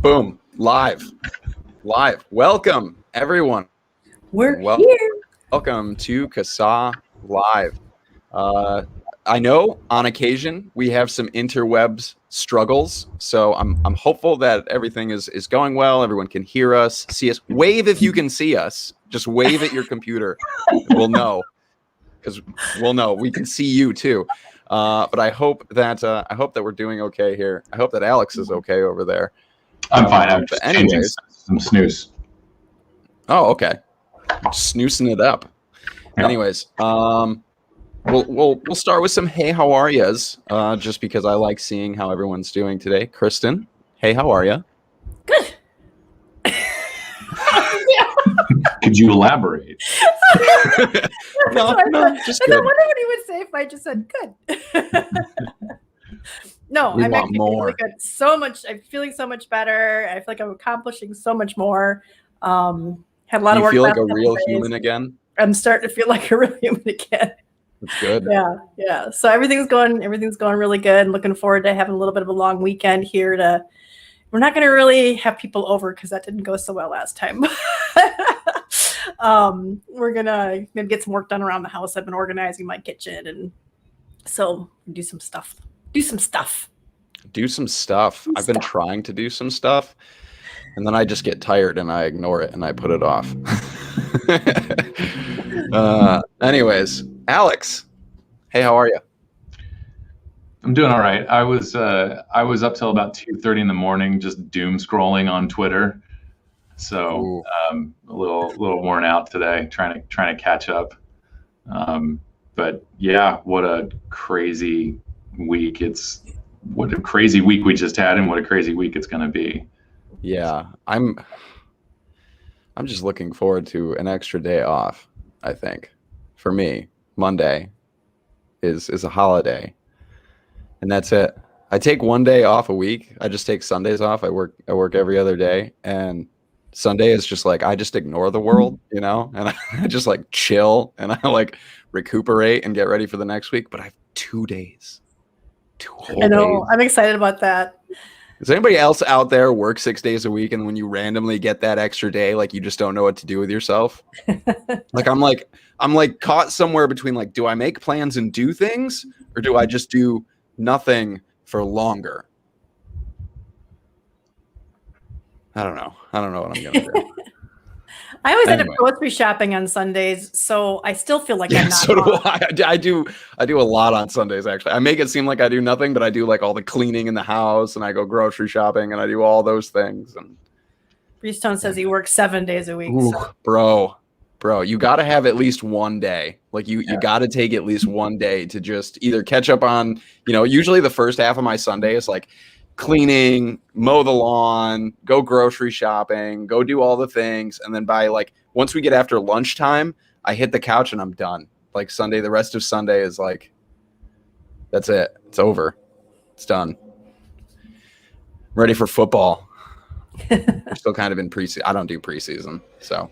Boom. Live. Welcome, everyone. We're here. Welcome to CASAA Live. I know on occasion we have some interwebs struggles, so I'm hopeful that everything is going well. Everyone can hear us, see us. Wave if you can see us. Just wave at your computer. We'll know, because we'll know. We can see you too. But I hope that we're doing okay here. I hope that Alex is okay over there. I'm fine. I'm just changing some snooze. Oh, okay. Snoozing it up. Yep. Anyways, we'll start with some hey, how are yas? Just because I like seeing how everyone's doing today. Kristin, hey, how are you? Good. Could you elaborate? No, just good. I wonder what he would say if I just said good. No, I'm actually feeling really good. So much. I'm feeling so much better. I feel like I'm accomplishing so much more. Had a lot of work. You feel like a real human again? I'm starting to feel like a real human again. That's good. Yeah. So everything's going really good. Looking forward to having a little bit of a long weekend here. We're not going to really have people over because that didn't go so well last time. We're gonna maybe get some work done around the house. I've been organizing my kitchen, and so do some stuff. I've been trying to do some stuff, and then I just get tired and I ignore it and I put it off. Anyways, Alex, hey, how are you? I'm doing all right. I was up till about 2:30 in the morning, just doom scrolling on Twitter. So a little worn out today, trying to catch up. But yeah, what a crazy week! What a crazy week we just had, and what a crazy week it's going to be. Yeah, I'm just looking forward to an extra day off. I think for me, Monday is a holiday, and that's it. I take one day off a week. I just take Sundays off. I work every other day, and Sunday is just like I just ignore the world, and I just like chill and I like recuperate and get ready for the next week. But I have 2 days. 2 whole days. I know. I'm excited about that. Does anybody else out there work 6 days a week, and when you randomly get that extra day, like you just don't know what to do with yourself? Like I'm like caught somewhere between like, do I make plans and do things, or do I just do nothing for longer? I don't know what I'm gonna do. I always end up grocery shopping on Sundays, so I still feel like I'm not. So do I. I do a lot on Sundays, actually. I make it seem like I do nothing, but I do like all the cleaning in the house, and I go grocery shopping, and I do all those things. And Breestone says he works 7 days a week. Ooh, so. Bro, you got to have at least one day. Like you got to take at least one day to just either catch up on. Usually the first half of my Sunday is like cleaning, mow the lawn, go grocery shopping, go do all the things. And then by like, once we get after lunchtime, I hit the couch and I'm done. Like Sunday, the rest of Sunday is like, that's it. It's over. It's done. I'm ready for football. We're still kind of in preseason. I don't do preseason. So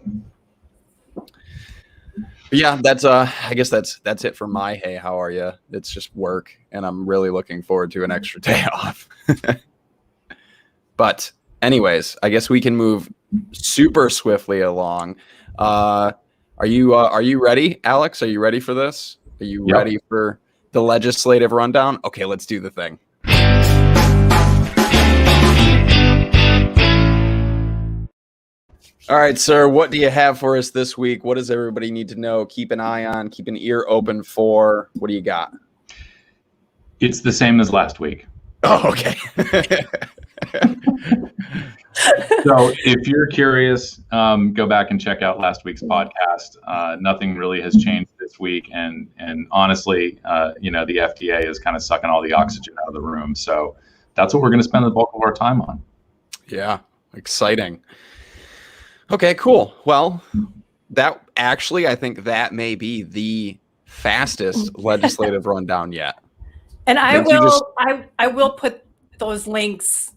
but yeah, that's I guess that's it for my hey, how are you? It's just work, and I'm really looking forward to an extra day off. But anyways, I guess we can move super swiftly along. Are you ready, Alex? Are you ready for this? Are you ready for the legislative rundown? Okay, let's do the thing. All right, sir, what do you have for us this week? What does everybody need to know? Keep an eye on, keep an ear open for. What do you got? It's the same as last week. Oh, okay. So if you're curious, go back and check out last week's podcast. Nothing really has changed this week. And honestly, the FDA is kind of sucking all the oxygen out of the room. So that's what we're going to spend the bulk of our time on. Yeah, exciting. Okay, cool. Well, I think that may be the fastest legislative rundown yet. And I will put those links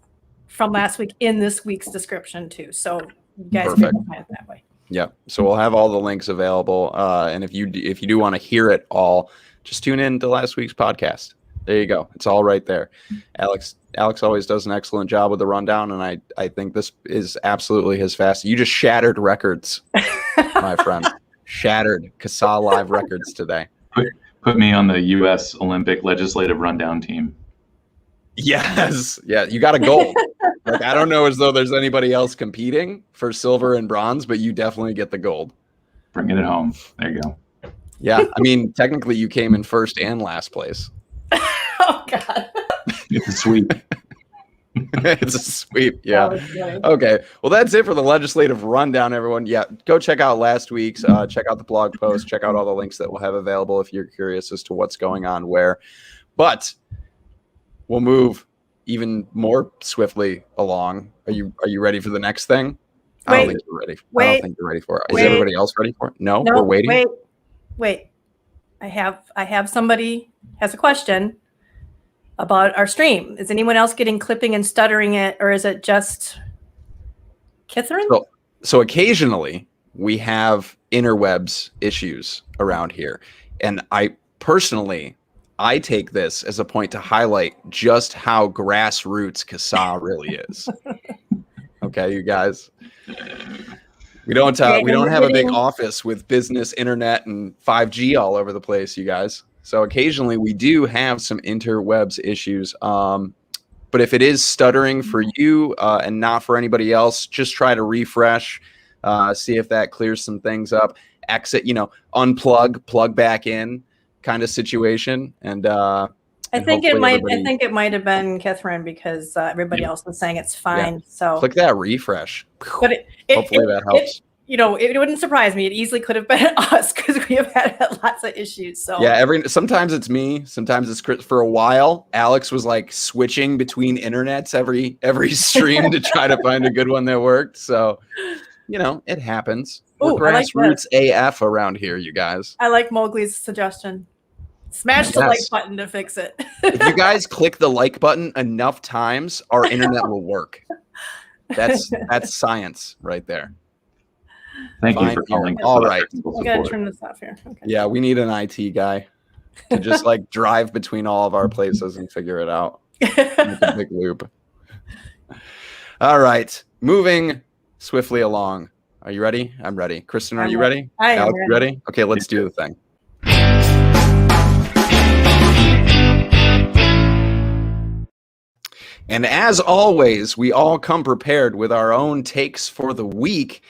from last week in this week's description too. So you guys can find it that way. Yeah. So we'll have all the links available. And if you do want to hear it all, just tune in to last week's podcast. There you go. It's all right there. Alex always does an excellent job with the rundown, and I think this is absolutely his fast. You just shattered records, my friend. Shattered CASAA live records today. Put me on the U.S. Olympic legislative rundown team. Yes. Yeah, you got a gold. Like, I don't know as though there's anybody else competing for silver and bronze, but you definitely get the gold. Bringing it home. There you go. Yeah, I mean, technically you came in first and last place. Oh, God. It's a sweep. It's a sweep. Yeah. Okay. Well, that's it for the legislative rundown, everyone. Yeah. Go check out last week's, check out the blog post, check out all the links that we'll have available if you're curious as to what's going on where. But we'll move even more swiftly along. Are you ready for the next thing? I don't think you're ready. I don't think you're ready for it. Is everybody else ready for it? No, we're waiting. Wait. I have somebody has a question about our stream. Is anyone else getting clipping and stuttering it, or is it just Catherine? So occasionally we have interwebs issues around here. And I personally take this as a point to highlight just how grassroots CASAA really is. Okay, you guys. We don't have a big office with business, internet, and 5G all over the place, you guys. So occasionally we do have some interwebs issues. But if it is stuttering for you and not for anybody else, just try to refresh, see if that clears some things up. Exit, unplug, plug back in kind of situation. And I think it might have been Catherine because everybody else was saying it's fine. Yeah. So click that refresh. But hopefully that helps. It wouldn't surprise me. It easily could have been us because we have had lots of issues. So yeah, sometimes it's me, sometimes it's Chris. For a while, Alex was like switching between internets every stream to try to find a good one that worked. So, it happens. We're grassroots AF around here, you guys. I like Mowgli's suggestion. Smash the like button to fix it. If you guys click the like button enough times, our internet will work. That's science right there. Thank you for calling. All right. I gotta turn this off here. Okay. Yeah, we need an IT guy to just like drive between all of our places and figure it out. Make a big loop. All right. Moving swiftly along. Are you ready? I'm ready. Kristin, are you ready? I am Alex, ready? Okay, let's do the thing. And as always, we all come prepared with our own takes for the week,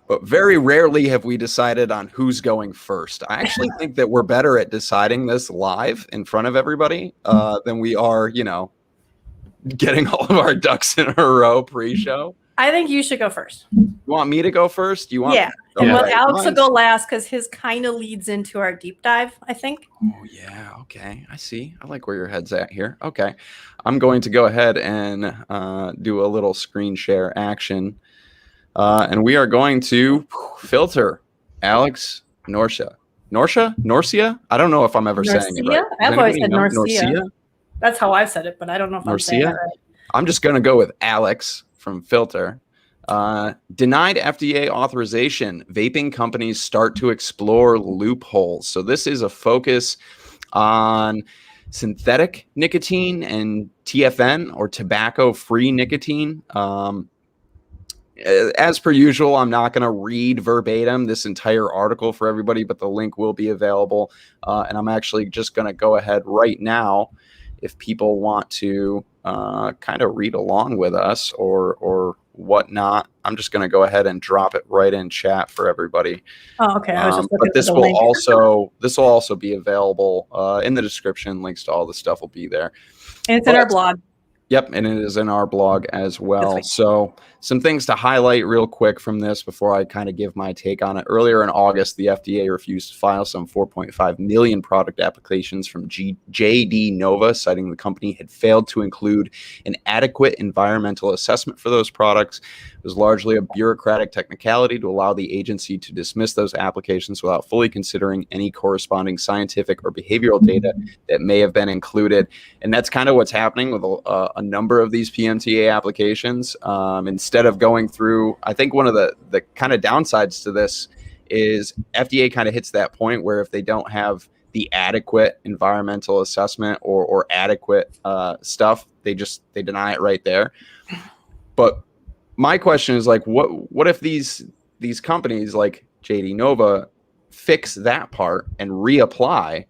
but very rarely have we decided on who's going first. I actually think that we're better at deciding this live in front of everybody than we are, getting all of our ducks in a row pre-show. I think you should go first. You want me to go first? Yeah. And Alex will go last because his kind of leads into our deep dive, I think. Oh, yeah. Okay. I see. I like where your head's at here. Okay. I'm going to go ahead and do a little screen share action. And we are going to filter Alex Norcia. Norcia? I don't know if I'm ever saying it right. I've always said Norcia. That's how I've said it, but I don't know if I'm saying it right. I'm just going to go with Alex from Filter. Denied FDA authorization. Vaping companies start to explore loopholes. So this is a focus on synthetic nicotine and TFN, or tobacco-free nicotine. As per usual, I'm not going to read verbatim this entire article for everybody, but the link will be available. And I'm actually just going to go ahead right now if people want to kind of read along with us or whatnot. I'm just going to go ahead and drop it right in chat for everybody. Oh, okay. I was just looking but this will also be available in the description. Links to all the stuff will be there. And it's in our blog. Yep, and it is in our blog as well. So some things to highlight real quick from this before I kind of give my take on it. Earlier in August, the FDA refused to file some 4.5 million product applications from JD Nova, citing the company had failed to include an adequate environmental assessment for those products. It was largely a bureaucratic technicality to allow the agency to dismiss those applications without fully considering any corresponding scientific or behavioral data that may have been included. And that's kind of what's happening with a number of these PMTA applications. Instead of going through, I think one of the kind of downsides to this is FDA kind of hits that point where if they don't have the adequate environmental assessment or adequate stuff. They deny it right there. But my question is, like, what if these companies like JD Nova fix that part and reapply?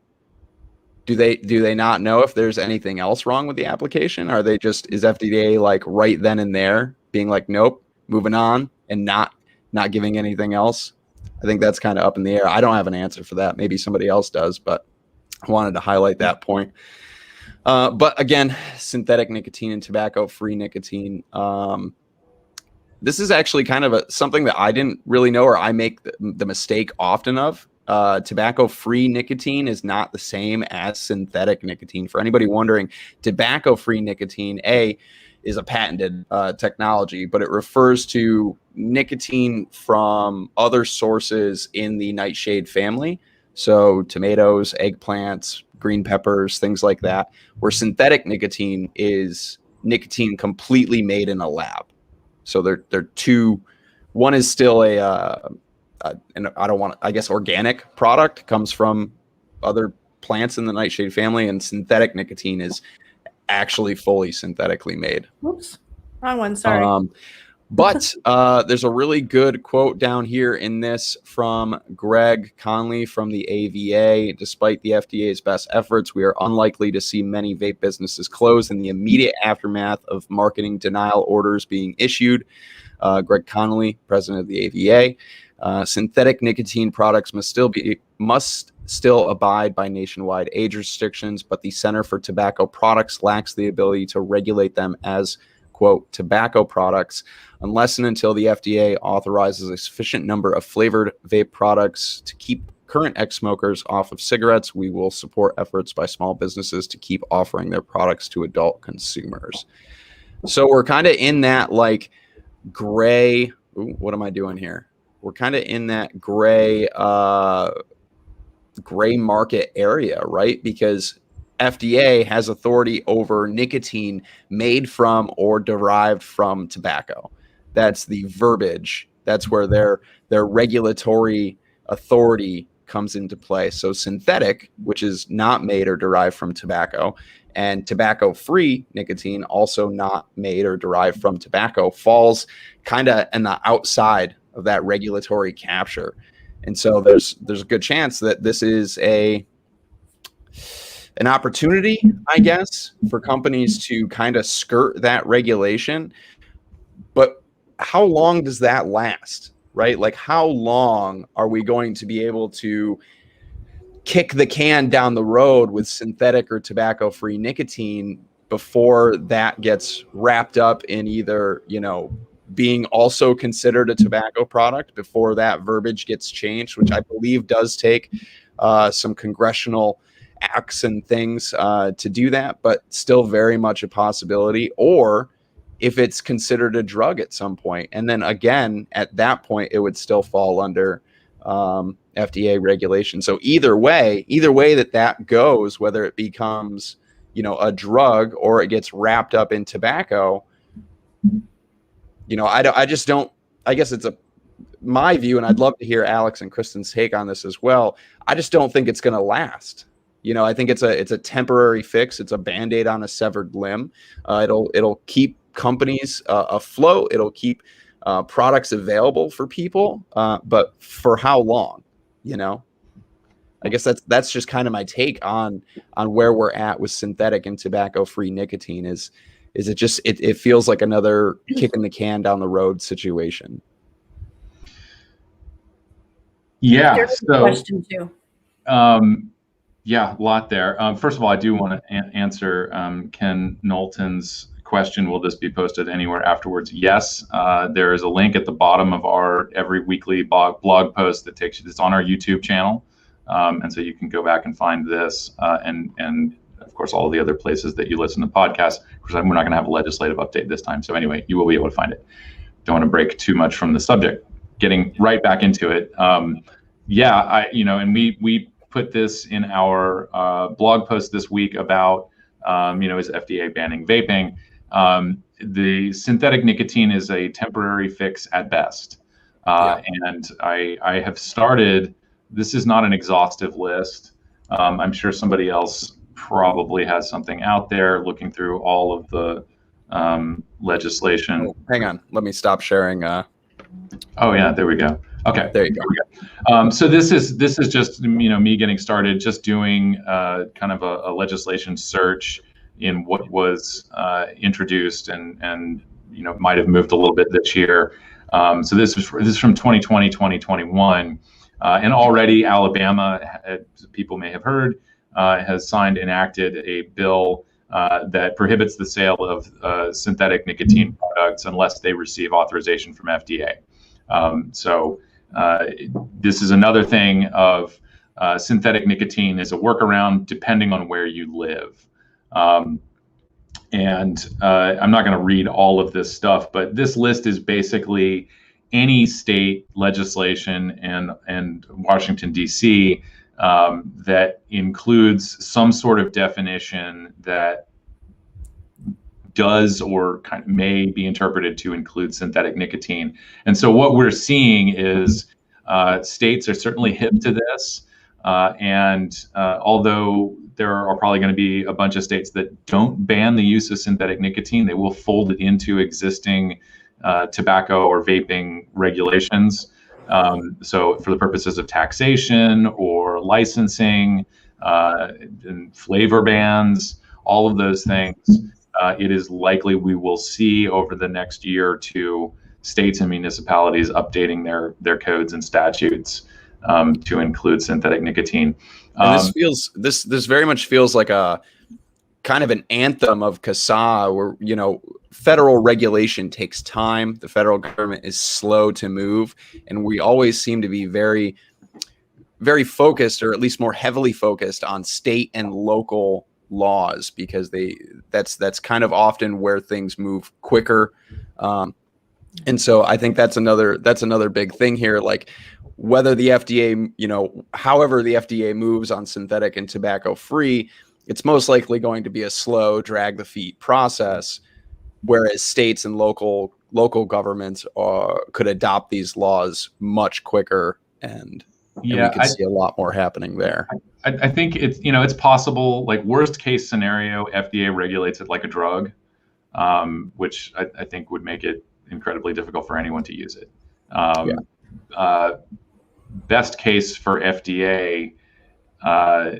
Do they not know if there's anything else wrong with the application? Are they just, is FDA like right then and there being like, nope, moving on, and not giving anything else? I think that's kind of up in the air. I don't have an answer for that. Maybe somebody else does, but I wanted to highlight that point. But again, synthetic nicotine and tobacco-free nicotine. This is actually kind of something that I didn't really know, or I make the mistake often of. Tobacco-free nicotine is not the same as synthetic nicotine. For anybody wondering, tobacco-free nicotine, is a patented technology, but it refers to nicotine from other sources in the nightshade family. So tomatoes, eggplants, green peppers, things like that, where synthetic nicotine is nicotine completely made in a lab. So they're two. One is still and I don't want, I guess, organic product, comes from other plants in the nightshade family, and synthetic nicotine is actually fully synthetically made. Oops, wrong one. Sorry. But there's a really good quote down here in this from Greg Conley from the AVA. Despite the FDA's best efforts, we are unlikely to see many vape businesses close in the immediate aftermath of marketing denial orders being issued. Greg Conley, president of the AVA. Synthetic nicotine products must still abide by nationwide age restrictions, but the Center for Tobacco Products lacks the ability to regulate them as, quote, tobacco products unless and until the FDA authorizes a sufficient number of flavored vape products to keep current ex-smokers off of cigarettes. We will support efforts by small businesses to keep offering their products to adult consumers. So we're kind of in that like gray, what am I doing here? We're kind of in that gray market area, right? Because FDA has authority over nicotine made from or derived from tobacco. That's the verbiage. That's where their regulatory authority comes into play. So synthetic, which is not made or derived from tobacco, and tobacco-free nicotine, also not made or derived from tobacco, falls kind of in the outside of that regulatory capture. And so there's a good chance that this is an opportunity, I guess, for companies to kind of skirt that regulation. But how long does that last, right? Like, how long are we going to be able to kick the can down the road with synthetic or tobacco-free nicotine before that gets wrapped up in either, being also considered a tobacco product, before that verbiage gets changed, which I believe does take some congressional acts and things to do that, but still very much a possibility. Or if it's considered a drug at some point, and then again at that point it would still fall under FDA regulation. So either way that goes, whether it becomes a drug or it gets wrapped up in tobacco, I just don't, I guess it's my view, and I'd love to hear Alex and Kristin's take on this as well. I just don't think it's going to last. I think it's a temporary fix. It's a Band-Aid on a severed limb. It'll keep companies afloat. It'll keep products available for people. But for how long? I guess that's just kind of my take on where we're at with synthetic and tobacco-free nicotine. Is it just it feels like another kicking the can down the road situation? Yeah. There's a question too. Yeah, a lot there. First of all, I do want to answer Ken Knowlton's question. Will this be posted anywhere afterwards? Yes. There is a link at the bottom of our every weekly blog post that takes you. It's on our YouTube channel, and so you can go back and find this, and of course all of the other places that you listen to podcasts. Of course, we're not going to have a legislative update this time, so anyway, you will be able to find it. Don't want to break too much from the subject. Getting right back into it. Yeah, and we put this in our blog post this week about, is FDA banning vaping? The synthetic nicotine is a temporary fix at best. And I have started, this is not an exhaustive list, I'm sure somebody else probably has something out there looking through all of the legislation. Oh, hang on, let me stop sharing. Oh yeah, there we go. Okay, there you go. So this is just me getting started, just doing kind of a legislation search in what was introduced and might have moved a little bit this year. So this is from 2020, 2021, and already Alabama, people may have heard, has signed, enacted a bill that prohibits the sale of synthetic nicotine products unless they receive authorization from FDA. So this is another thing of synthetic nicotine is a workaround depending on where you live. And I'm not going to read all of this stuff, but this list is basically any state legislation and Washington, D.C. That includes some sort of definition that does or may be interpreted to include synthetic nicotine. And so what we're seeing is states are certainly hip to this. And although there are probably going to be a bunch of states that don't ban the use of synthetic nicotine, they will fold it into existing tobacco or vaping regulations. So for the purposes of taxation or licensing and flavor bans, all of those things, it is likely we will see over the next year or two states and municipalities updating their codes and statutes to include synthetic nicotine. And this very much feels like a kind of an anthem of CASAA, where federal regulation takes time. The federal government is slow to move, and we always seem to be very, very focused, or at least more heavily focused, on state and local laws, because that's kind of often where things move quicker. And so I think that's another big thing here. Like, whether the FDA, however the FDA moves on synthetic and tobacco free, it's most likely going to be a slow, drag the feet process, whereas states and local governments could adopt these laws much quicker, and we could see a lot more happening there. I think it's possible. Like, worst case scenario, FDA regulates it like a drug, which I think would make it incredibly difficult for anyone to use it. Best case for FDA,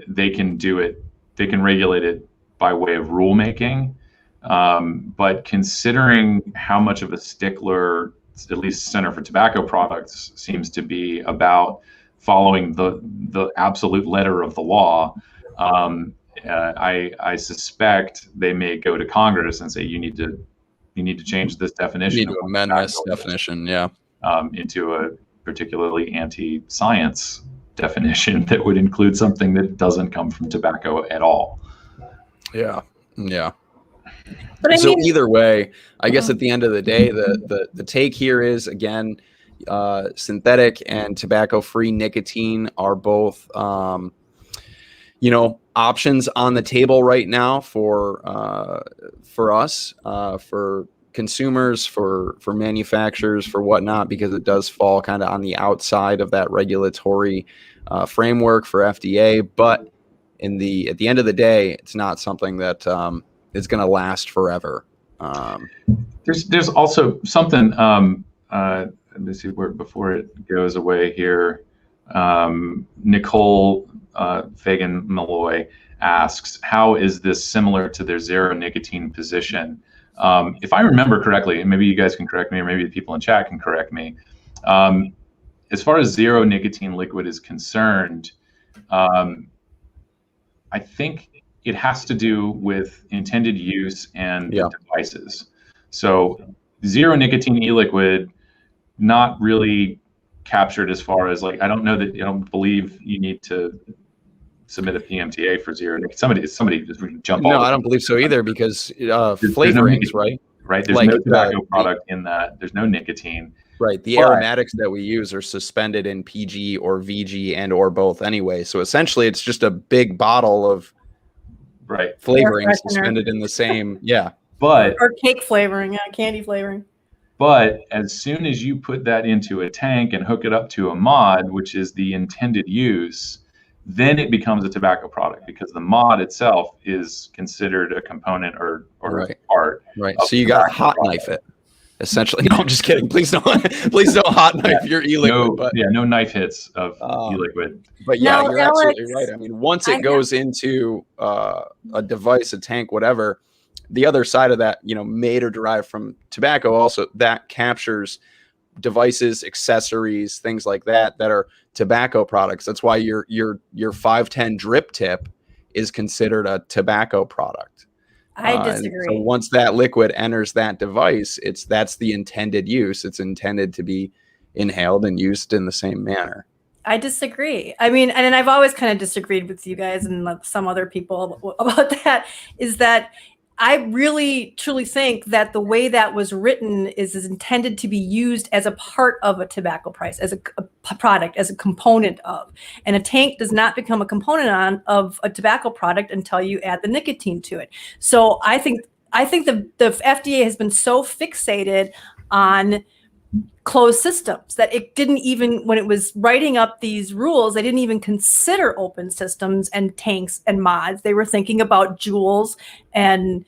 they can do it. They can regulate it by way of rulemaking. But considering how much of a stickler, at least Center for Tobacco Products seems to be about following the absolute letter of the law, I suspect they may go to Congress and say, you need to change this definition. You need to amend this definition, into a particularly anti-science definition that would include something that doesn't come from tobacco at all. Yeah. But so either way, I guess at the end of the day, the take here is, again, synthetic and tobacco-free nicotine are both, options on the table right now for us, for consumers, for manufacturers, for whatnot, because it does fall kind of on the outside of that regulatory framework for FDA. But at the end of the day, it's not something that is going to last forever. There's also something. Let me see before it goes away here. Nicole Fagan Malloy asks, how is this similar to their zero nicotine position? If I remember correctly, and maybe you guys can correct me, or maybe the people in chat can correct me, as far as zero nicotine liquid is concerned, I think it has to do with intended use and devices. So zero nicotine e-liquid, not really captured as far as, like, I don't believe you need to submit a PMTA for zero nicotine. Somebody just jump. No, I don't believe so either, because flavorings, right? Right. There's no tobacco product in that. There's no nicotine. Right. The aromatics that we use are suspended in PG or VG and or both anyway. So essentially, it's just a big bottle of flavoring suspended in the same. But or cake flavoring, candy flavoring. But as soon as you put that into a tank and hook it up to a mod, which is the intended use, then it becomes a tobacco product because the mod itself is considered a component or Right. part. Right. So you got to hot knife it. Essentially, no, I'm just kidding. Please don't hot knife your e-liquid. No knife hits of e-liquid. But yeah, you're absolutely right. I mean, once it goes into a device, a tank, whatever, the other side of that, made or derived from tobacco, also that captures devices, accessories, things like that are tobacco products. That's why your 510 drip tip is considered a tobacco product. I disagree. So once that liquid enters that device, that's the intended use. It's intended to be inhaled and used in the same manner. I disagree. I mean, and I've always kind of disagreed with you guys and some other people about that, is that I really truly think that the way that was written is intended to be used as a part of a tobacco price, as a product, as a component of. And a tank does not become a component of a tobacco product until you add the nicotine to it. So I think the FDA has been so fixated on closed systems that it didn't even, when it was writing up these rules, they didn't even consider open systems and tanks and mods. They were thinking about jewels and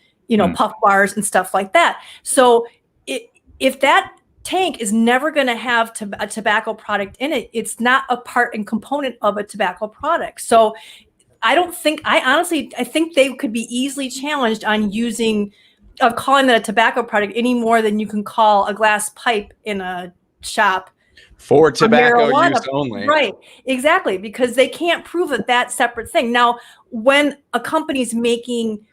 puff bars and stuff like that. So if that tank is never going to have a tobacco product in it, it's not a part and component of a tobacco product. So I think they could be easily challenged on calling that a tobacco product any more than you can call a glass pipe in a shop for tobacco use only. Right, exactly, because they can't prove that separate thing. Now, when a company's making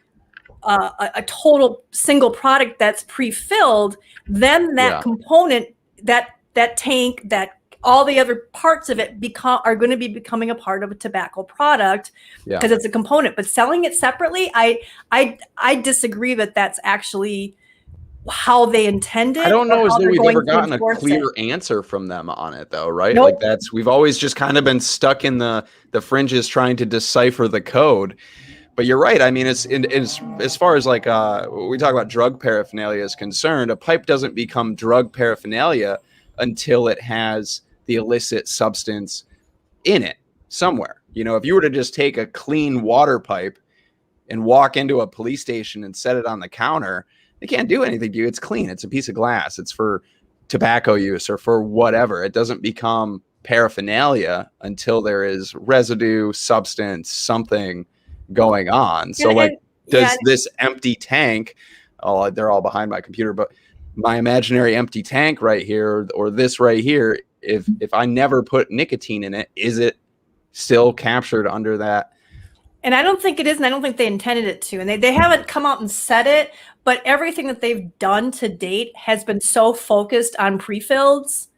a total single product that's pre-filled, then that component, that tank, that all the other parts of it are going to be becoming a part of a tobacco product because it's a component. But selling it separately, I disagree that that's actually how they intended. I don't know as though we've ever gotten a clear answer from them on it, though, right? Nope. Like we've always just kind of been stuck in the fringes trying to decipher the code. But you're right. I mean, it's as far as like we talk about drug paraphernalia is concerned, a pipe doesn't become drug paraphernalia until it has the illicit substance in it somewhere. If you were to just take a clean water pipe and walk into a police station and set it on the counter, they can't do anything to you. It's clean. It's a piece of glass. It's for tobacco use or for whatever. It doesn't become paraphernalia until there is residue, substance, something going on. So does this empty tank, they're all behind my computer, but my imaginary empty tank right here or this right here, if I never put nicotine in it, is it still captured under that? And I don't think it is, and I don't think they intended it to. And they haven't come out and said it, but everything that they've done to date has been so focused on pre-fills,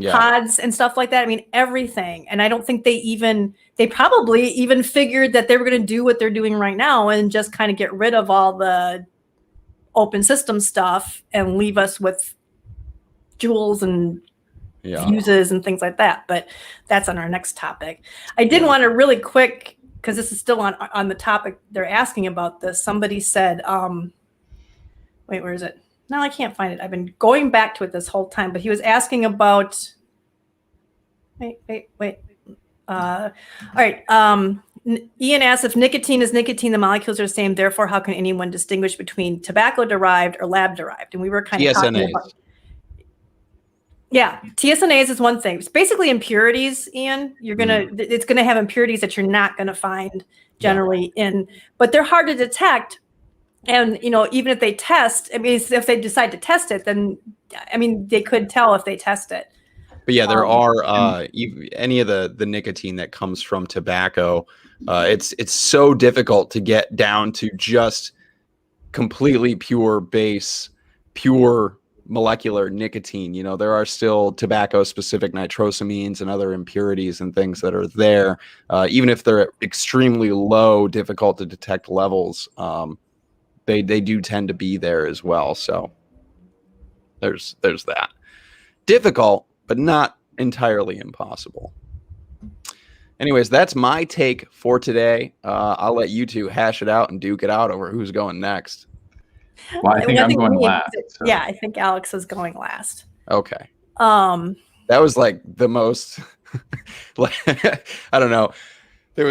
pods and stuff like that. I mean, everything. And I don't think they probably even figured that they were going to do what they're doing right now and just kind of get rid of all the open system stuff and leave us with jewels and fuses and things like that. But that's on our next topic. I did want to really quick, because this is still on the topic they're asking about this. Somebody said, wait, where is it? No, I can't find it. I've been going back to it this whole time, but he was asking about, wait. All right. Ian asks, if nicotine is nicotine, the molecules are the same. Therefore, how can anyone distinguish between tobacco-derived or lab-derived? And we were kind of talking about. Yeah, TSNAs is one thing. It's basically impurities, Ian. It's gonna have impurities that you're not gonna find generally but they're hard to detect. And even if they test, I mean, if they decide to test it, then they could tell if they test it. But yeah, there are any of the nicotine that comes from tobacco. It's so difficult to get down to just completely pure molecular nicotine. There are still tobacco specific nitrosamines and other impurities and things that are there, even if they're at extremely low, difficult to detect levels. They do tend to be there as well. So there's that. Difficult, but not entirely impossible. Anyways, that's my take for today. I'll let you two hash it out and duke it out over who's going next. Well, I think I'm going last. So. Yeah, I think Alex is going last. Okay. That was like the most, I don't know.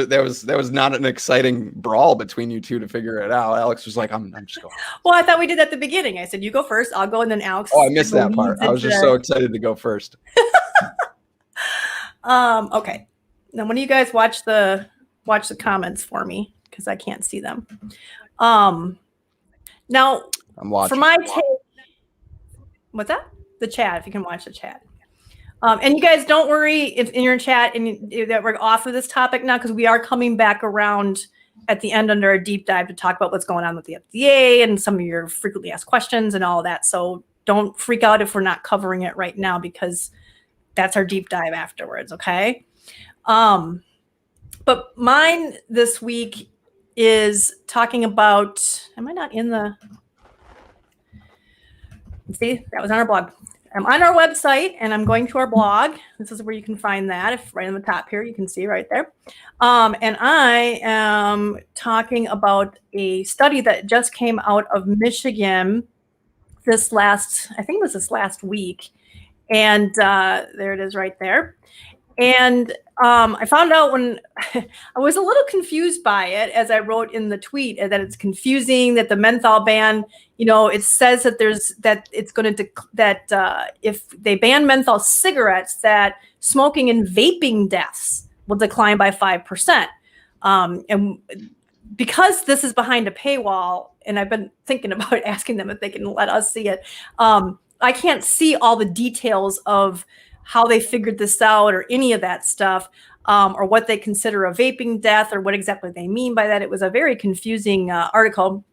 there was not an exciting brawl between you two to figure it out. Alex was like, I'm just going. Well, I thought we did at the beginning. I said, you go first, I'll go, and then Alex. Oh, I missed that part. I was just so excited to go first. Okay. Now, when do you guys watch the comments for me? Because I can't see them. Now, I'm watching. For my take, what's that? The chat, if you can watch the chat. And you guys don't worry if you're in chat and that we're off of this topic now, because we are coming back around at the end under a deep dive to talk about what's going on with the FDA and some of your frequently asked questions and all of that. So don't freak out if we're not covering it right now, because that's our deep dive afterwards, okay? But mine this week is talking about, am I not in the, see, that was on our blog. I'm on our website and I'm going to our blog. This is where you can find that. If right on the top here, you can see right there. And I am talking about a study that just came out of Michigan this last, I think it was this last week. And there it is right there. And I found out when I was a little confused by it, as I wrote in the tweet, that it's confusing that the menthol ban, it says that it's going to, if they ban menthol cigarettes, that smoking and vaping deaths will decline by 5%. And because this is behind a paywall, and I've been thinking about asking them if they can let us see it, I can't see all the details of how they figured this out or any of that stuff, or what they consider a vaping death or what exactly they mean by that. It was a very confusing article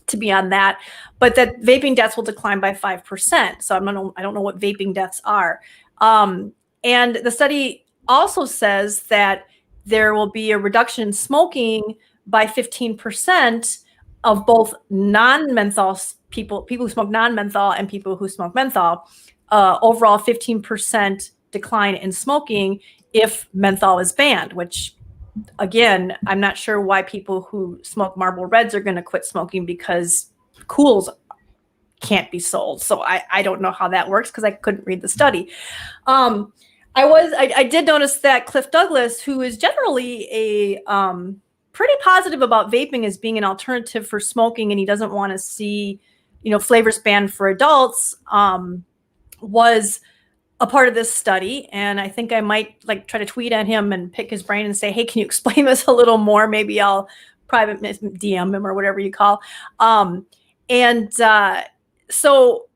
to be on that, but that vaping deaths will decline by 5%. So I don't know what vaping deaths are. And the study also says that there will be a reduction in smoking by 15% of both non-menthol people who smoke non-menthol and people who smoke menthol. Overall 15% decline in smoking if menthol is banned, which, again, I'm not sure why people who smoke Marlboro Reds are going to quit smoking because Cools can't be sold. So I don't know how that works because I couldn't read the study. I did notice that Cliff Douglas, who is generally a pretty positive about vaping as being an alternative for smoking, and he doesn't want to see, flavors banned for adults, was a part of this study. And I think I might try to tweet at him and pick his brain and say, hey, can you explain this a little more? Maybe I'll private DM him or whatever you call. So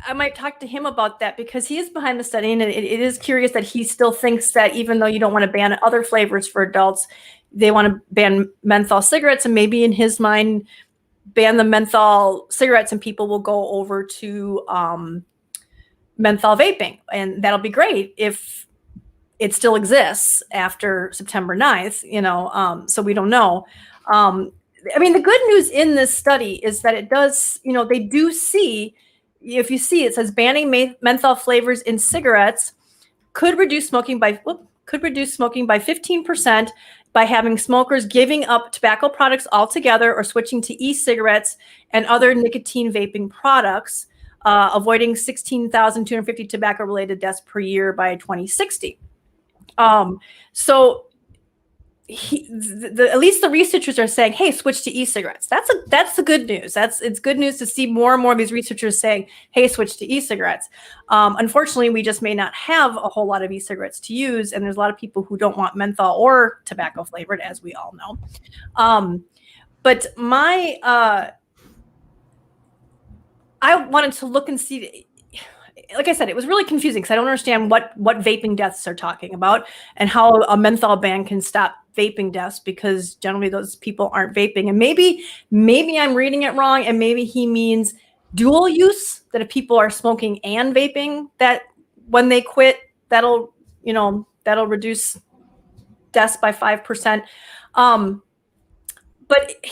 I might talk to him about that, because he is behind the study, and it is curious that he still thinks that even though you don't want to ban other flavors for adults, they want to ban menthol cigarettes, and maybe in his mind, ban the menthol cigarettes and people will go over to menthol vaping. And that'll be great if it still exists after September 9th, so we don't know. The good news in this study is that it does, they do see, if you see, it says banning menthol flavors in cigarettes could reduce smoking by 15% by having smokers giving up tobacco products altogether or switching to e-cigarettes and other nicotine vaping products, avoiding 16,250 tobacco-related deaths per year by 2060. So at least the researchers are saying, hey, switch to e-cigarettes. That's the good news. It's good news to see more and more of these researchers saying, hey, switch to e-cigarettes. Unfortunately, we just may not have a whole lot of e-cigarettes to use, and there's a lot of people who don't want menthol or tobacco flavored, as we all know. But I wanted to look and see. Like I said, it was really confusing because I don't understand what vaping deaths are talking about and how a menthol ban can stop vaping deaths, because generally those people aren't vaping. And maybe I'm reading it wrong, and maybe he means dual use, that if people are smoking and vaping, that when they quit, that'll reduce deaths by 5%. But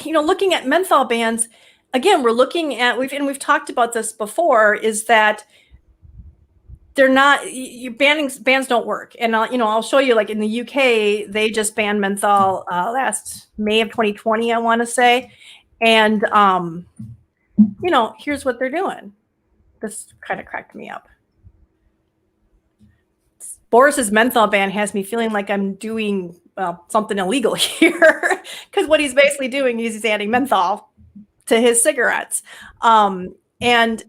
looking at menthol bans, again, we're looking at, we've talked about this before, is that they're not, bans don't work. And I'll show you, in the UK, they just banned menthol last May of 2020, I want to say. And, here's what they're doing. This kind of cracked me up. Boris's menthol ban has me feeling like I'm doing something illegal here, because what he's basically doing is he's adding menthol to his cigarettes. And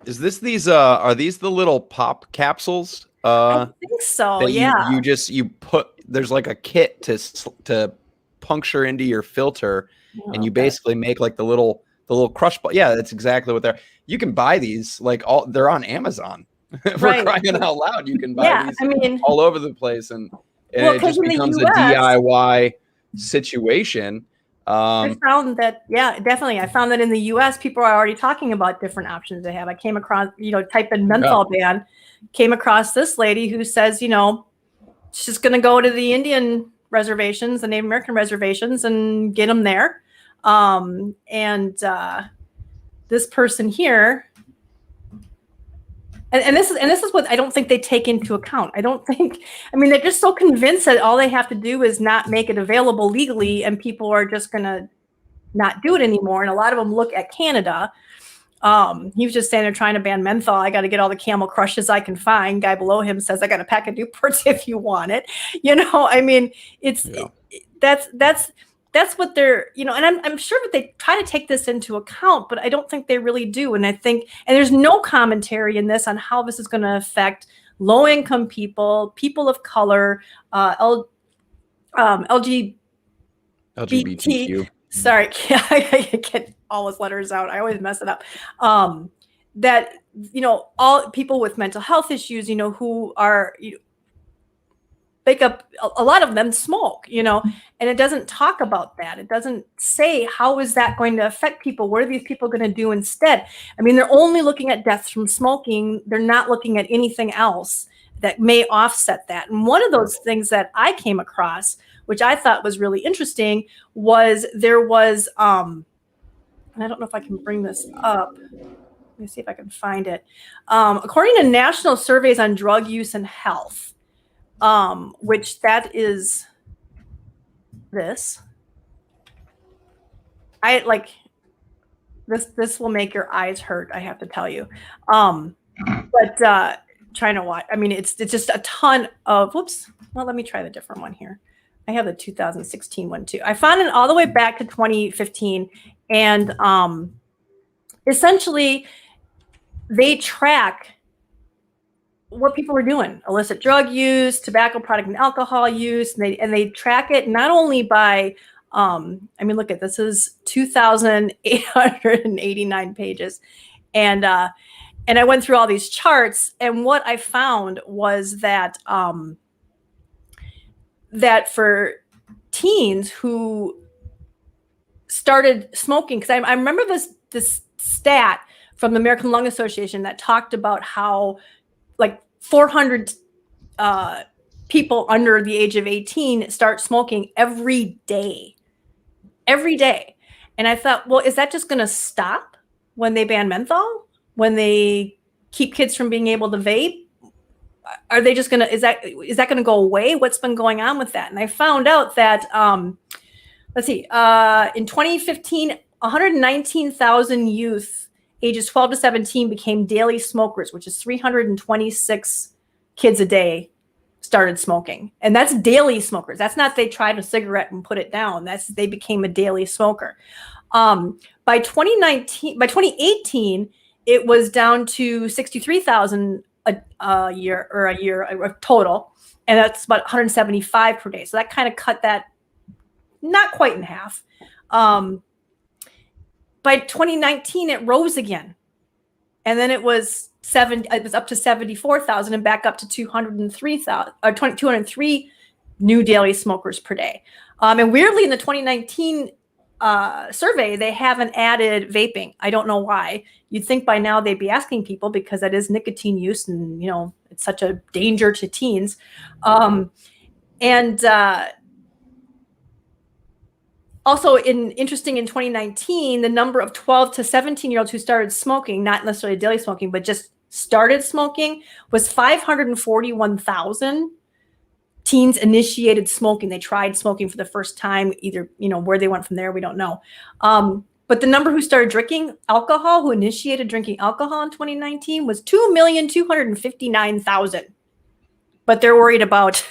is this are these the little pop capsules? I think so. Yeah. You put, there's like a kit to puncture into your filter, and you basically make like the little crush ball. Yeah, that's exactly what they're. You can buy these they're on Amazon. For crying out loud, you can buy these, I mean, all over the place, and it just becomes a DIY situation. I found that, definitely. I found that in the US, people are already talking about different options they have. I came across, type in menthol ban, came across this lady who says, she's going to go to the Indian reservations, the Native American reservations, and get them there. This person here, and this is what I don't think they take into account. They're just so convinced that all they have to do is not make it available legally, and people are just gonna not do it anymore. And a lot of them look at Canada. He was just saying they're trying to ban menthol. I got to get all the Camel Crushes I can find. Guy below him says I got a pack of Newports if you want it. That's what they're, and I'm sure that they try to take this into account, but I don't think they really do. And there's no commentary in this on how this is going to affect low-income people, people of color, LGBTQ. Sorry, I get all those letters out. I always mess it up. That, all people with mental health issues, who are, make up, a lot of them smoke, and it doesn't talk about that. It doesn't say, how is that going to affect people? What are these people going to do instead? They're only looking at deaths from smoking. They're not looking at anything else that may offset that. And one of those things that I came across, which I thought was really interesting, was there was, and I don't know if I can bring this up. Let me see if I can find it. According to national surveys on drug use and health, which that is this. This will make your eyes hurt, I have to tell you. But trying to watch, it's just a ton of, whoops. Well, let me try the different one here. I have the 2016 one too. I found it all the way back to 2015. And essentially they track what people are doing: illicit drug use, tobacco product and alcohol use. And they track it not only by, look at this, is 2,889 pages. And I went through all these charts, and what I found was that, that for teens who started smoking, because I remember this stat from the American Lung Association that talked about how 400 people under the age of 18 start smoking every day. And I thought, well, is that just going to stop when they ban menthol? When they keep kids from being able to vape? Are they just going to, is that going to go away? What's been going on with that? And I found out that, let's see, in 2015, 119,000 youth ages 12 to 17 became daily smokers, which is 326 kids a day started smoking. And that's daily smokers. That's not they tried a cigarette and put it down. That's they became a daily smoker. By 2018, it was down to 63,000 a year total. And that's about 175 per day. So that kind of cut that not quite in half. By 2019, it rose again. And then it was up to 74,000 and back up to 203 new daily smokers per day. And weirdly, in the 2019 survey, they haven't added vaping. I don't know why. You'd think by now they'd be asking people, because that is nicotine use, and it's such a danger to teens. Also, interesting, in 2019, the number of 12 to 17-year-olds who started smoking, not necessarily daily smoking, but just started smoking, was 541,000 teens initiated smoking. They tried smoking for the first time, either, where they went from there, we don't know. But the number who started drinking alcohol, who initiated drinking alcohol in 2019, was 2,259,000. but they're worried about,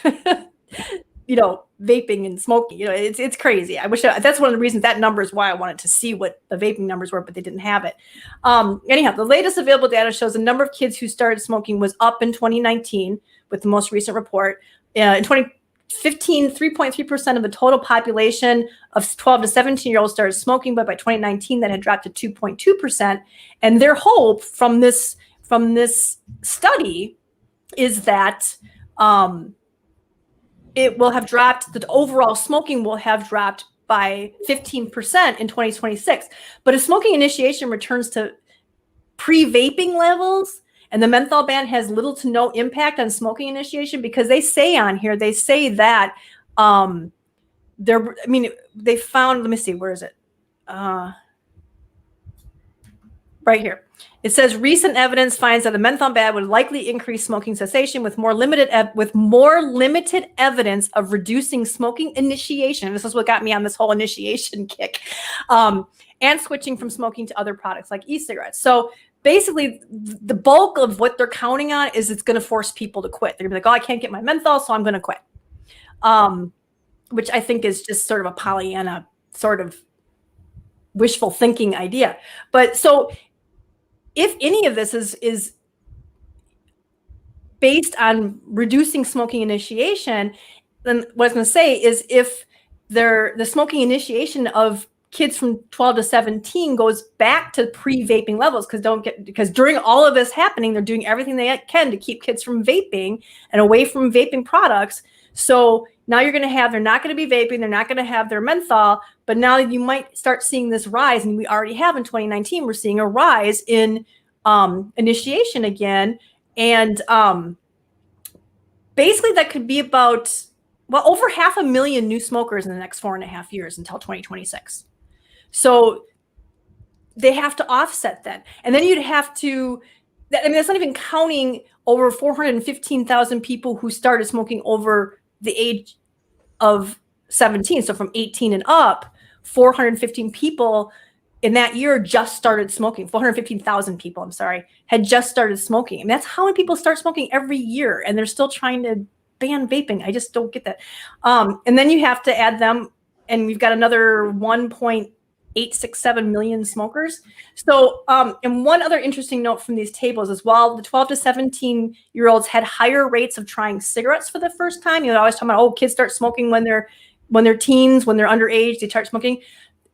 vaping and smoking. It's crazy. I wish that's one of the reasons that number is why I wanted to see what the vaping numbers were, but they didn't have it. Anyhow, the latest available data shows the number of kids who started smoking was up in 2019 with the most recent report. In 2015, 3.3% of the total population of 12 to 17-year-olds started smoking, but by 2019, that had dropped to 2.2%. And their hope from this study is that it will have dropped, the overall smoking will have dropped by 15% in 2026. But if smoking initiation returns to pre-vaping levels, and the menthol ban has little to no impact on smoking initiation, because they say on here, they say that they found, let me see, where is it? Right here. It says recent evidence finds that the menthol ban would likely increase smoking cessation with more limited evidence of reducing smoking initiation. This is what got me on this whole initiation kick, and switching from smoking to other products like e-cigarettes. So basically, the bulk of what they're counting on is it's going to force people to quit. They're going to be like, oh, I can't get my menthol, so I'm going to quit. Which I think is just sort of a Pollyanna sort of wishful thinking idea. But so if any of this is based on reducing smoking initiation, then what I was going to say is if the smoking initiation of kids from 12 to 17 goes back to pre-vaping levels, because during all of this happening, they're doing everything they can to keep kids from vaping and away from vaping products. So now they're not going to be vaping, they're not going to have their menthol, but now you might start seeing this rise, and we already have in 2019, we're seeing a rise in initiation again. And basically that could be about, over 500,000 new smokers in the next 4.5 years until 2026. So they have to offset that. And then you'd have to, that's not even counting over 415,000 people who started smoking over the age of 17. So from 18 and up, 415 people in that year just started smoking. 415,000 people, I'm sorry, had just started smoking. And that's how many people start smoking every year. And they're still trying to ban vaping. I just don't get that. And then you have to add them, and we've got another 1.867 million smokers. So, and one other interesting note from these tables as well, the 12 to 17-year-olds had higher rates of trying cigarettes for the first time. I always talk about, kids start smoking when they're teens, when they're underage, they start smoking.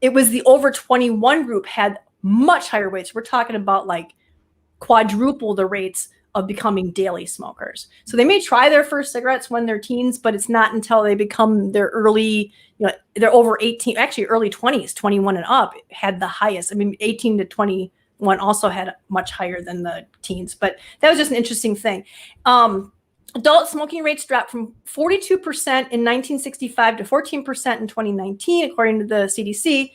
It was the over 21 group had much higher rates. We're talking about like quadruple the rates of becoming daily smokers. So they may try their first cigarettes when they're teens, but it's not until they become their early, they're over 18, actually early 20s, 21 and up had the highest. 18 to 21 also had much higher than the teens, but that was just an interesting thing. Adult smoking rates dropped from 42% in 1965 to 14% in 2019, according to the CDC.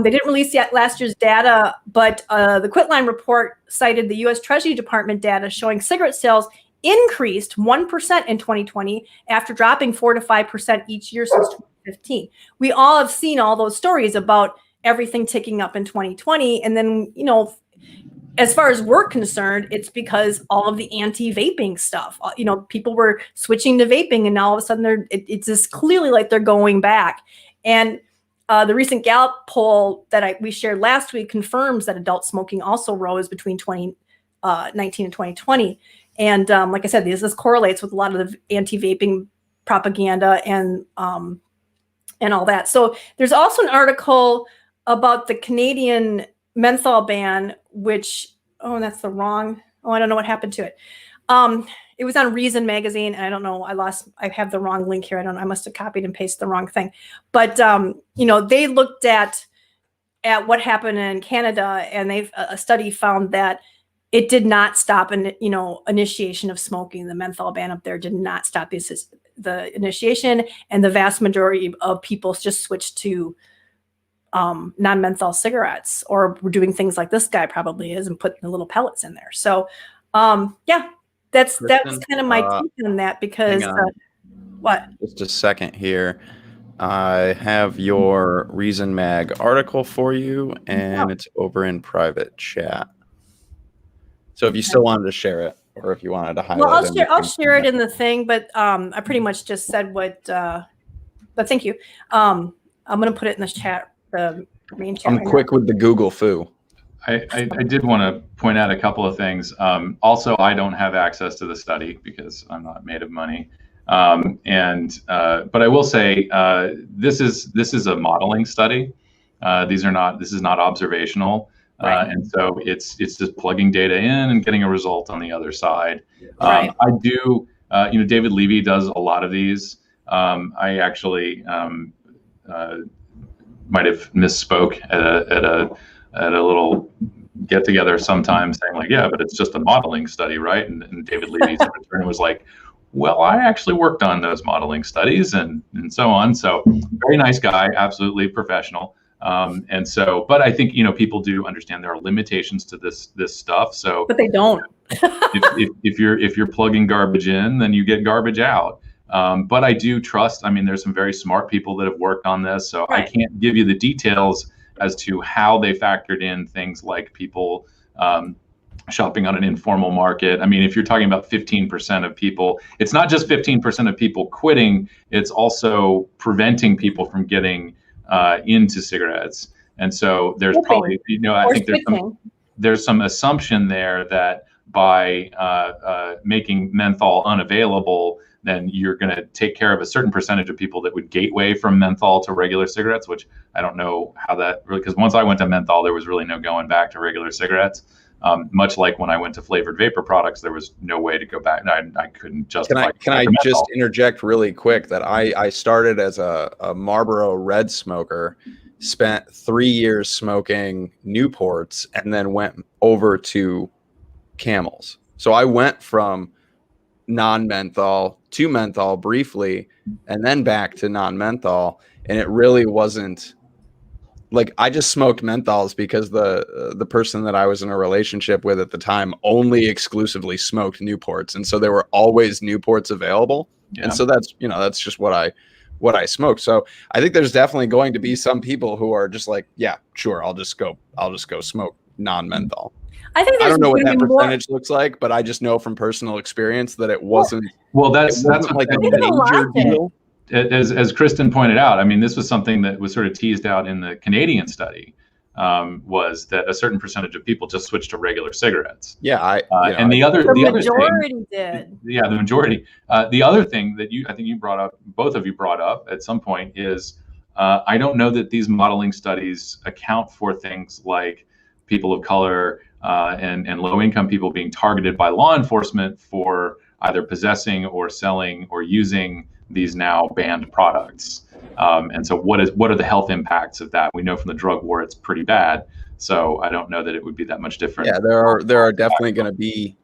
They didn't release yet last year's data, but the Quitline report cited the U.S. Treasury Department data showing cigarette sales increased 1% in 2020 after dropping 4 to 5% each year since 2015. We all have seen all those stories about everything ticking up in 2020. And then, as far as we're concerned, it's because all of the anti-vaping stuff. People were switching to vaping, and now all of a sudden it's just clearly like they're going back. And the recent Gallup poll that we shared last week confirms that adult smoking also rose between 2019 and 2020. And like I said, this correlates with a lot of the anti-vaping propaganda and all that. So there's also an article about the Canadian menthol ban, which, I don't know what happened to it. It was on Reason magazine, and I don't know, I have the wrong link here. I must have copied and pasted the wrong thing. But, they looked at what happened in Canada, and a study found that it did not stop initiation of smoking. The menthol ban up there did not stop the initiation, and the vast majority of people just switched to non-menthol cigarettes, or we're doing things like this guy probably is and putting the little pellets in there. So that's kind of my take on that, because what? Just a second here. I have your Reason Mag article for you, and it's over in private chat. So if you still wanted to share it, or if you wanted to highlight. Well, I'll share it in the thing, but I pretty much just said what. But thank you. I'm going to put it in the chat. The main chat. I'm quick with the Google foo. I did want to point out a couple of things. Also, I don't have access to the study because I'm not made of money. But I will say this is a modeling study. This is not observational. Right. And so it's just plugging data in and getting a result on the other side. Right. I do, David Levy does a lot of these. I actually might have misspoke at a little get together sometime saying like, yeah, but it's just a modeling study, right? And David Levy's return was like, well, I actually worked on those modeling studies and so on. So very nice guy, absolutely professional. But I think, people do understand there are limitations to this stuff. So, but they don't. if you're plugging garbage in, then you get garbage out. But I do trust. I mean, there's some very smart people that have worked on this, so right. I can't give you the details as to how they factored in things like people shopping on an informal market. I mean, if you're talking about 15% of people, it's not just 15% of people quitting; it's also preventing people from getting into cigarettes. And so there's probably, I think there's some assumption there that by making menthol unavailable, then you're going to take care of a certain percentage of people that would gateway from menthol to regular cigarettes, which I don't know how that really, because once I went to menthol, there was really no going back to regular cigarettes. Much like when I went to flavored vapor products, there was no way to go back. I couldn't justify. Can I just interject really quick that I started as a Marlboro Red smoker, spent 3 years smoking Newports, and then went over to Camels. So I went from non-menthol to menthol briefly, and then back to non-menthol, and it really wasn't. Like, I just smoked menthols because the person that I was in a relationship with at the time only exclusively smoked Newports, and so there were always Newports available. Yeah. And so that's just what I smoked. So I think there's definitely going to be some people who are just like, yeah, sure, I'll just go smoke non-menthol. I don't know what that percentage looks like, but I just know from personal experience that it wasn't. Well, that's like a major deal. As Kristin pointed out, I mean, this was something that was sort of teased out in the Canadian study, was that a certain percentage of people just switched to regular cigarettes. Yeah, and the majority did. Yeah, the majority. The other thing that I think you brought up, both of you brought up at some point, is I don't know that these modeling studies account for things like people of color and low-income people being targeted by law enforcement for either possessing or selling or using these now banned products. And so what are the health impacts of that? We know from the drug war it's pretty bad. So I don't know that it would be that much different. Yeah, there are definitely going to be,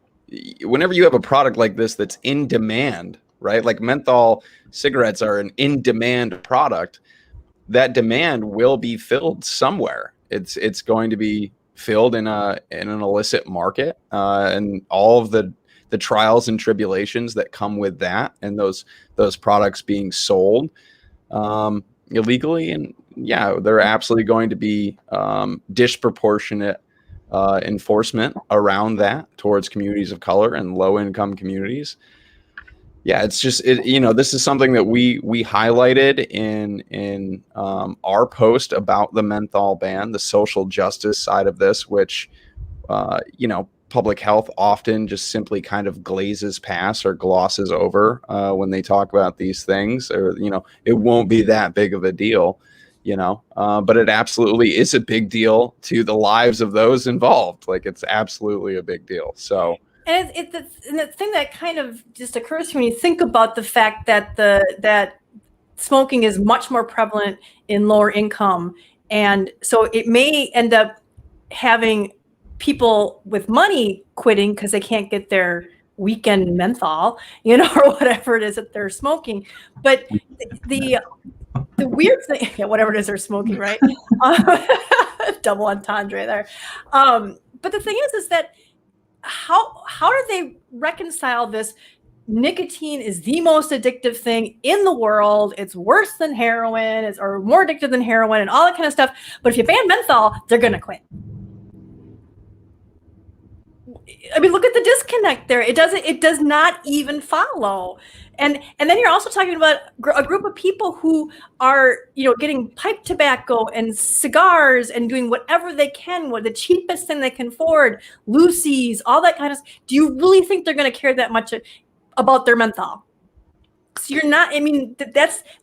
whenever you have a product like this that's in demand, right? Like menthol cigarettes are an in-demand product. That demand will be filled somewhere. It's going to be filled in an illicit market, and all of the trials and tribulations that come with that, and those products being sold illegally. And yeah, there are absolutely going to be disproportionate enforcement around that towards communities of color and low-income communities. Yeah, it's just this is something that we highlighted in our post about the menthol ban, the social justice side of this, which public health often just simply kind of glazes past or glosses over when they talk about these things, or it won't be that big of a deal, but it absolutely is a big deal to the lives of those involved. Like, it's absolutely a big deal. So. And the thing that kind of just occurs to me when you think about the fact that that smoking is much more prevalent in lower income, and so it may end up having people with money quitting because they can't get their weekend menthol, or whatever it is that they're smoking. But the weird thing, yeah, whatever it is they're smoking, right? Double entendre there. But the thing is that how do they reconcile this? Nicotine is the most addictive thing in the world. It's worse than heroin, or more addictive than heroin, and all that kind of stuff. But if you ban menthol, they're going to quit. I mean, look at the disconnect there. It does not even follow. And then you're also talking about a group of people who are, getting pipe tobacco and cigars and doing whatever they can, the cheapest thing they can afford, Lucy's, all that kind of stuff. Do you really think they're going to care that much about their menthol? So you're not, I mean,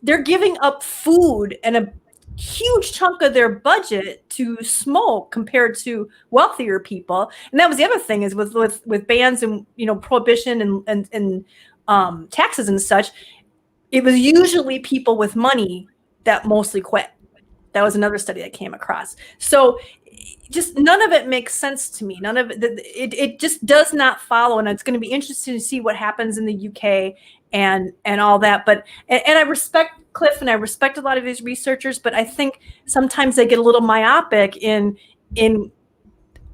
they're giving up food and a huge chunk of their budget to smoke compared to wealthier people. And that was the other thing is with bans and, prohibition and taxes and such, it was usually people with money that mostly quit. That was another study that came across. So just none of it makes sense to me. None of it just does not follow. And it's going to be interesting to see what happens in the UK and all that. But and I respect Cliff and I respect a lot of these researchers, but I think sometimes they get a little myopic in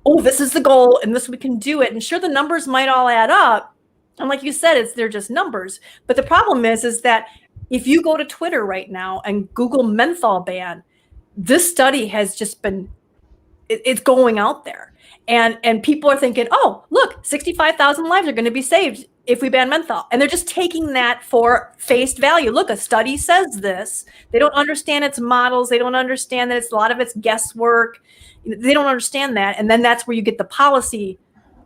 oh, this is the goal and this we can do it. And sure, the numbers might all add up. And like you said, they're just numbers. But the problem is that if you go to Twitter right now and Google menthol ban, this study has just been, it's going out there. And people are thinking, oh, look, 65,000 lives are going to be saved if we ban menthol. And they're just taking that for face value. Look, a study says this. They don't understand its models. They don't understand that a lot of it's guesswork. They don't understand that. And then that's where you get the policy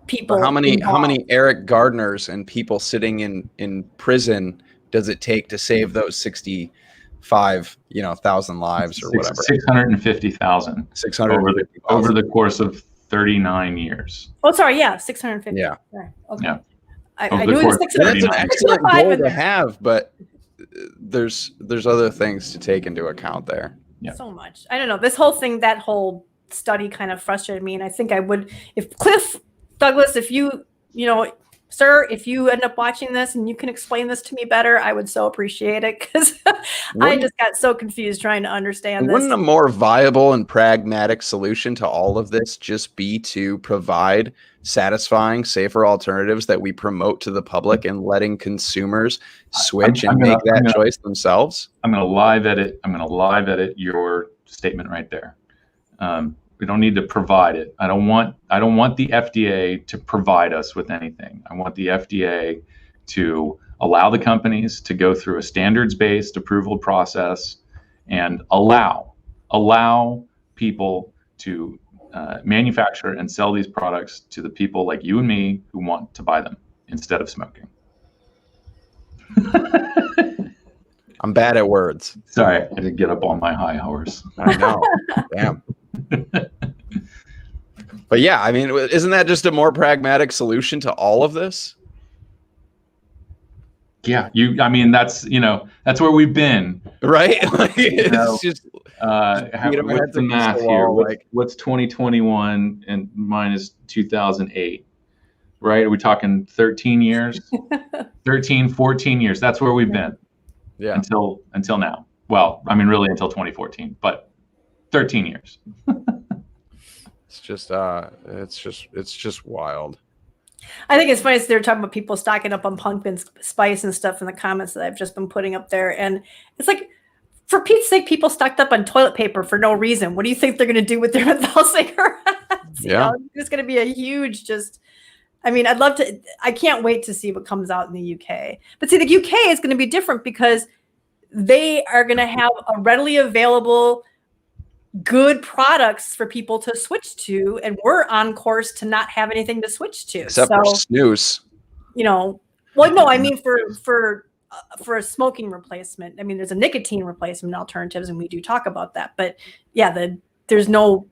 people. How many Eric Gardners and people sitting in prison does it take to save those 65,000 lives or whatever? 650,000. 650,000 over the course of 39 years. Oh, sorry, yeah, 650. Yeah. Okay. Yeah. I knew it was 650. That's an excellent goal to have, but there's other things to take into account there. Yeah. So much. I don't know. This whole thing, that whole study kind of frustrated me, and I think I would, if Cliff Douglas, if you sir, if you end up watching this and you can explain this to me better, I would so appreciate it, because I just got so confused trying to understand this. Wouldn't a more viable and pragmatic solution to all of this just be to provide satisfying, safer alternatives that we promote to the public and letting consumers switch and make that choice themselves? I'm going to live edit your statement right there. We don't need to provide it. I don't want the FDA to provide us with anything. I want the FDA to allow the companies to go through a standards-based approval process and allow people to manufacture and sell these products to the people like you and me who want to buy them instead of smoking. I'm bad at words. Sorry, I had to get up on my high horse. I know. Damn. But yeah, I mean, isn't that just a more pragmatic solution to all of this? Yeah, I mean, that's where we've been, right? Like, it's just what's the math here? What's 2021 and minus 2008, right? Are we talking 13 years? 14 years. That's where we've been. Yeah. Until now. Well, I mean, really until 2014, but 13 years. It's just wild. I think it's funny they're talking about people stocking up on pumpkin spice and stuff in the comments that I've just been putting up there. And it's like, for Pete's sake, people stocked up on toilet paper for no reason. What do you think they're going to do with their menthol cigarettes? Yeah. It's going to be a huge I can't wait to see what comes out in the UK. But see, the UK is going to be different because they are going to have a readily available good products for people to switch to, and we're on course to not have anything to switch to, except for snus. Well, no, I mean for a smoking replacement. I mean, there's a nicotine replacement alternatives, and we do talk about that. But yeah, there's no,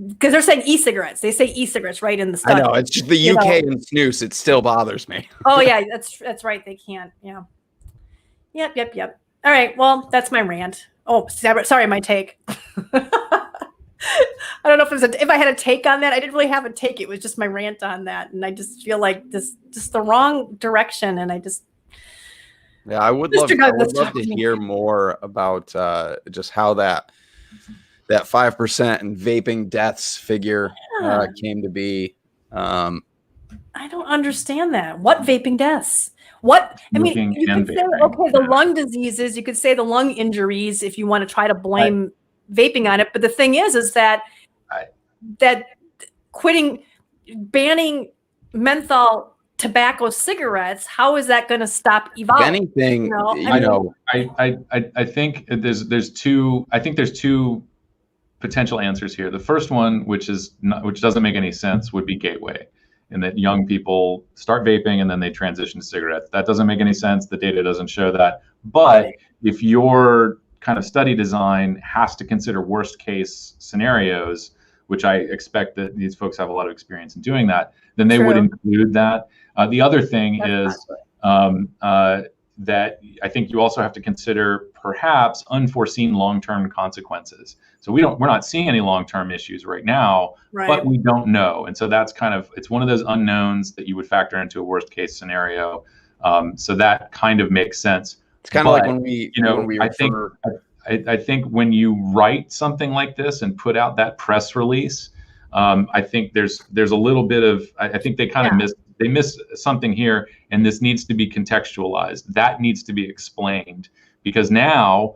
because they're saying e-cigarettes. They say e-cigarettes right in the study. I know, it's just the UK and snus. It still bothers me. Oh yeah, that's right. They can't. Yeah. Yep. All right. Well, that's my rant. Oh, sorry, my take. I don't know if I had a take on that. I didn't really have a take. It was just my rant on that, and I just feel like this just the wrong direction. And I would love to hear more about just how that 5% and vaping deaths figure came to be. I don't understand that. What vaping deaths? What I mean, you could say, okay, the lung diseases, you could say the lung injuries if you want to try to blame vaping on it. But the thing is that quitting, banning menthol tobacco cigarettes, how is that going to stop evolving? If anything, I think there's two potential answers here. The first one, which doesn't make any sense, would be gateway, in that young people start vaping and then they transition to cigarettes. That doesn't make any sense. The data doesn't show that. But if your kind of study design has to consider worst case scenarios, which I expect that these folks have a lot of experience in doing that, then they would include that. The other thing is that I think you also have to consider perhaps unforeseen long-term consequences. So we're not seeing any long-term issues right now, but we don't know. And so that's it's one of those unknowns that you would factor into a worst case scenario. So that kind of makes sense. It's kind of like when we I think when you write something like this and put out that press release, I think there's a little bit of, I think they kind of miss something here, and this needs to be contextualized. That needs to be explained, because now,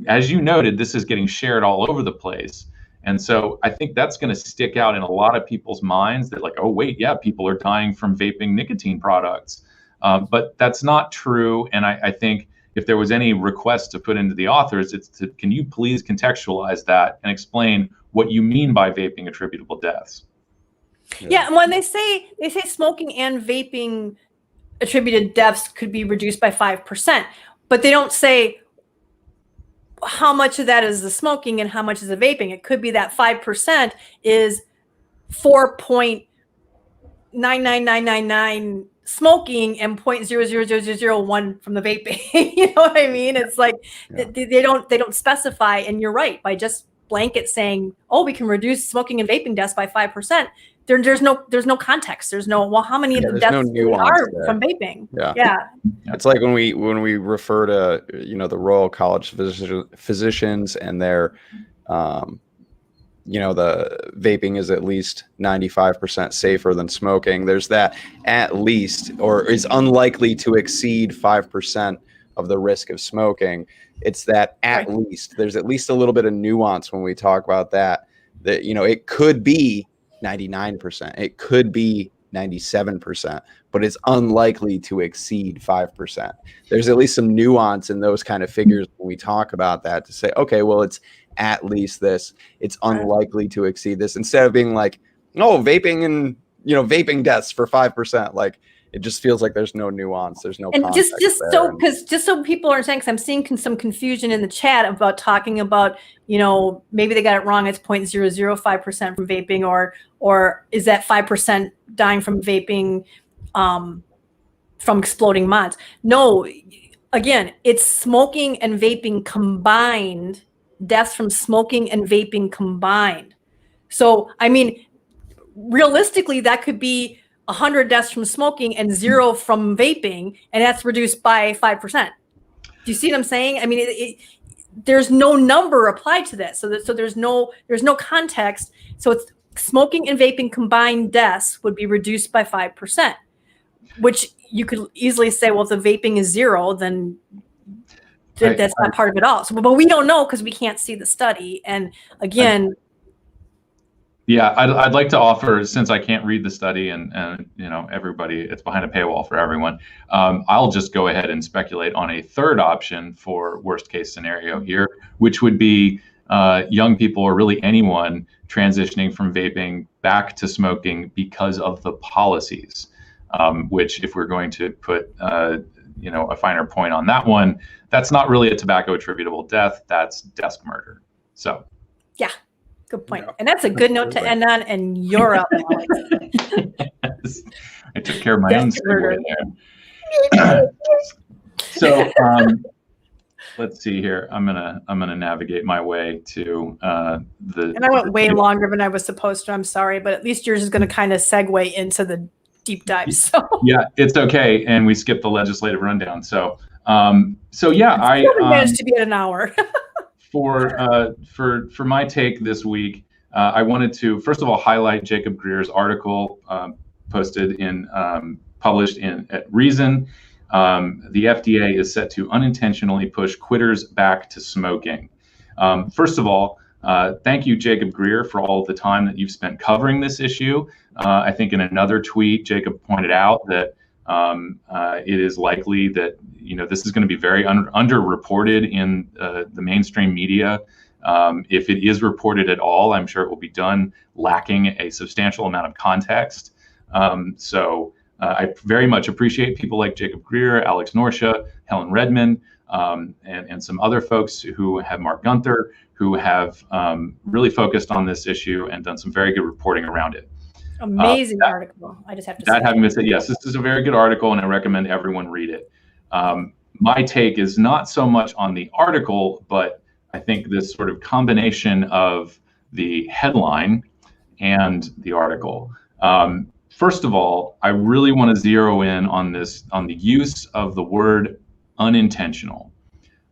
as you noted, this is getting shared all over the place. And so I think that's going to stick out in a lot of people's minds, that like, oh, wait, yeah, people are dying from vaping nicotine products. But that's not true. And I think if there was any request to put into the authors, it's can you please contextualize that and explain what you mean by vaping attributable deaths? Yeah, and when they say smoking and vaping attributed deaths could be reduced by 5%, but they don't say how much of that is the smoking and how much is the vaping. It could be that 5% is 4.999999 smoking and 0.000001 from the vaping. You know what I mean? It's like they don't specify. And you're right, by just blanket saying, oh, we can reduce smoking and vaping deaths by 5%. There's no context. There's no, well, how many of the deaths are from vaping? Yeah. It's like when we refer to, the Royal College of Physicians and their, the vaping is at least 95% safer than smoking. There's that at least, or is unlikely to exceed 5% of the risk of smoking. It's that at least. There's at least a little bit of nuance when we talk about that, it could be 99%, it could be 97%, but it's unlikely to exceed 5%. There's at least some nuance in those kind of figures when we talk about that, to say, okay, well, it's at least this, it's unlikely to exceed this, instead of being like, oh, vaping and vaping deaths for 5%. Like, it just feels like there's no nuance, there's no context there. just so people are saying, because I'm seeing some confusion in the chat about talking about, maybe they got it wrong, it's 0.005% from vaping, or is that 5% dying from vaping from exploding mods? No, again, it's smoking and vaping combined, deaths from smoking and vaping combined. So, I mean, realistically, that could be 100 deaths from smoking and 0 from vaping, and that's reduced by 5%. Do you see what I'm saying? I mean, there's no number applied to that, so there's no context. So it's smoking and vaping combined deaths would be reduced by 5%, which you could easily say, well, if the vaping is 0, then that's not part of it all. So, but we don't know because we can't see the study. And again. Yeah, I'd like to offer, since I can't read the study and everybody, it's behind a paywall for everyone. I'll just go ahead and speculate on a third option for worst case scenario here, which would be young people, or really anyone, transitioning from vaping back to smoking because of the policies. Which, if we're going to put a finer point on that one, that's not really a tobacco attributable death, that's desk murder. So yeah. Good point. Yeah. And that's a good note to end on. And you're up, Alex. Yes. I took care of my own segue there. So let's see here. I'm gonna navigate my way to the. And I went way longer than I was supposed to. I'm sorry, but at least yours is going to kind of segue into the deep dive. So yeah, it's okay. And we skipped the legislative rundown. So yeah, I managed to be at an hour. For my take this week, I wanted to first of all highlight Jacob Grier's article published at Reason. The FDA is set to unintentionally push quitters back to smoking. First of all, Thank you, Jacob Grier, for all of the time that you've spent covering this issue. I think in another tweet, Jacob pointed out that it is likely that this is going to be very underreported in the mainstream media. If it is reported at all, I'm sure it will be done lacking a substantial amount of context. So I very much appreciate people like Jacob Grier, Alex Norcia, Helen Redman, and some other folks who have, Mark Gunther, who have really focused on this issue and done some very good reporting around it. Amazing article. I just have to say. That having been said, yes, this is a very good article, and I recommend everyone read it. My take is not so much on the article, but I think this sort of combination of the headline and the article. First of all, I really want to zero in on the use of the word unintentional.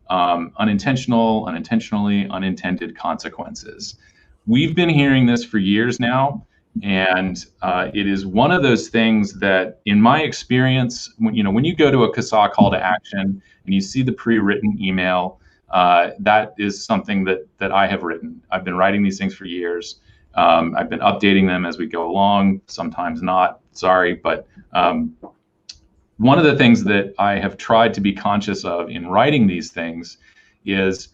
Unintentional, unintentionally, unintended consequences. We've been hearing this for years now, and it is one of those things that, in my experience, when you go to a CASAA call to action and you see the pre-written email, that is something that I have written. I've been writing these things for years. I've been updating them as we go along, sometimes not, sorry, but one of the things that I have tried to be conscious of in writing these things is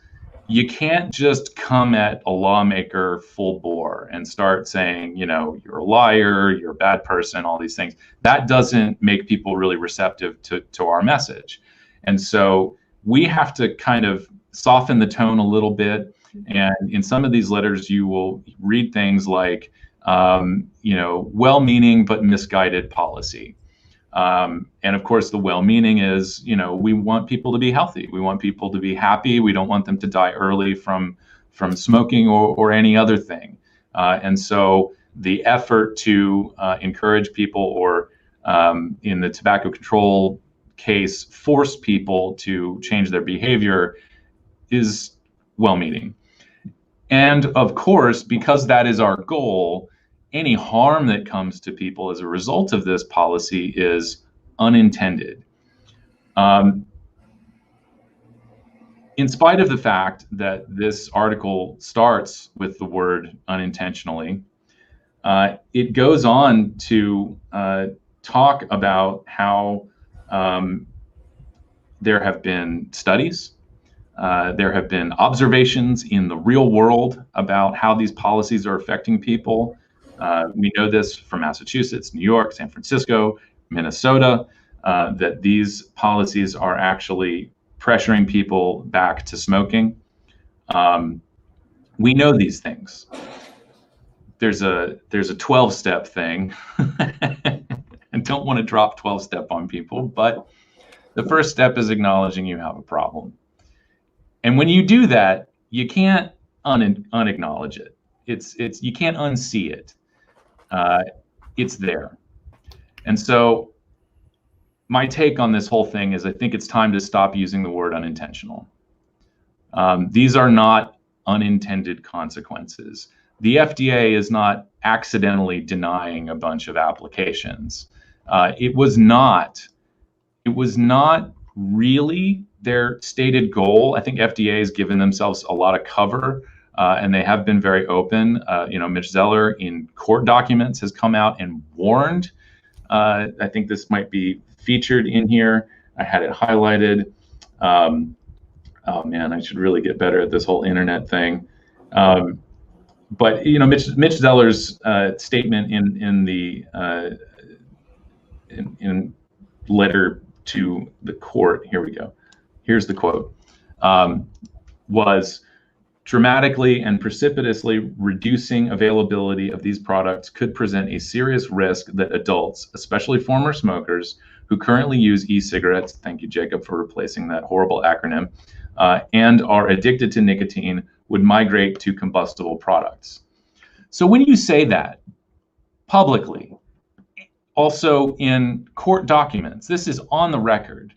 you can't just come at a lawmaker full bore and start saying, you're a liar, you're a bad person, all these things. That doesn't make people really receptive to our message. And so we have to kind of soften the tone a little bit. And in some of these letters, you will read things like, well-meaning but misguided policy. And of course, the well-meaning is, we want people to be healthy. We want people to be happy. We don't want them to die early from smoking or any other thing. And so the effort to encourage people, or in the tobacco control case, force people to change their behavior, is well-meaning. And of course, because that is our goal, any harm that comes to people as a result of this policy is unintended. In spite of the fact that this article starts with the word unintentionally, it goes on to talk about how there have been studies, there have been observations in the real world about how these policies are affecting people. We know this from Massachusetts, New York, San Francisco, Minnesota, that these policies are actually pressuring people back to smoking. We know these things. There's a 12-step thing. I don't want to drop 12-step on people, but the first step is acknowledging you have a problem. And when you do that, you can't unacknowledge it. You can't unsee it. It's there. And so my take on this whole thing is I think it's time to stop using the word unintentional. These are not unintended consequences. The FDA is not accidentally denying a bunch of applications. It was not really their stated goal. I think FDA has given themselves a lot of cover, and they have been very open. Mitch Zeller in court documents has come out and warned. I think this might be featured in here. I had it highlighted. Oh man, I should really get better at this whole internet thing. But Mitch Zeller's statement in the in letter to the court. Here we go. Here's the quote. Was dramatically and precipitously reducing availability of these products could present a serious risk that adults, especially former smokers who currently use e-cigarettes, thank you, Jacob, for replacing that horrible acronym, and are addicted to nicotine, would migrate to combustible products. So when you say that publicly, also in court documents, this is on the record.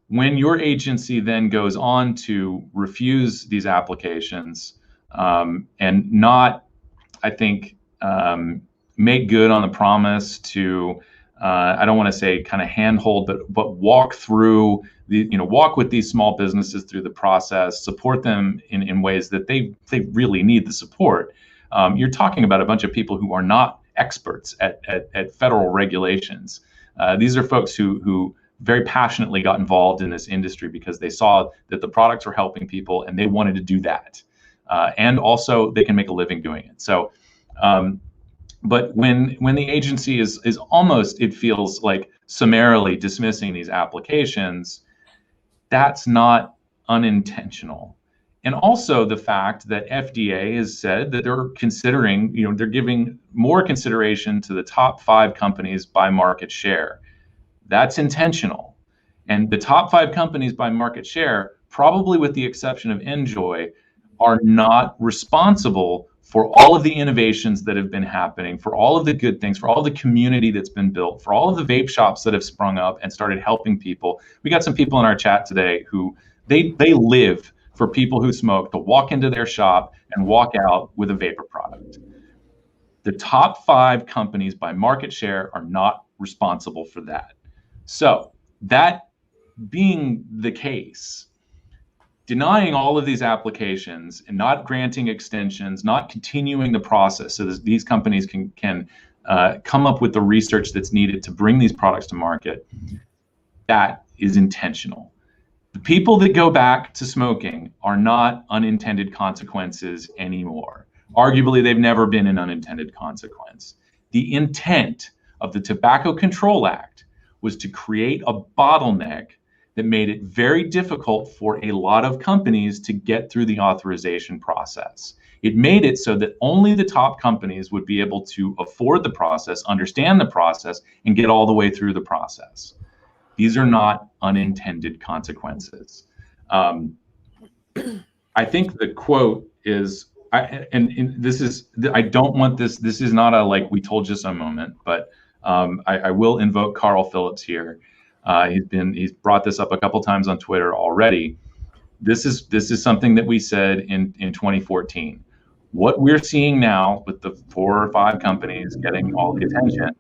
When your agency then goes on to refuse these applications and not, I think, make good on the promise to I don't want to say kind of handhold, but walk through walk with these small businesses through the process, support them in ways that they really need the support. You're talking about a bunch of people who are not experts at federal regulations. These are folks who very passionately got involved in this industry because they saw that the products were helping people and they wanted to do that. And also they can make a living doing it. So, but when the agency is almost, it feels like, summarily dismissing these applications, that's not unintentional. And also the fact that FDA has said that they're considering, they're giving more consideration to the top 5 companies by market share. That's intentional. And the top 5 companies by market share, probably with the exception of Enjoy, are not responsible for all of the innovations that have been happening, for all of the good things, for all of the community that's been built, for all of the vape shops that have sprung up and started helping people. We got some people in our chat today who they live for people who smoke to walk into their shop and walk out with a vapor product. The top 5 companies by market share are not responsible for that. So that being the case, denying all of these applications and not granting extensions, not continuing the process so that these companies can come up with the research that's needed to bring these products to market, that is intentional. The people that go back to smoking are not unintended consequences anymore. Arguably, they've never been an unintended consequence. The intent of the Tobacco Control Act was to create a bottleneck that made it very difficult for a lot of companies to get through the authorization process. It made it so that only the top companies would be able to afford the process, understand the process, and get all the way through the process. These are not unintended consequences. I think the quote is, and this is, I don't want this is not a like we told you so moment, but I will invoke Carl Phillips here. He's brought this up a couple times on Twitter already. This is something that we said in 2014. What we're seeing now with the 4 or 5 companies getting all the attention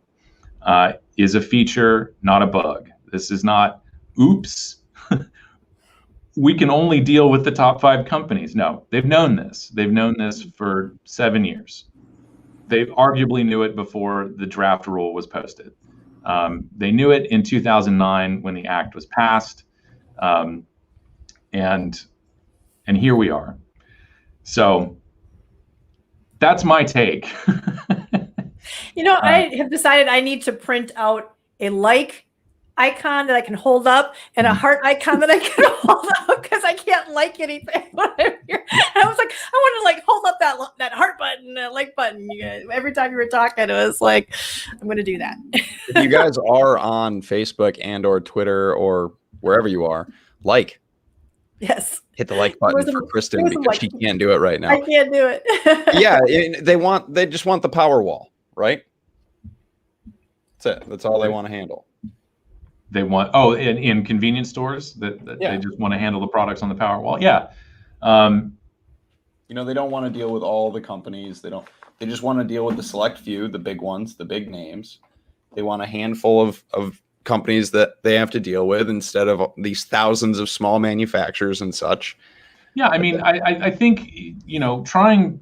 is a feature, not a bug. This is not, oops, we can only deal with the top 5 companies. No, they've known this. They've known this for 7 years. They arguably knew it before the draft rule was posted. They knew it in 2009 when the act was passed, and here we are. So that's my take. I have decided I need to print out a like icon that I can hold up and a heart icon that I can hold up because I can't like anything when I'm here. I was like, I want to like hold up that heart button, that like button. Every time you were talking, it was like, I'm going to do that. If you guys are on Facebook and or Twitter or wherever you are, like. Yes. Hit the like button for Kristin because she can't do it right now. I can't do it. Yeah, they just want the power wall, right? That's it. That's all they want to handle. They want in convenience stores that they just want to handle the products on the power wall. Yeah. They don't want to deal with all the companies. They just want to deal with the select few, the big ones, the big names. They want a handful of companies that they have to deal with instead of these thousands of small manufacturers and such. Yeah, I mean, I think, trying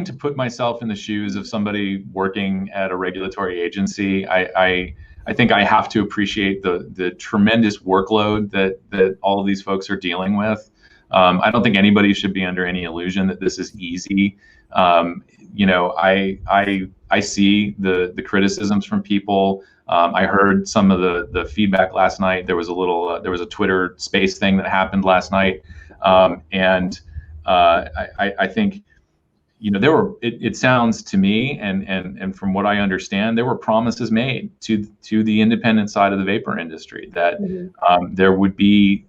to put myself in the shoes of somebody working at a regulatory agency, I think I have to appreciate the tremendous workload that all of these folks are dealing with. I don't think anybody should be under any illusion that this is easy. I see the criticisms from people. I heard some of the feedback last night. There was a Twitter space thing that happened last night. And I think, it sounds to me and from what I understand, there were promises made to the independent side of the vapor industry that there would be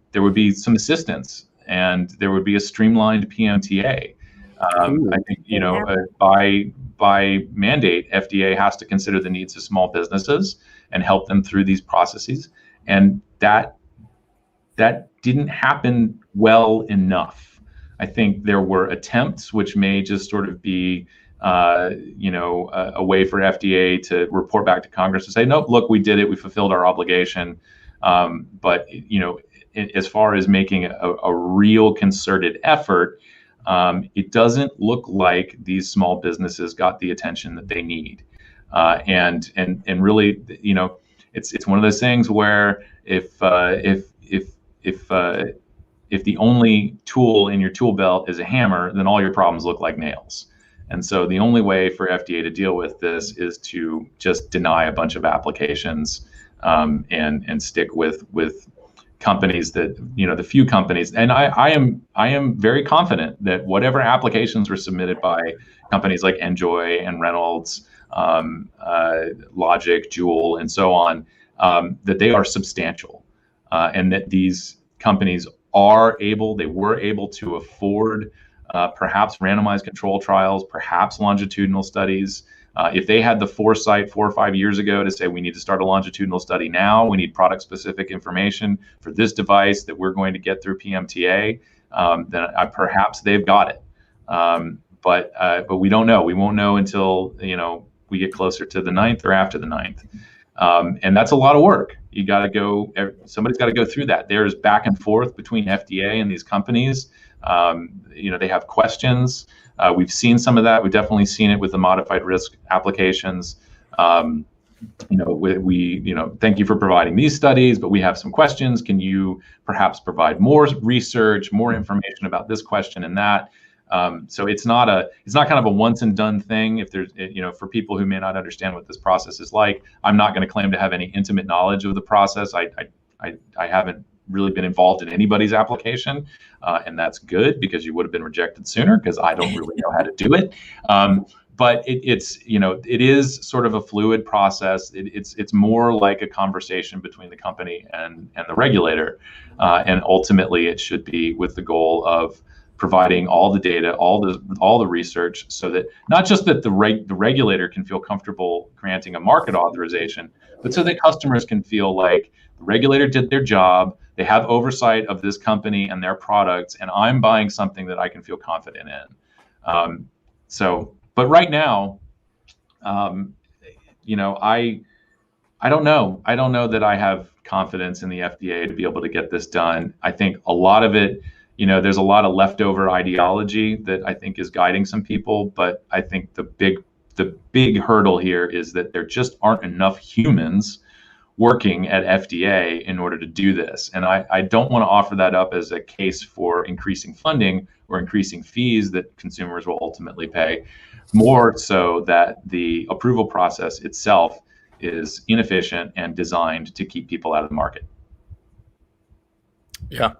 some assistance and there would be a streamlined PMTA. I think, by mandate, FDA has to consider the needs of small businesses and help them through these processes. And that didn't happen well enough. I think there were attempts which may just sort of be a way for FDA to report back to Congress and say, nope, look, we did it, we fulfilled our obligation. But as far as making a real concerted effort, it doesn't look like these small businesses got the attention that they need. And really, it's one of those things where if the only tool in your tool belt is a hammer, then all your problems look like nails. And so the only way for FDA to deal with this is to just deny a bunch of applications, and stick with companies that, the few companies. And I am very confident that whatever applications were submitted by companies like Enjoy and Reynolds, Logic, Juul, and so on, that they are substantial, and that these companies were able to afford perhaps randomized control trials, perhaps longitudinal studies. If they had the foresight 4 or 5 years ago to say, we need to start a longitudinal study now, we need product-specific information for this device that we're going to get through PMTA, then perhaps they've got it. But we don't know. We won't know until we get closer to the 9th or after the 9th. And that's a lot of work. Somebody's got to go through that. There's back and forth between FDA and these companies. They have questions. We've seen some of that. We've definitely seen it with the modified risk applications. We thank you for providing these studies, but we have some questions. Can you perhaps provide more research, more information about this question and that? So it's not kind of a once and done thing. If there's, for people who may not understand what this process is like, I'm not going to claim to have any intimate knowledge of the process. I haven't really been involved in anybody's application, and that's good, because you would have been rejected sooner, because I don't really know how to do it. But it is sort of a fluid process. It's more like a conversation between the company and the regulator, and ultimately it should be with the goal of providing all the data, all the research, so that not just that the regulator can feel comfortable granting a market authorization, but so that customers can feel like the regulator did their job, they have oversight of this company and their products, and I'm buying something that I can feel confident in. But right now, I don't know. I don't know that I have confidence in the FDA to be able to get this done. I think a lot of it, there's a lot of leftover ideology that I think is guiding some people, but I think the big hurdle here is that there just aren't enough humans working at FDA in order to do this. And I don't want to offer that up as a case for increasing funding or increasing fees that consumers will ultimately pay, more so that the approval process itself is inefficient and designed to keep people out of the market. Yeah,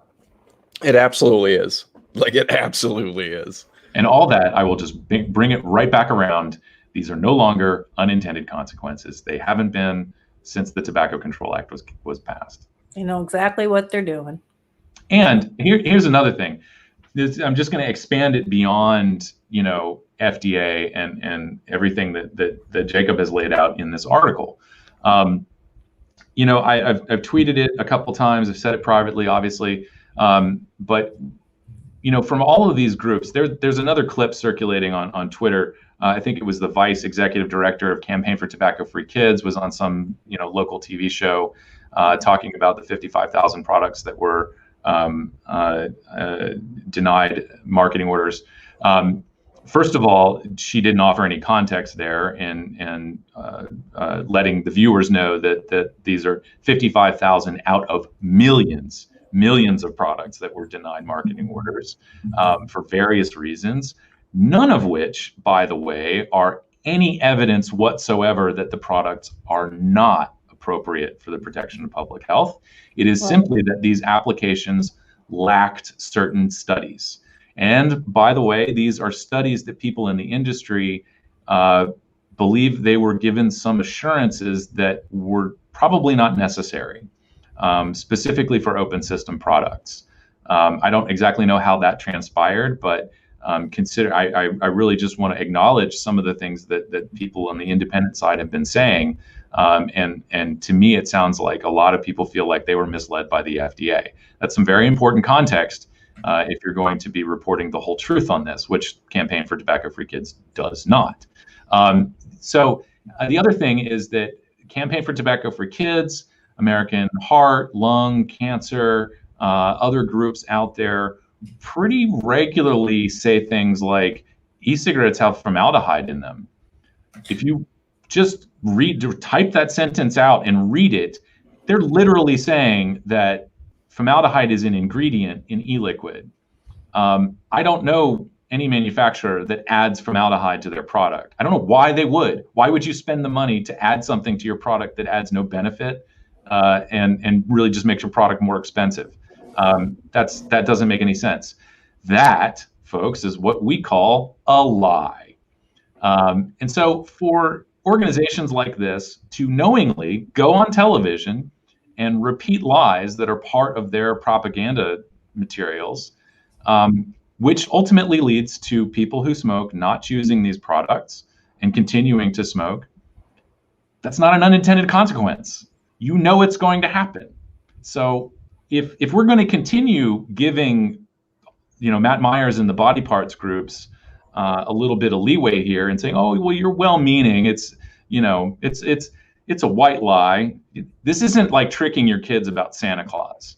it absolutely is. It absolutely is. And all that, I will just bring it right back around. These are no longer unintended consequences. They haven't been since the Tobacco Control Act was passed. They know exactly what they're doing. And here's another thing. I'm just going to expand it beyond, FDA and everything that Jacob has laid out in this article. I've tweeted it a couple times. I've said it privately, obviously. But from all of these groups, there's another clip circulating on Twitter. I think it was the Vice Executive Director of Campaign for Tobacco-Free Kids was on some local TV show talking about the 55,000 products that were denied marketing orders. First of all, she didn't offer any context there, and letting the viewers know that these are 55,000 out of millions of products that were denied marketing orders for various reasons. None of which, by the way, are any evidence whatsoever that the products are not appropriate for the protection of public health. It is simply that these applications lacked certain studies. And by the way, these are studies that people in the industry believe they were given some assurances that were probably not necessary, specifically for open system products. I don't exactly know how that transpired, but I really just want to acknowledge some of the things that people on the independent side have been saying. And to me, it sounds like a lot of people feel like they were misled by the FDA. That's some very important context, if you're going to be reporting the whole truth on this, which Campaign for Tobacco-Free Kids does not. So the other thing is that Campaign for Tobacco-Free Kids, American Heart, Lung Cancer, other groups out there pretty regularly say things like e-cigarettes have formaldehyde in them. If you just type that sentence out and read it, they're literally saying that formaldehyde is an ingredient in e-liquid. I don't know any manufacturer that adds formaldehyde to their product. I don't know why they would. Why would you spend the money to add something to your product that adds no benefit and really just makes your product more expensive? That doesn't make any sense. That, folks, is what we call a lie. And so for organizations like this to knowingly go on television and repeat lies that are part of their propaganda materials, which ultimately leads to people who smoke not choosing these products and continuing to smoke, that's not an unintended consequence. You know it's going to happen. So if we're going to continue giving, Matt Myers and the body parts groups a little bit of leeway here and saying, oh, well, you're well-meaning. It's a white lie. This isn't like tricking your kids about Santa Claus.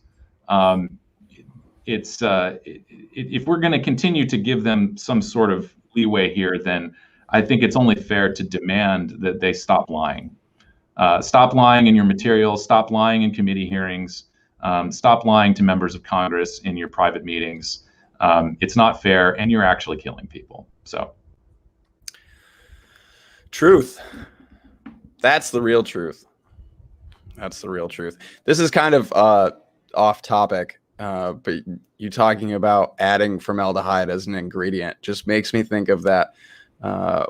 If we're going to continue to give them some sort of leeway here, then I think it's only fair to demand that they stop lying. Stop lying in your materials, stop lying in committee hearings, stop lying to members of Congress in your private meetings. It's not fair, and you're actually killing people. So, truth. That's the real truth. That's the real truth. This is kind of off topic. But you talking about adding formaldehyde as an ingredient just makes me think of that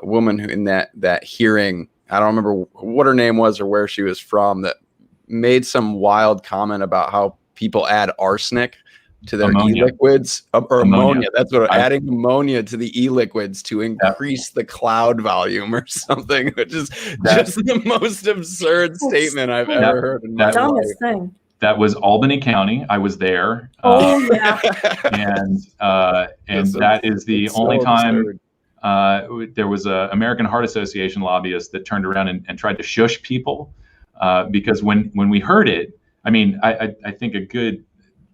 woman who in that hearing, I don't remember what her name was or where she was from, that made some wild comment about how people add arsenic to their e-liquids or ammonia. That's what adding ammonia to the e-liquids to increase the cloud volume or something, which is just the most absurd statement I've ever heard in my life. Thing. That was Albany County. I was there. Yeah. And that is the only time there was an American Heart Association lobbyist that turned around and tried to shush people because when we heard it, I mean, I think a good,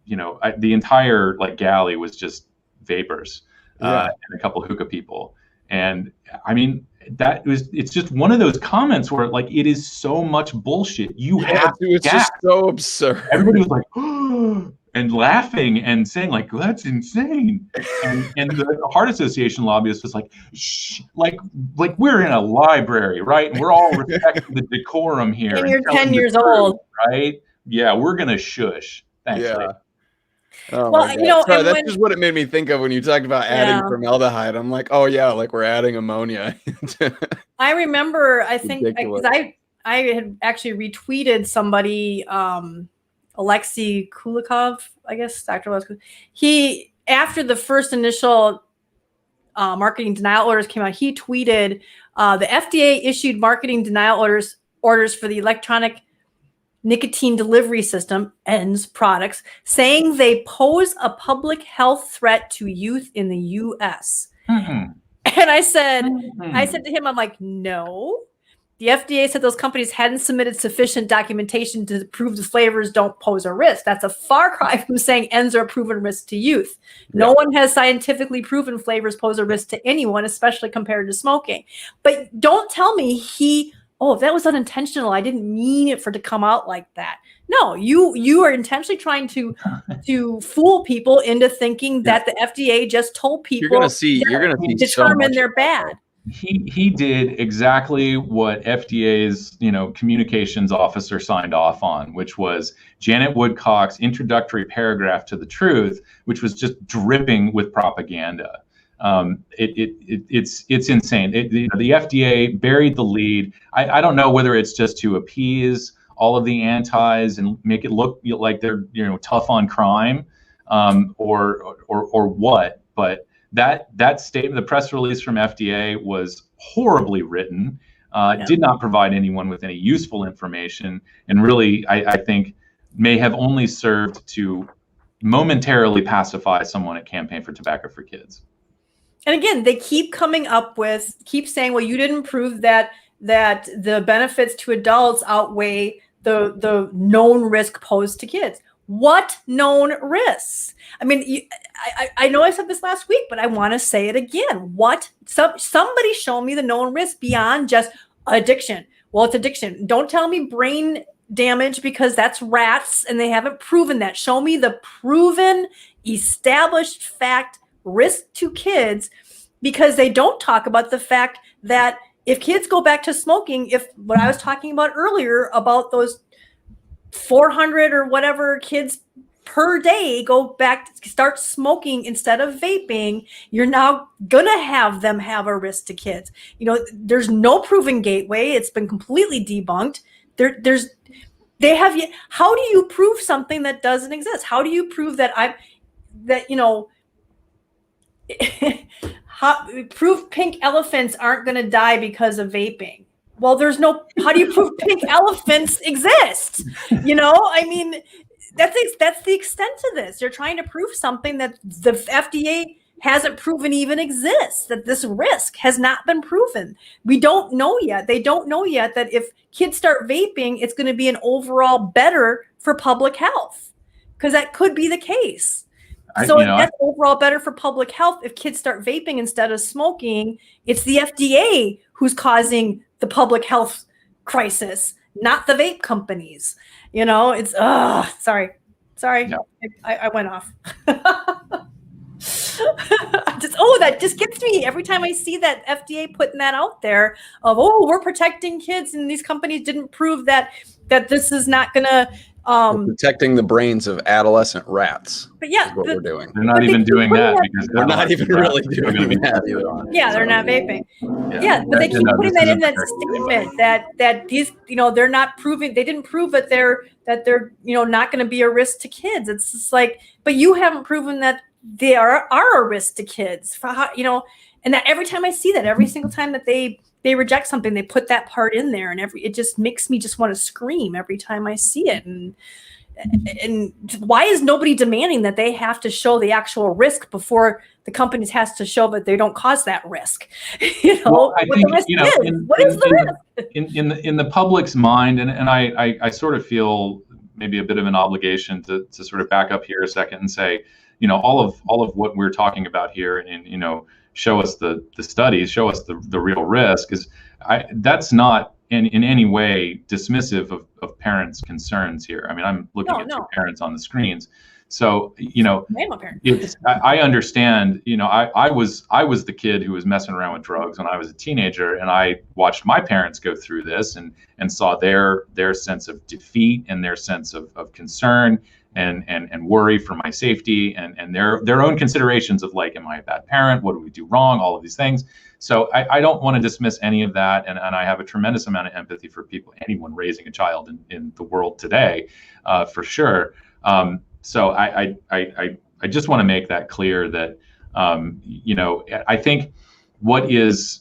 the entire galley was just vapors and a couple of hookah people. And I mean, it's just one of those comments where it is so much bullshit. It's just so absurd. Everybody was like, oh, and laughing and saying that's insane. And the Heart Association lobbyist was like, shh, like we're in a library, right? And we're all respecting the decorum here. And you're 10 years old. Right? Yeah, we're going to shush. Thanks. Yeah. Oh well, sorry, that's just what it made me think of when you talked about adding formaldehyde. I'm like, oh yeah, we're adding ammonia. I remember, I think, because I had actually retweeted somebody, Alexei Kulikov, I guess, Dr. Alexei. He, after the first initial marketing denial orders came out, he tweeted, the FDA issued marketing denial orders for the electronic nicotine delivery system, ENDS products, saying they pose a public health threat to youth in the U.S. Mm-hmm. And I said to him, I'm like, no. The FDA said those companies hadn't submitted sufficient documentation to prove the flavors don't pose a risk. That's a far cry from saying ENDS are a proven risk to youth. No one has scientifically proven flavors pose a risk to anyone, especially compared to smoking. But don't tell me if that was unintentional, I didn't mean it to come out like that. No, you are intentionally trying to fool people into thinking that the FDA just told people you're gonna see determine they're bad. He did exactly what FDA's communications officer signed off on, which was Janet Woodcock's introductory paragraph to The Truth, which was just dripping with propaganda. It's insane. The FDA buried the lead. I don't know whether it's just to appease all of the antis and make it look like they're tough on crime, or what. But that statement, the press release from FDA, was horribly written. Did not provide anyone with any useful information, and really, I think, may have only served to momentarily pacify someone at Campaign for Tobacco for Kids. And again, they keep saying, well, you didn't prove that the benefits to adults outweigh the known risk posed to kids. What known risks? I mean, I know I said this last week, but I want to say it again. Somebody show me the known risk beyond just addiction. Well, it's addiction. Don't tell me brain damage, because that's rats and they haven't proven that. Show me the proven, established fact risk to kids, because they don't talk about the fact that if kids go back to smoking, if what I was talking about earlier about those 400 or whatever kids per day go back, start smoking instead of vaping, you're now going to have them have a risk to kids. You know, there's no proven gateway. It's been completely debunked. How do you prove something that doesn't exist? How do you prove prove pink elephants aren't going to die because of vaping? Well, how do you prove pink elephants exist? You know, I mean, that's the extent of this. You're trying to prove something that the FDA hasn't proven even exists, that this risk has not been proven. We don't know yet. They don't know yet that if kids start vaping, it's going to be an overall better for public health, because that could be the case. So if that's overall better for public health, if kids start vaping instead of smoking, it's the FDA who's causing the public health crisis, not the vape companies. You know, it's sorry. No. I went off. That just gets me every time I see that FDA putting that out there of, we're protecting kids, and these companies didn't prove that this is not gonna we're protecting the brains of adolescent rats. But yeah, is what we're doing. They're not even doing that, because they're not even really doing that either. Yeah, they're not vaping. Yeah, but they keep putting that in that statement that these, you know, they're not proving, they didn't prove that they're you know, not going to be a risk to kids. It's just like, but you haven't proven that they are a risk to kids. You know, and that every time I see that, every single time that they reject something, they put that part in there, and it just makes me just want to scream every time I see it. And why is nobody demanding that they have to show the actual risk before the companies has to show that they don't cause that risk? You know, well, I think, you know, what is the risk? In the public's mind, and I sort of feel maybe a bit of an obligation to sort of back up here a second and say, you know, all of what we're talking about here, and you know, show us the studies, show us the real risk, is that's not in any way dismissive of parents' concerns here. I mean, I'm looking at two parents on the screens. So, you know, I understand, you know, I was the kid who was messing around with drugs when I was a teenager, and I watched my parents go through this and saw their sense of defeat and their sense of concern and worry for my safety and their own considerations of, like, am I a bad parent? What do we do wrong? All of these things. So I don't want to dismiss any of that. And I have a tremendous amount of empathy for anyone raising a child in the world today, for sure. So I just want to make that clear that, you know, I think what's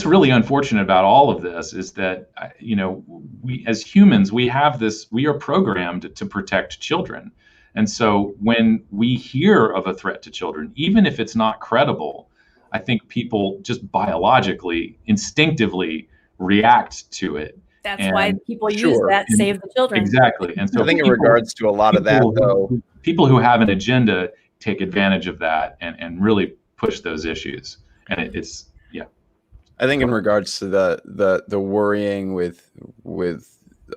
really unfortunate about all of this is that, you know, we as humans, we are programmed to protect children. And so when we hear of a threat to children, even if it's not credible, I think people just biologically, instinctively react to it. That's why people use that, save the children. Exactly. And so I think in regards to a lot of that, though, people who have an agenda take advantage of that and really push those issues. And it's, yeah. I think in regards to the worrying with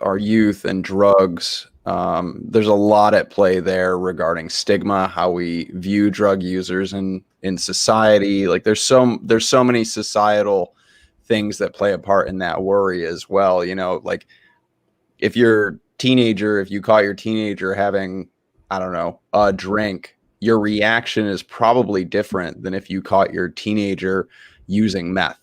our youth and drugs, there's a lot at play there regarding stigma, how we view drug users in society. Like there's so many societal things that play a part in that worry as well. You know, like if you caught your teenager having, I don't know, a drink, your reaction is probably different than if you caught your teenager using meth.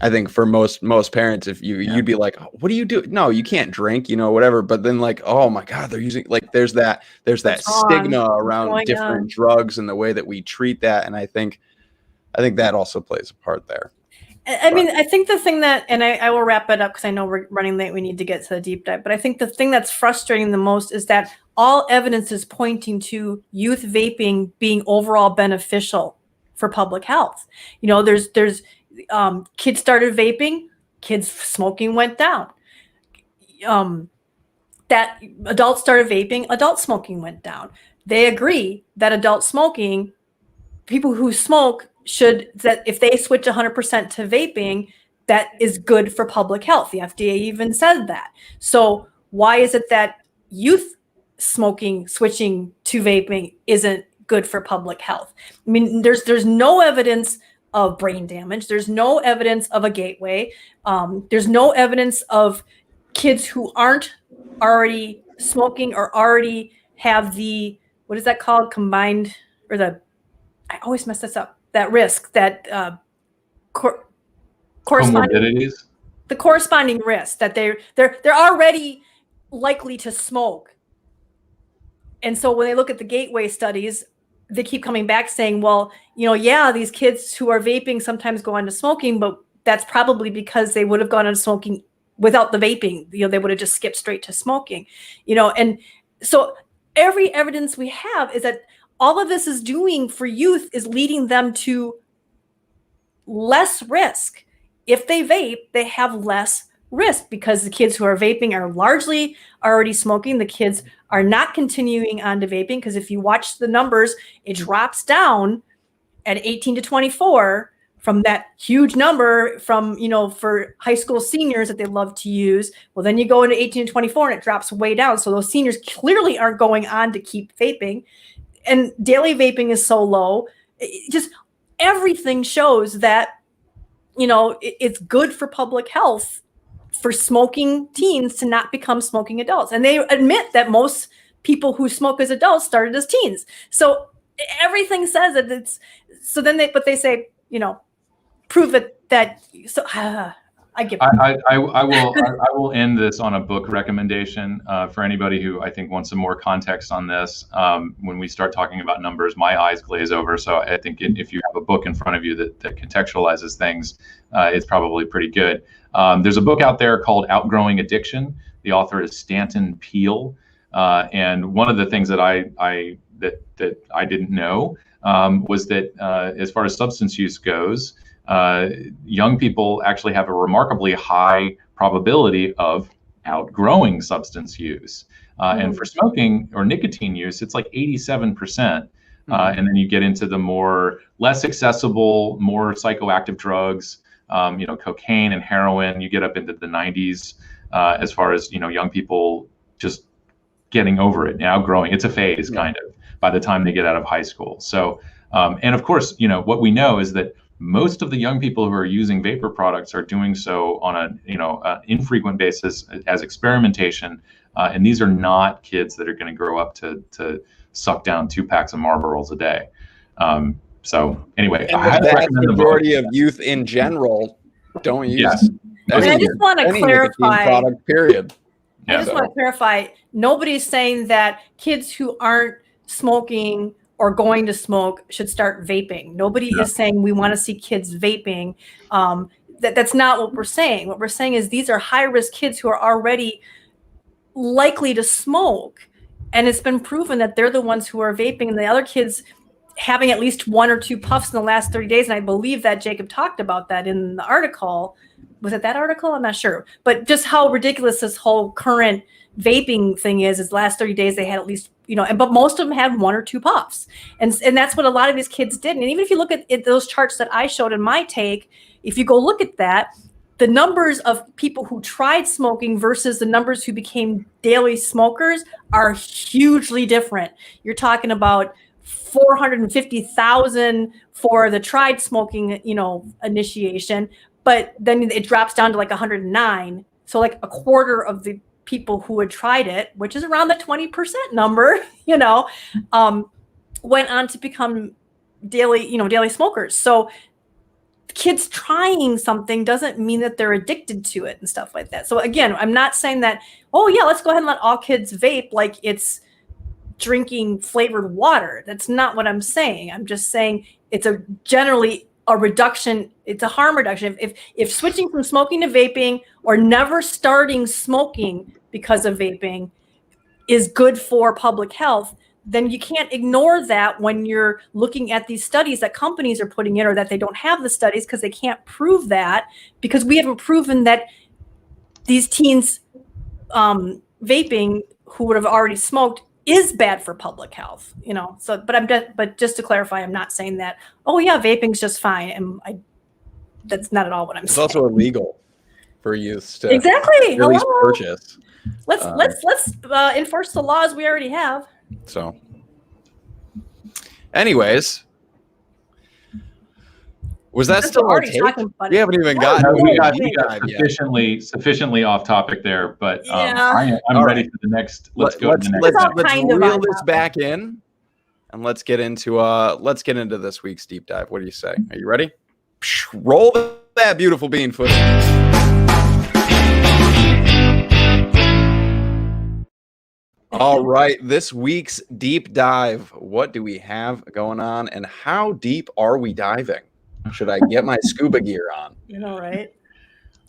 I think for most parents, if you'd be like, what do you do? No, you can't drink, you know, whatever. But then like, oh my God, they're using, like, there's that stigma around different drugs and the way that we treat that. And I think that also plays a part there. I mean, I think the thing that, and I will wrap it up because I know we're running late. We need to get to the deep dive. But I think the thing that's frustrating the most is that all evidence is pointing to youth vaping being overall beneficial for public health. You know, there's kids started vaping, kids smoking went down. That adults started vaping, adult smoking went down. They agree that adult smoking, people who smoke that if they switch 100% to vaping, that is good for public health. The FDA even said that. So why is it that youth smoking, switching to vaping isn't good for public health? I mean, there's no evidence of brain damage. There's no evidence of a gateway. There's no evidence of kids who aren't already smoking or already have the, what is that called? Combined, or I always mess this up. That risk, that corresponding, the corresponding risk that they're already likely to smoke. And so when they look at the gateway studies, they keep coming back saying, well, you know, yeah, these kids who are vaping sometimes go on to smoking, but that's probably because they would have gone on smoking without the vaping. You know, they would have just skipped straight to smoking, you know. And so every evidence we have is that all of this is doing for youth is leading them to less risk. If they vape, they have less risk because the kids who are vaping are largely already smoking. The kids are not continuing on to vaping because if you watch the numbers, it drops down at 18 to 24 from that huge number from, you know, for high school seniors that they love to use. Well, then you go into 18 to 24 and it drops way down. So those seniors clearly aren't going on to keep vaping. And daily vaping is so low. Just everything shows that, you know, it's good for public health for smoking teens to not become smoking adults. And they admit that most people who smoke as adults started as teens. So everything says that it's, so then they say, you know, prove it that, so I give up. I will end this on a book recommendation for anybody who I think wants some more context on this. When we start talking about numbers, my eyes glaze over. So I think if you have a book in front of you that contextualizes things, it's probably pretty good. There's a book out there called Outgrowing Addiction. The author is Stanton Peele. And one of the things that I didn't know was that as far as substance use goes, young people actually have a remarkably high probability of outgrowing substance use. And for smoking or nicotine use, it's like 87%. And then you get into the less accessible, more psychoactive drugs, you know, cocaine and heroin, you get up into the 90s as far as, you know, young people just getting over it and outgrowing. It's a phase kind of by the time they get out of high school. So, and of course, you know, what we know is that most of the young people who are using vapor products are doing so on a infrequent basis as experimentation, and these are not kids that are going to grow up to suck down 2 packs of Marlboros a day. So anyway, and the vast majority of youth in general don't use. Yes. And I just want to clarify. Product, period. I just want to clarify. Nobody's saying that kids who aren't smoking or going to smoke should start vaping. Nobody is saying we want to see kids vaping. That's not what we're saying. What we're saying is these are high-risk kids who are already likely to smoke. And it's been proven that they're the ones who are vaping and the other kids having at least 1 or 2 puffs in the last 30 days. And I believe that Jacob talked about that in the article. Was it that article? I'm not sure. But just how ridiculous this whole current vaping thing is last 30 days they had at least, you know, but most of them had 1 or 2 puffs. And that's what a lot of these kids did. And even if you look at those charts that I showed in my take, if you go look at that, the numbers of people who tried smoking versus the numbers who became daily smokers are hugely different. You're talking about 450,000 for the tried smoking, you know, initiation, but then it drops down to like 109. So like a quarter of the people who had tried it, which is around the 20% number, you know, went on to become daily smokers. So kids trying something doesn't mean that they're addicted to it and stuff like that. So again, I'm not saying that, oh yeah, let's go ahead and let all kids vape like it's drinking flavored water. That's not what I'm saying. I'm just saying it's a generally a reduction. It's a harm reduction. If switching from smoking to vaping or never starting smoking because of vaping is good for public health, then you can't ignore that when you're looking at these studies that companies are putting in, or that they don't have the studies because they can't prove that, because we haven't proven that these teens vaping who would have already smoked is bad for public health, you know. So, but just to clarify, I'm not saying that, oh yeah, vaping's just fine. And that's not at all what I'm saying. It's also illegal for youth to exactly at least purchase. Let's enforce the laws we already have. So, anyways, was that still our take? We haven't even gotten. We got sufficiently off topic there, but I'm ready for the next. Let's go. Let's reel this back in, and let's get into this week's deep dive. What do you say? Are you ready? Roll that beautiful bean footage. All right, this week's deep dive. What do we have going on, and how deep are we diving? Should I get my scuba gear on? You know, right?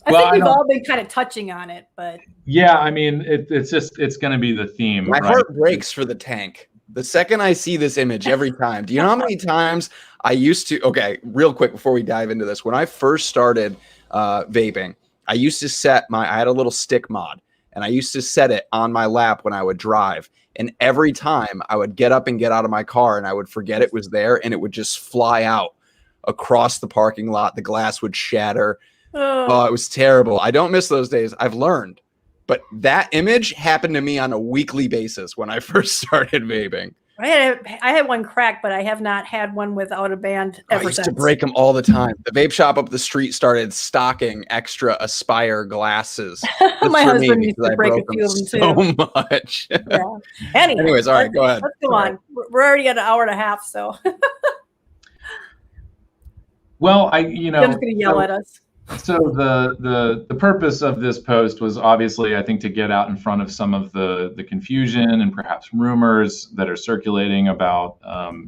I think we've all been kind of touching on it, but yeah, I mean, it's going to be the theme. My heart breaks for the tank the second I see this image every time. Do you know how many times I used to? Okay, real quick before we dive into this, when I first started vaping, I used to I had a little stick mod, and I used to set it on my lap when I would drive. And every time I would get up and get out of my car, and I would forget it was there, and it would just fly out across the parking lot. The glass would shatter. Oh, it was terrible. I don't miss those days. I've learned. But that image happened to me on a weekly basis when I first started vaping. I had one crack, but I have not had one without a band ever since. I used to break them all the time. The vape shop up the street started stocking extra Aspire glasses. My husband used to break a few of them too. So much. Yeah. Anyways, all right, go ahead. Let's go on. We're already at an hour and a half, so. Well, Jim's gonna yell at us. So the purpose of this post was obviously, I think, to get out in front of some of the confusion and perhaps rumors that are circulating about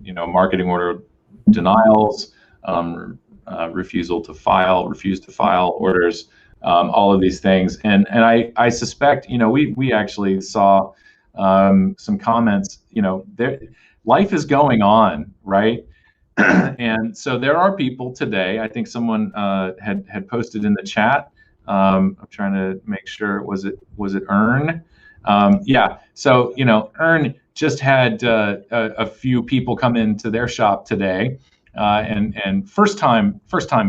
marketing order denials, refuse to file orders, all of these things, and I suspect we actually saw some comments. Life is going on, right? And so there are people today. I think someone had posted in the chat. I'm trying to make sure. Was it Earn? Yeah. So Earn just had a few people come into their shop today, and first time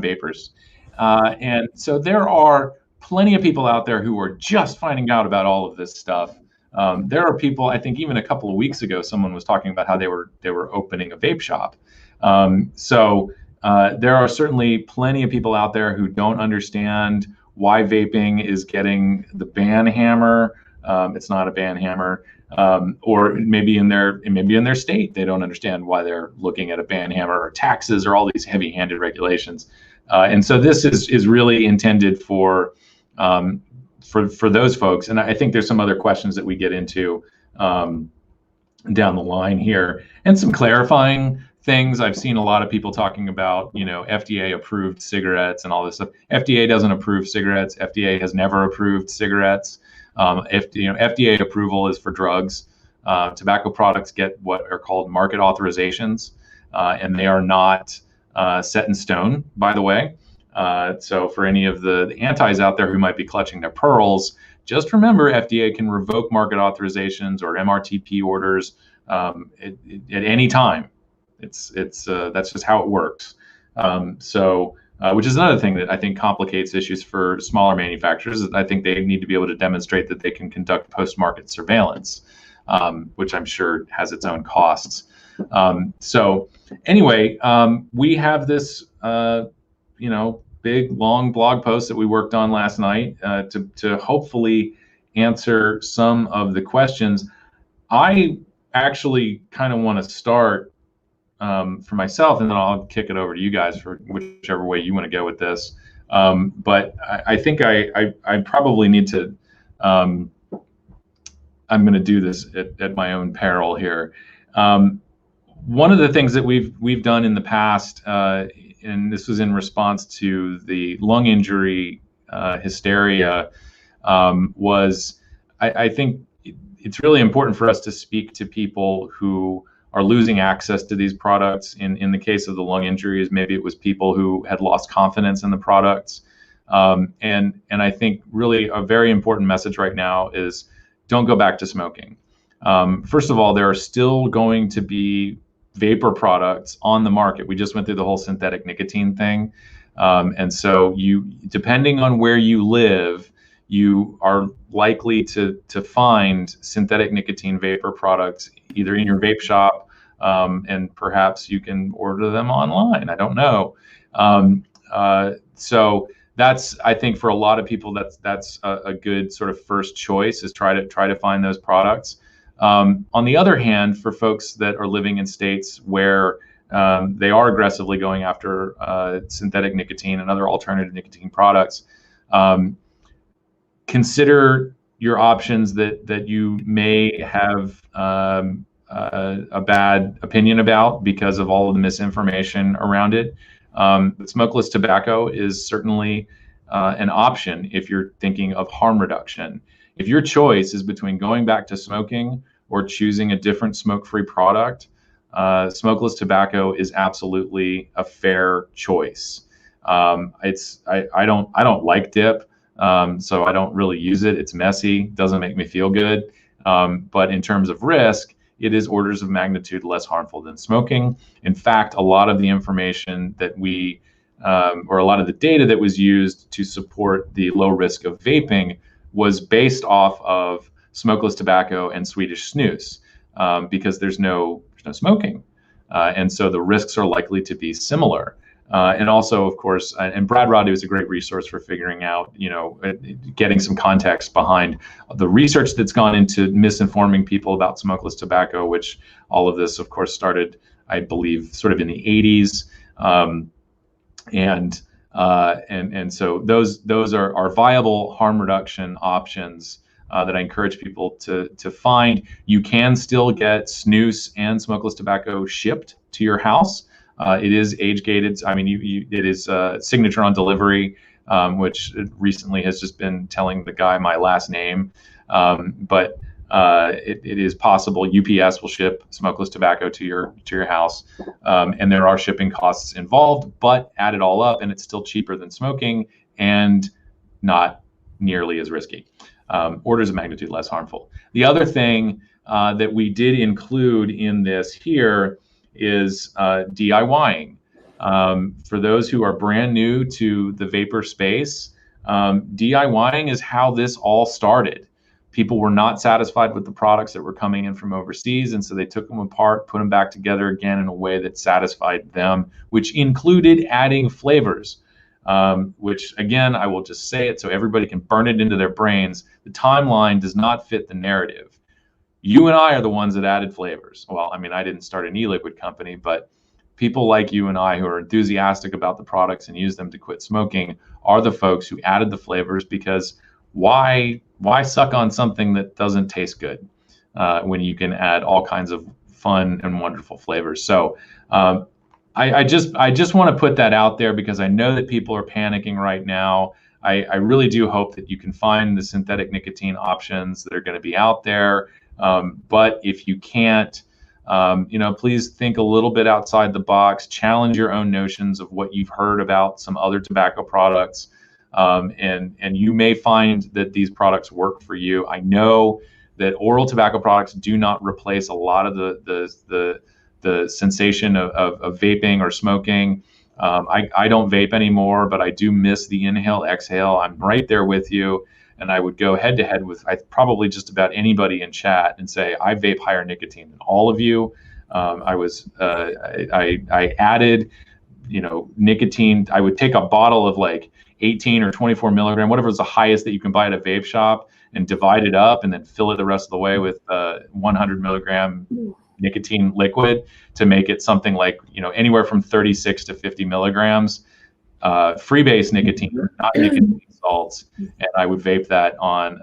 vapors, and so there are plenty of people out there who are just finding out about all of this stuff. There are people. I think even a couple of weeks ago, someone was talking about how they were opening a vape shop. So there are certainly plenty of people out there who don't understand why vaping is getting the ban hammer. It's not a ban hammer, or maybe in their state they don't understand why they're looking at a ban hammer or taxes or all these heavy-handed regulations. And so this is really intended for those folks. And I think there's some other questions that we get into down the line here, and some clarifying things. I've seen a lot of people talking about, FDA approved cigarettes and all this stuff. FDA doesn't approve cigarettes. FDA has never approved cigarettes. FDA approval is for drugs. Tobacco products get what are called market authorizations, and they are not set in stone, by the way. So for any of the antis out there who might be clutching their pearls, just remember FDA can revoke market authorizations or MRTP orders at any time. That's just how it works. Which is another thing that I think complicates issues for smaller manufacturers. I think they need to be able to demonstrate that they can conduct post-market surveillance, which I'm sure has its own costs. So anyway, we have this, big long blog post that we worked on last night to hopefully answer some of the questions. I actually kind of want to start for myself, and then I'll kick it over to you guys for whichever way you want to go with this. But I think I probably need to, I'm going to do this at my own peril here. One of the things that we've done in the past and this was in response to the lung injury hysteria, was I think it's really important for us to speak to people who are losing access to these products. In the case of the lung injuries, maybe it was people who had lost confidence in the products. And I think really a very important message right now is don't go back to smoking. First of all, there are still going to be vapor products on the market. We just went through the whole synthetic nicotine thing. And so depending on where you live, you are likely to find synthetic nicotine vapor products either in your vape shop, and perhaps you can order them online. I don't know. So that's, I think, for a lot of people, that's a good sort of first choice, is try to find those products. On the other hand, for folks that are living in states where they are aggressively going after synthetic nicotine and other alternative nicotine products, consider your options that you may have a bad opinion about because of all of the misinformation around it. Smokeless tobacco is certainly an option if you're thinking of harm reduction. If your choice is between going back to smoking or choosing a different smoke-free product, smokeless tobacco is absolutely a fair choice. I don't like dip, so I don't really use it. It's messy, doesn't make me feel good. But in terms of risk, it is orders of magnitude less harmful than smoking. In fact, a lot of the information that or a lot of the data that was used to support the low risk of vaping was based off of smokeless tobacco and Swedish snus, because there's no smoking. And so the risks are likely to be similar. And also, of course, and Brad Roddy is a great resource for figuring out, getting some context behind the research that's gone into misinforming people about smokeless tobacco, which all of this, of course, started, I believe, sort of in the 80s. And so those are viable harm reduction options that I encourage people to find. You can still get snus and smokeless tobacco shipped to your house. It is age gated. I mean, it is signature on delivery, which recently has just been telling the guy my last name. But it is possible. UPS will ship smokeless tobacco to your house, and there are shipping costs involved. But add it all up, and it's still cheaper than smoking and not nearly as risky. Orders of magnitude less harmful. The other thing that we did include in this here is DIYing. For those who are brand new to the vapor space, DIYing is how this all started. People were not satisfied with the products that were coming in from overseas, and so they took them apart, put them back together again in a way that satisfied them, which included adding flavors, which, again, I will just say it so everybody can burn it into their brains. The timeline does not fit the narrative. You and I are the ones that added flavors. Well, I mean, I didn't start an e-liquid company, but people like you and I who are enthusiastic about the products and use them to quit smoking are the folks who added the flavors, because why suck on something that doesn't taste good when you can add all kinds of fun and wonderful flavors? So I just want to put that out there, because I know that people are panicking right now. I really do hope that you can find the synthetic nicotine options that are going to be out there. But if you can't, please think a little bit outside the box, challenge your own notions of what you've heard about some other tobacco products. And you may find that these products work for you. I know that oral tobacco products do not replace a lot of the sensation of vaping or smoking. I don't vape anymore, but I do miss the inhale, exhale. I'm right there with you. And I would go head to head with probably just about anybody in chat and say, I vape higher nicotine than all of you. I added, nicotine. I would take a bottle of like 18 or 24 milligram, whatever is the highest that you can buy at a vape shop, and divide it up and then fill it the rest of the way with 100 milligram nicotine liquid to make it something like, anywhere from 36 to 50 milligrams. Free-base nicotine, not nicotine salts, and I would vape that on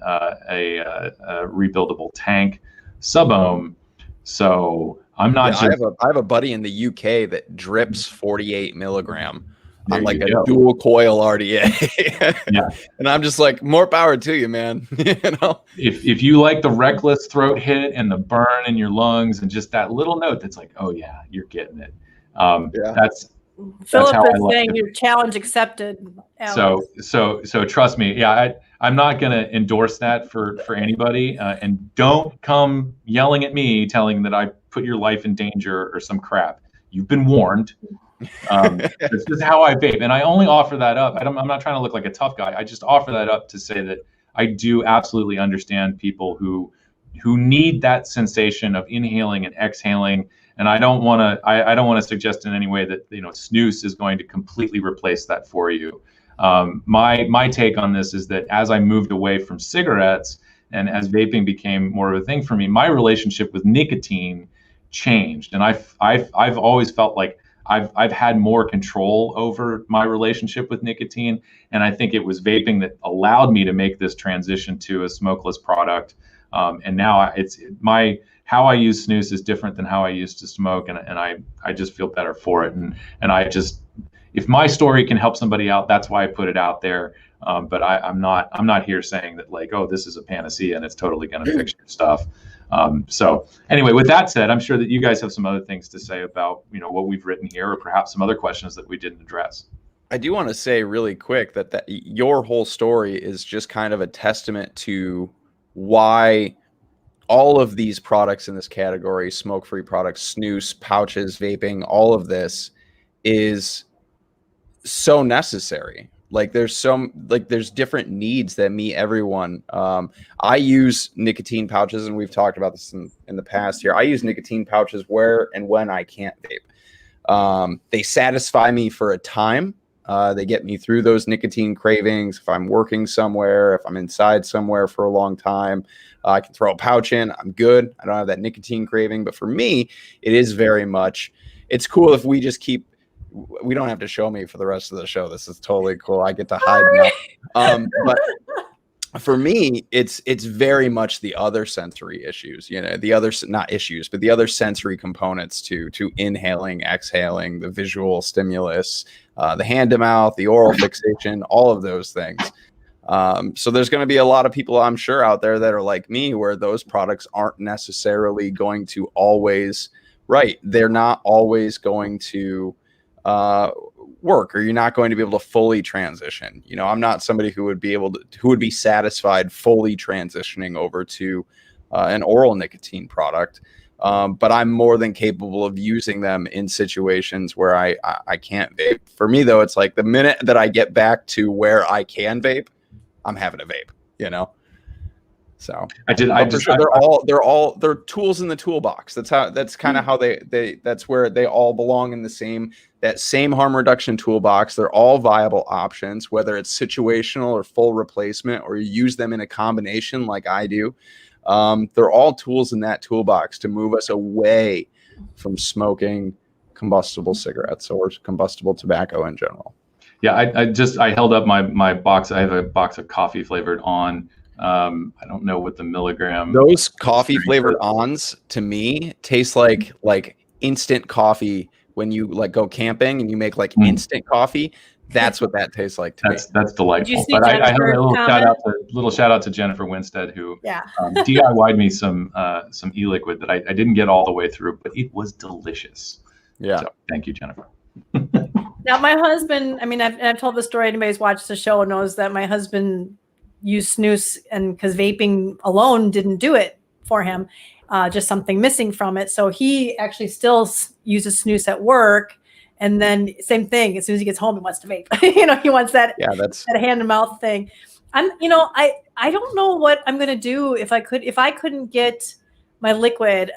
a rebuildable tank sub-ohm. So I'm not I have a buddy in the UK that drips 48 milligram on like a dual coil RDA. Yeah. And I'm just like, more power to you, man. If you like the reckless throat hit and the burn in your lungs and just that little note that's like, oh yeah, you're getting it. That's Philip how is saying your challenge accepted, Alex. So trust me. Yeah, I'm not going to endorse that for anybody. And don't come yelling at me telling that I put your life in danger or some crap. You've been warned. This is how I vape, and I only offer that up. I'm not trying to look like a tough guy. I just offer that up to say that I do absolutely understand people who need that sensation of inhaling and exhaling. And I don't want to suggest in any way that snus is going to completely replace that for you. My take on this is that as I moved away from cigarettes and as vaping became more of a thing for me, my relationship with nicotine changed, and I've always felt like I've had more control over my relationship with nicotine, and I think it was vaping that allowed me to make this transition to a smokeless product. And now how I use snus is different than how I used to smoke, and I just feel better for it. And if my story can help somebody out, that's why I put it out there. But I'm not here saying that like, oh, this is a panacea and it's totally going to fix your stuff. So anyway, with that said, I'm sure that you guys have some other things to say about what we've written here, or perhaps some other questions that we didn't address. I do want to say really quick that your whole story is just kind of a testament to why all of these products in this category, smoke-free products, snus, pouches, vaping, all of this is so necessary. Like there's different needs that meet everyone. I use nicotine pouches, and we've talked about this in the past here. I use nicotine pouches where and when I can't vape. They satisfy me for a time. They get me through those nicotine cravings. If I'm working somewhere, if I'm inside somewhere for a long time, I can throw a pouch in. I'm good. I don't have that nicotine craving. But for me, it is very much, it's cool if we just keep, we don't have to show me for the rest of the show. This is totally cool. I get to hide now. But for me, it's very much the other sensory issues, the other, not issues, but the other sensory components to inhaling, exhaling, the visual stimulus, the hand to mouth, the oral fixation, all of those things. So there's going to be a lot of people, I'm sure, out there that are like me, where those products aren't necessarily going to always, they're not always going to work, or you're not going to be able to fully transition. I'm not somebody who would be satisfied fully transitioning over to an oral nicotine product. But I'm more than capable of using them in situations where I can't vape. For me, though, it's like the minute that I get back to where I can vape, I'm having a vape, So they're tools in the toolbox. That's kind of how that's where they all belong in that same harm reduction toolbox. They're all viable options, whether it's situational or full replacement, or you use them in a combination like I do. They're all tools in that toolbox to move us away from smoking combustible cigarettes or combustible tobacco in general. Yeah, I held up my box. I have a box of coffee flavored on. I don't know what the milligram. Those coffee flavored ons to me taste like instant coffee when you go camping and you make instant coffee. That's what that tastes like to me. That's delightful. But I have a little shout out to Jennifer Winstead, who DIY'd me some e-liquid that I didn't get all the way through, but it was delicious. Yeah. So, thank you, Jennifer. Now my husband, I've told the story. Anybody's watched the show knows that my husband used snus, and because vaping alone didn't do it for him, just something missing from it. So he actually still uses snus at work. And then same thing, as soon as he gets home, he wants to vape. He wants that, that hand to mouth thing. I don't know what I'm going to do if I couldn't get my liquid.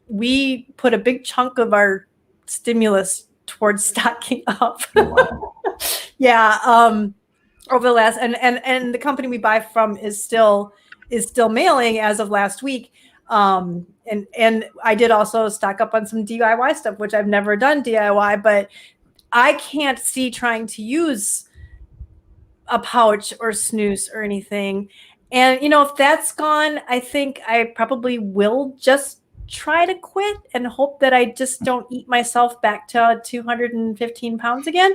We put a big chunk of our stimulus towards stocking up. Wow. Over the last, and the company we buy from is still mailing as of last week. And I did also stock up on some DIY stuff, which I've never done DIY, but I can't see trying to use a pouch or snus or anything. And, if that's gone, I think I probably will just try to quit and hope that I just don't eat myself back to 215 pounds again.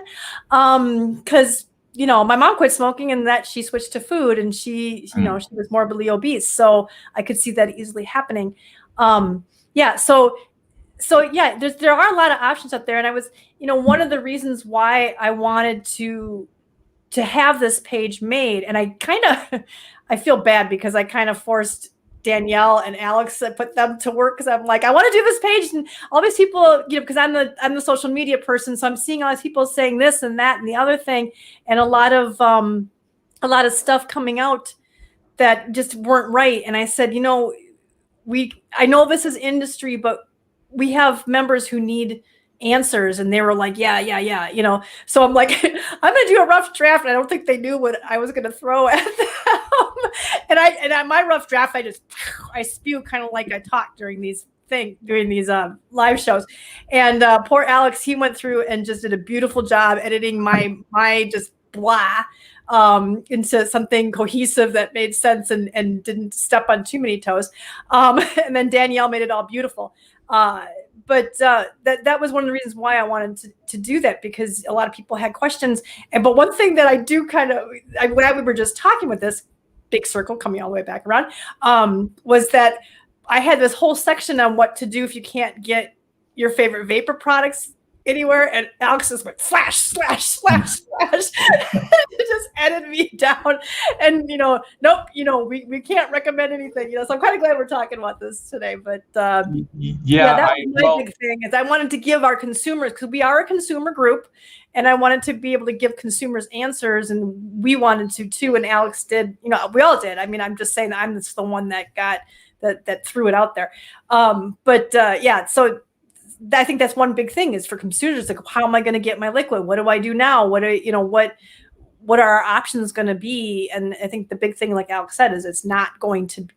Because my mom quit smoking and that she switched to food, and she was morbidly obese. So I could see that easily happening. So there are a lot of options out there. And I was, one of the reasons why I wanted to have this page made, and I feel bad because I kind of forced Danielle and Alex to put them to work, because I'm like, I want to do this page, and all these people, because I'm the social media person, so I'm seeing all these people saying this and that and the other thing, and a lot of stuff coming out that just weren't right. And I said, I know this is industry, but we have members who need answers, and they were like, yeah. So I'm like, I'm going to do a rough draft. And I don't think they knew what I was going to throw at them. and my rough draft, I spew kind of like I talk during these live shows. And poor Alex, he went through and just did a beautiful job editing my just blah into something cohesive that made sense and didn't step on too many toes. And then Danielle made it all beautiful. But that was one of the reasons why I wanted to do that, because a lot of people had questions. But one thing that I do when we were just talking with this big circle coming all the way back around, was that I had this whole section on what to do if you can't get your favorite vapor products anywhere, and Alex just went slash slash slash slash. It just edited me down, and nope, we can't recommend anything. So I'm kind of glad we're talking about this today. But that was my big thing, is I wanted to give our consumers, because we are a consumer group, and I wanted to be able to give consumers answers, and we wanted to too. And Alex did, we all did. I mean, I'm just saying that I'm just the one that got that threw it out there. So I think that's one big thing, is for consumers, like, how am I going to get my liquid? What do I do now? What are our options going to be? And I think the big thing, like Alex said, is it's not going to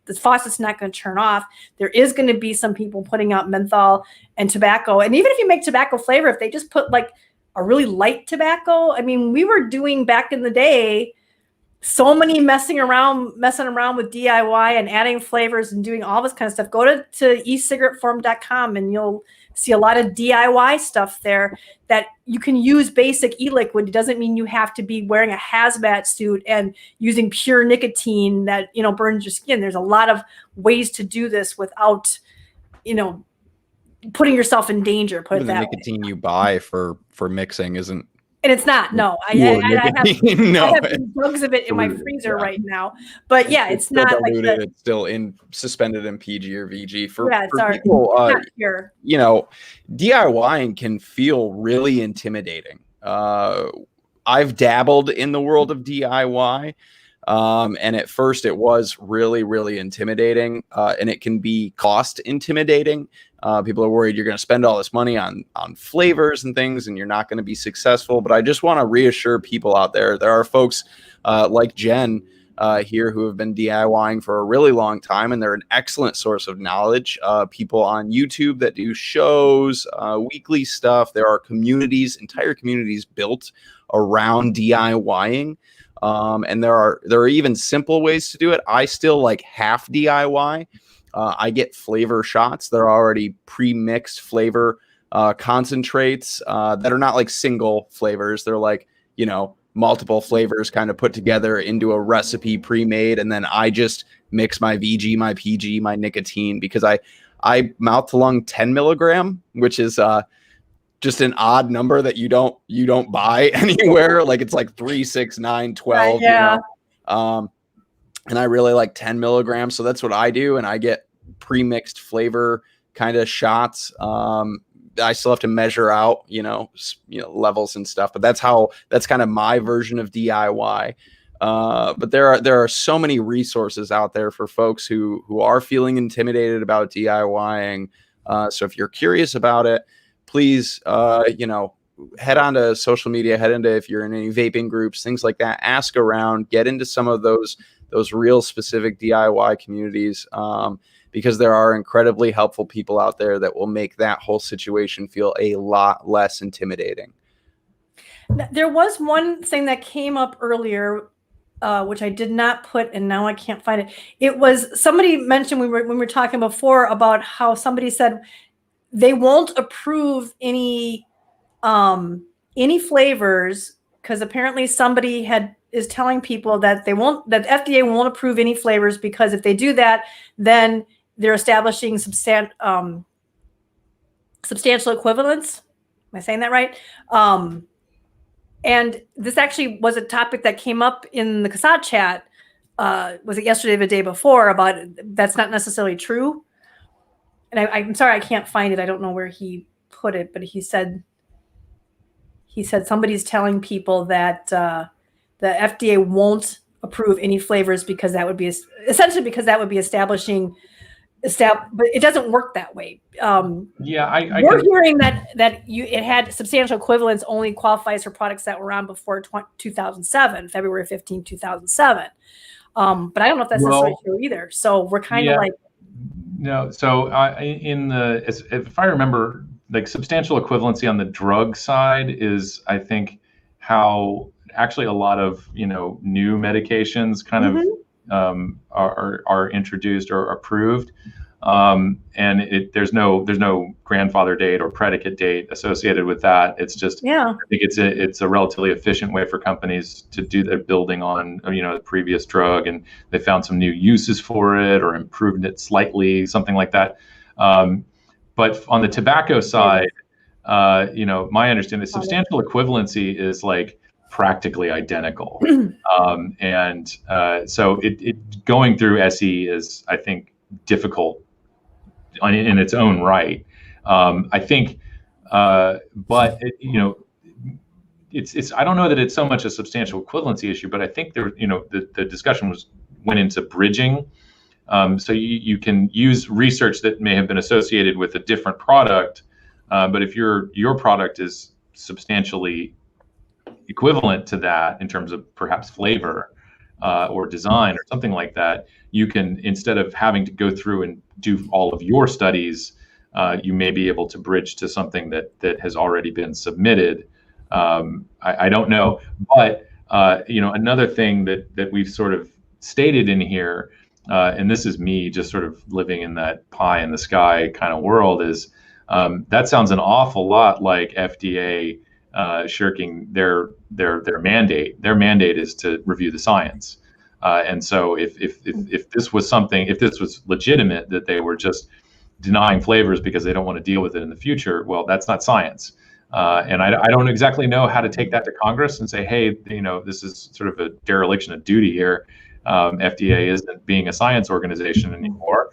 the faucet's not going to turn off. There is going to be some people putting out menthol and tobacco. And even if you make tobacco flavor, if they just put like a really light tobacco, I mean, we were doing back in the day so many messing around with DIY and adding flavors and doing all this kind of stuff. Go to ecigaretteforum.com and you'll see a lot of DIY stuff there that you can use basic e-liquid. It doesn't mean you have to be wearing a hazmat suit and using pure nicotine that, burns your skin. There's a lot of ways to do this without, putting yourself in danger. Put it that way. The nicotine you buy for mixing isn't. And it's not. No, I have jugs of it in my freezer right now. But it's not diluted, like it's still suspended in PG or VG for people. DIYing can feel really intimidating. I've dabbled in the world of DIY, and at first it was really, really intimidating, and it can be cost intimidating. People are worried you're going to spend all this money on flavors and things, and you're not going to be successful. But I just want to reassure people out there. There are folks like Jen here who have been DIYing for a really long time, and they're an excellent source of knowledge. People on YouTube that do shows, weekly stuff. There are entire communities built around DIYing. And there are even simple ways to do it. I still like half DIY. I get flavor shots that are already pre-mixed flavor concentrates that are not like single flavors. They're like, multiple flavors kind of put together into a recipe pre-made. And then I just mix my VG, my PG, my nicotine, because I mouth to lung 10 milligram, which is just an odd number that you don't buy anywhere. Like it's like 3, 6, 9, 12, and I really like 10 milligrams. So that's what I do. And I get pre-mixed flavor kind of shots. I still have to measure out, levels and stuff, but that's kind of my version of DIY. But there are so many resources out there for folks who are feeling intimidated about DIYing. So if you're curious about it, please, head on to social media, if you're in any vaping groups, things like that, ask around, get into some of those real specific DIY communities, because there are incredibly helpful people out there that will make that whole situation feel a lot less intimidating. There was one thing that came up earlier which I did not put, and now I can't find it. It was, somebody mentioned when we were talking before about how somebody said they won't approve any flavors, because apparently somebody is telling people that that FDA won't approve any flavors, because if they do that, then they're establishing substantial equivalence. Am I saying that right? And this actually was a topic that came up in the CASAA chat. Was it yesterday or the day before, about that's not necessarily true? And I'm sorry, I can't find it. I don't know where he put it, but he said somebody's telling people that the FDA won't approve any flavors because that would be establishing. But it doesn't work that way. We're hearing that it had substantial equivalence only qualifies for products that were on before 2007, February 15, 2007. But I don't know if that's necessarily true either. So we're kind of like. No, so if I remember, like, substantial equivalency on the drug side is, I think, how actually a lot of new medications kind of are introduced or approved, and there's no grandfather date or predicate date associated with that. It's just, I think it's a relatively efficient way for companies to do their building on the previous drug, and they found some new uses for it or improved it slightly, something like that. But on the tobacco side, my understanding is substantial equivalency is like practically identical. So it going through SE is, I think, difficult in its own right. I think, but it's I don't know that it's so much a substantial equivalency issue, but I think the discussion went into bridging. So you can use research that may have been associated with a different product, but if your product is substantially equivalent to that in terms of perhaps flavor or design or something like that, you can, instead of having to go through and do all of your studies, you may be able to bridge to something that has already been submitted. I don't know, but another thing that we've sort of stated in here, and this is me just sort of living in that pie in the sky kind of world, is that sounds an awful lot like FDA shirking their mandate. Their mandate is to review the science, and so if this was legitimate, that they were just denying flavors because they don't want to deal with it in the future, well, that's not science. And I don't exactly know how to take that to Congress and say, hey, this is sort of a dereliction of duty here. FDA isn't being a science organization anymore,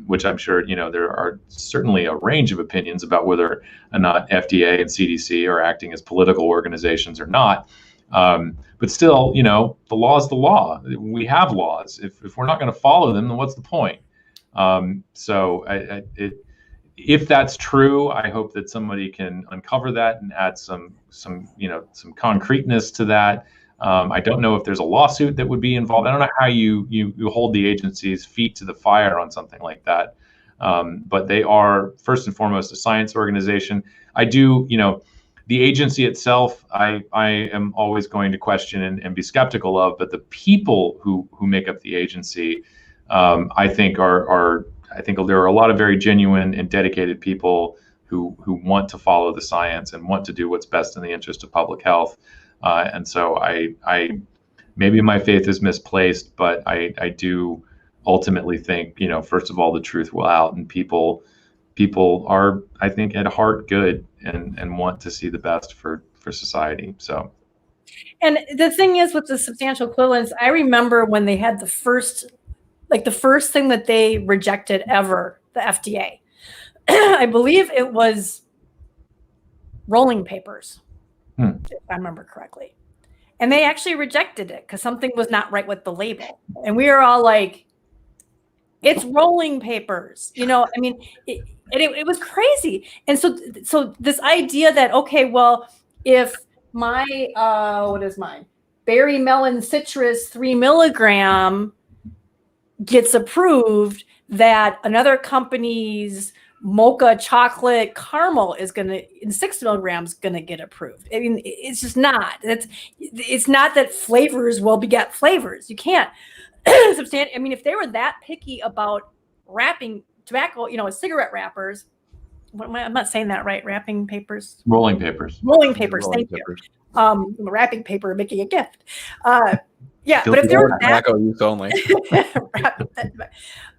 which I'm sure, there are certainly a range of opinions about whether or not FDA and CDC are acting as political organizations or not. But still, the law is the law. We have laws. If we're not going to follow them, then what's the point? If that's true, I hope that somebody can uncover that and add some concreteness to that. I don't know if there's a lawsuit that would be involved. I don't know how you hold the agency's feet to the fire on something like that. But they are first and foremost a science organization. The agency itself, I am always going to question and be skeptical of, but the people who make up the agency, I think there are a lot of very genuine and dedicated people who want to follow the science and want to do what's best in the interest of public health. And so I maybe my faith is misplaced, but I do ultimately think, first of all, the truth will out, and people are, I think, at heart good and want to see the best for society. So. And the thing is, with the substantial equivalence, I remember when they had the first thing that they rejected ever, the FDA, I believe it was rolling papers, if I remember correctly. And they actually rejected it because something was not right with the label. And we were all like, it's rolling papers, it was crazy. And so this idea that, okay, well, if my, what is mine? Berry melon citrus 3 milligram gets approved, that another company's mocha chocolate caramel is going to, in 6 milligrams, going to get approved. I mean, it's just not. It's not that flavors will beget flavors. You can't. I mean, if they were that picky about wrapping tobacco, cigarette wrappers, I'm not saying that right. Wrapping papers. Rolling papers. Thank you. Wrapping paper, making a gift. Yeah, but if they're tobacco use only.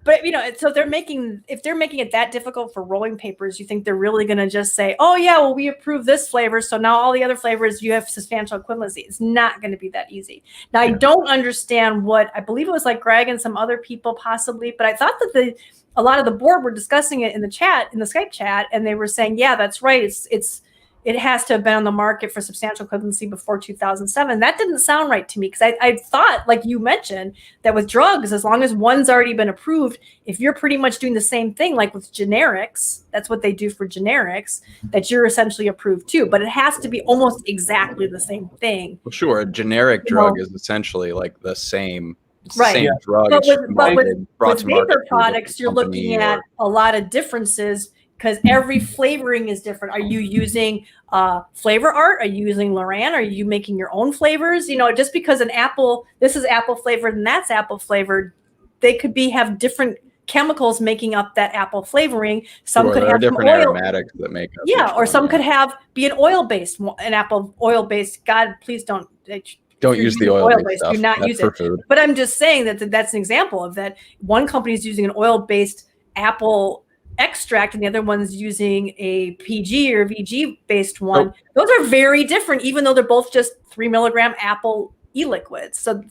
But so if they're making it that difficult for rolling papers, you think they're really going to just say, oh yeah, well, we approve this flavor, so now all the other flavors you have substantial equivalency. It's not going to be that easy. Now, I don't understand what, I believe it was like Greg and some other people possibly, but I thought that a lot of the board were discussing it in the Skype chat, and they were saying, yeah, that's right. It has to have been on the market for substantial equivalency before 2007. That didn't sound right to me, because I thought, like you mentioned, that with drugs, as long as one's already been approved, if you're pretty much doing the same thing, like with generics, that's what they do for generics, that you're essentially approved too. But it has to be almost exactly the same thing. Well, sure. A generic drug is essentially like the same. Right. Same drug. But with vapor products, you're looking at a lot of differences, because every flavoring is different. Are you using flavor art? Are you using Loran? Are you making your own flavors? Just because this is apple flavored and that's apple flavored, they could have different chemicals making up that apple flavoring. Some could have different aromatics that make up. Yeah, or some could be an apple oil based. God, please don't use the oil-based stuff. Do not use it. Food. But I'm just saying that's an example of that. One company is using an oil-based apple extract, and the other one's using a PG or VG based one. Those are very different, even though they're both just 3 milligram apple e-liquids. So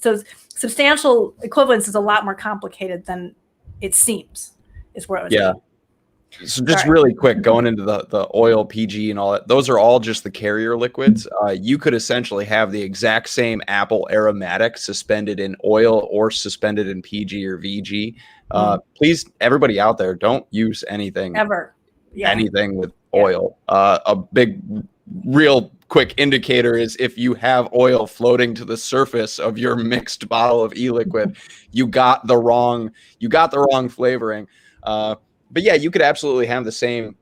substantial equivalence is a lot more complicated than it seems, is where I was saying. So just really quick, going into the oil, PG, and all that, those are all just the carrier liquids. You could essentially have the exact same apple aromatic suspended in oil or suspended in PG or VG. Please, everybody out there, don't use anything ever. Anything with oil. A big, real quick indicator is if you have oil floating to the surface of your mixed bottle of e-liquid, you got the wrong flavoring. But yeah, you could absolutely have the same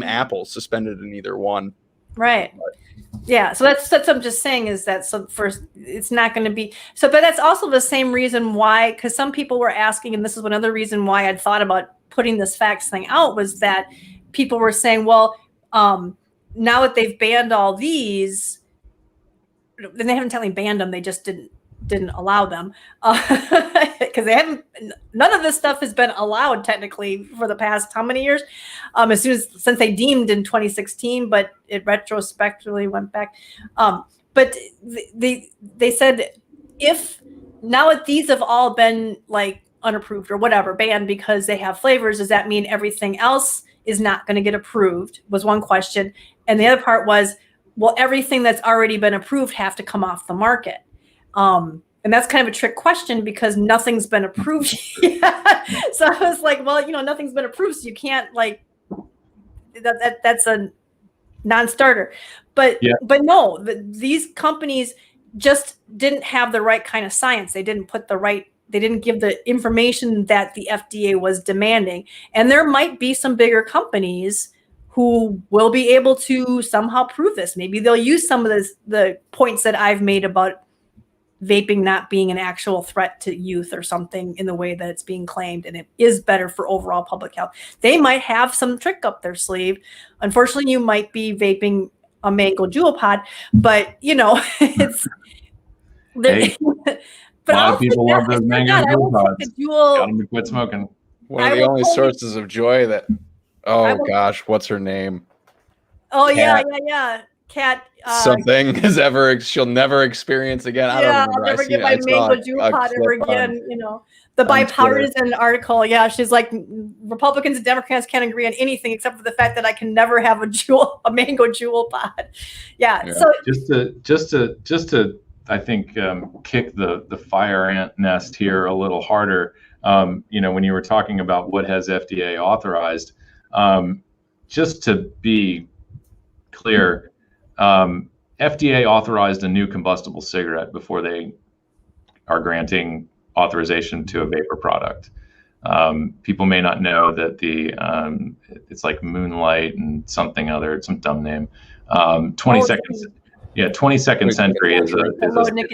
apple suspended in either one. Right. Yeah. So that's what I'm just saying, is that first it's not going to be so. But that's also the same reason why, because some people were asking, and this is another reason why I'd thought about putting this facts thing out, was that people were saying, well, now that they've banned all these, and they haven't technically banned them, they just didn't allow them, because none of this stuff has been allowed technically for the past how many years, since they deemed in 2016, but it retrospectively went back. But they said, if now that these have all been like unapproved or whatever, banned because they have flavors, does that mean everything else is not going to get approved, was one question. And the other part was, will everything that's already been approved have to come off the market? And that's kind of a trick question, because nothing's been approved yet. So I was like, well, nothing's been approved, so you can't that's a non-starter. But no, these companies just didn't have the right kind of science. They didn't give the information that the FDA was demanding. And there might be some bigger companies who will be able to somehow prove this. Maybe they'll use some of the points that I've made about vaping not being an actual threat to youth or something in the way that it's being claimed, and it is better for overall public health. They might have some trick up their sleeve. Unfortunately, you might be vaping a mango jewel pod, but it's hey, but a lot of people love those mango jewel pods. Got them to quit smoking. One of the only sources of joy that gosh, what's her name? Oh, Kat. Yeah. Kat. She'll never experience again. I don't remember. I'll never get my mango jewel pot ever again. The bipartisan article. Yeah, she's like, Republicans and Democrats can't agree on anything except for the fact that I can never have a mango jewel pot. Yeah. So just to I think kick the fire ant nest here a little harder. When you were talking about what has FDA authorized, just to be clear, FDA authorized a new combustible cigarette before they are granting authorization to a vapor product. People may not know that it's like Moonlight and something other, some dumb name. 22nd Century is a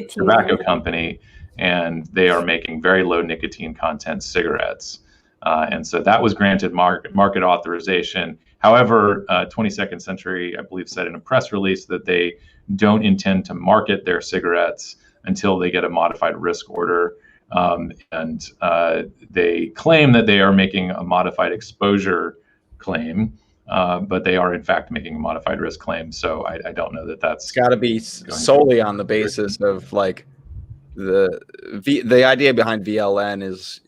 tobacco company, and they are making very low nicotine content cigarettes. And so that was granted market authorization. However, 22nd Century, I believe, said in a press release that they don't intend to market their cigarettes until they get a modified risk order. And they claim that they are making a modified exposure claim, but they are in fact making a modified risk claim. So I don't know that that's. It's got to be solely on the basis of like the idea behind VLN is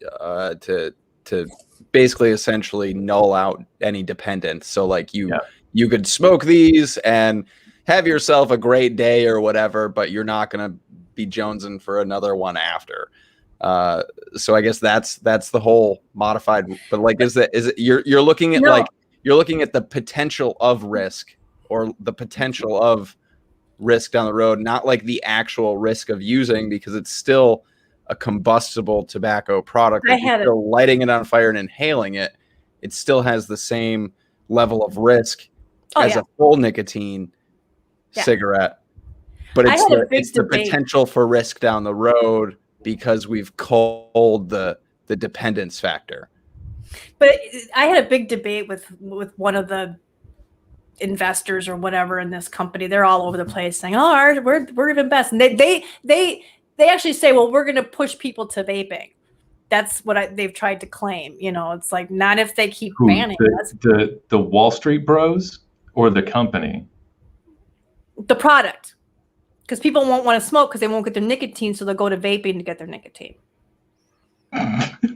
to basically essentially null out any dependence. So like you could smoke these and have yourself a great day or whatever, but you're not going to be jonesing for another one after. So I guess that's the whole modified. But like, is it you're looking at you're looking at the potential of risk or the potential of risk down the road, not like the actual risk of using, because it's still a combustible tobacco product. If you're still lighting it on fire and inhaling it, it still has the same level of risk as a full nicotine cigarette. But it's the potential for risk down the road because we've culled the dependence factor. But I had a big debate with one of the investors or whatever in this company. They're all over the place saying, "Oh, we're even best." And they actually say, "Well, we're going to push people to vaping." That's what they've tried to claim. You know, it's like not if they keep banning us. The Wall Street bros or the company? The product. Because people won't want to smoke because they won't get their nicotine, so they'll go to vaping to get their nicotine.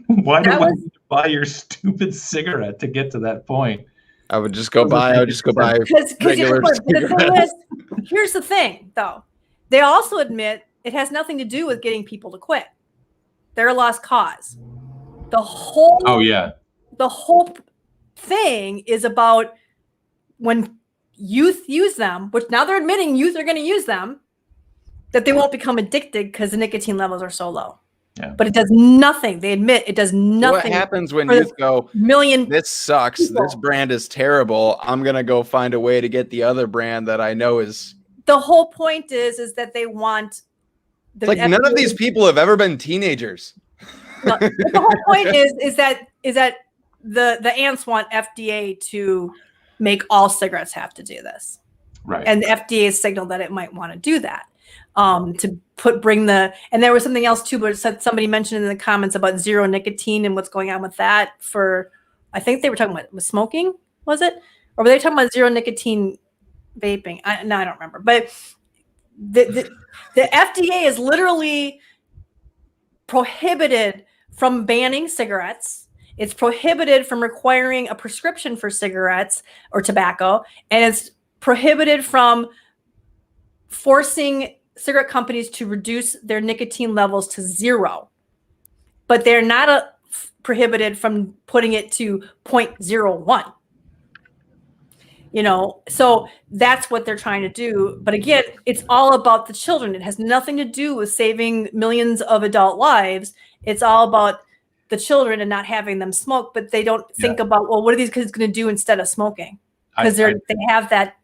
Why do I need to buy your stupid cigarette to get to that point? I would just go buy regular cigarettes. Here's the thing, though. They also admit it has nothing to do with getting people to quit. They're a lost cause. The whole thing is about when youth use them, which now they're admitting youth are going to use them, that they won't become addicted because the nicotine levels are so low. Yeah. But it does nothing. They admit it does nothing. What happens when youth go, this sucks, people. This brand is terrible, I'm going to go find a way to get the other brand that I know is... The whole point is that they want... Like FDA... none of these people have ever been teenagers. No, the whole point is that the ants want FDA to make all cigarettes have to do this. Right. And the FDA has signaled that it might want to do that. And there was something else too, but somebody mentioned in the comments about zero nicotine and what's going on with that I think they were talking about smoking, was it? Or were they talking about zero nicotine vaping? I don't remember. But the FDA is literally prohibited from banning cigarettes. It's prohibited from requiring a prescription for cigarettes or tobacco. And it's prohibited from forcing cigarette companies to reduce their nicotine levels to 0, but they're not prohibited from putting it to 0.01. You know, so that's what they're trying to do. But again, it's all about the children. It has nothing to do with saving millions of adult lives. It's all about the children and not having them smoke. But they don't think about, well, what are these kids going to do instead of smoking? Because they have that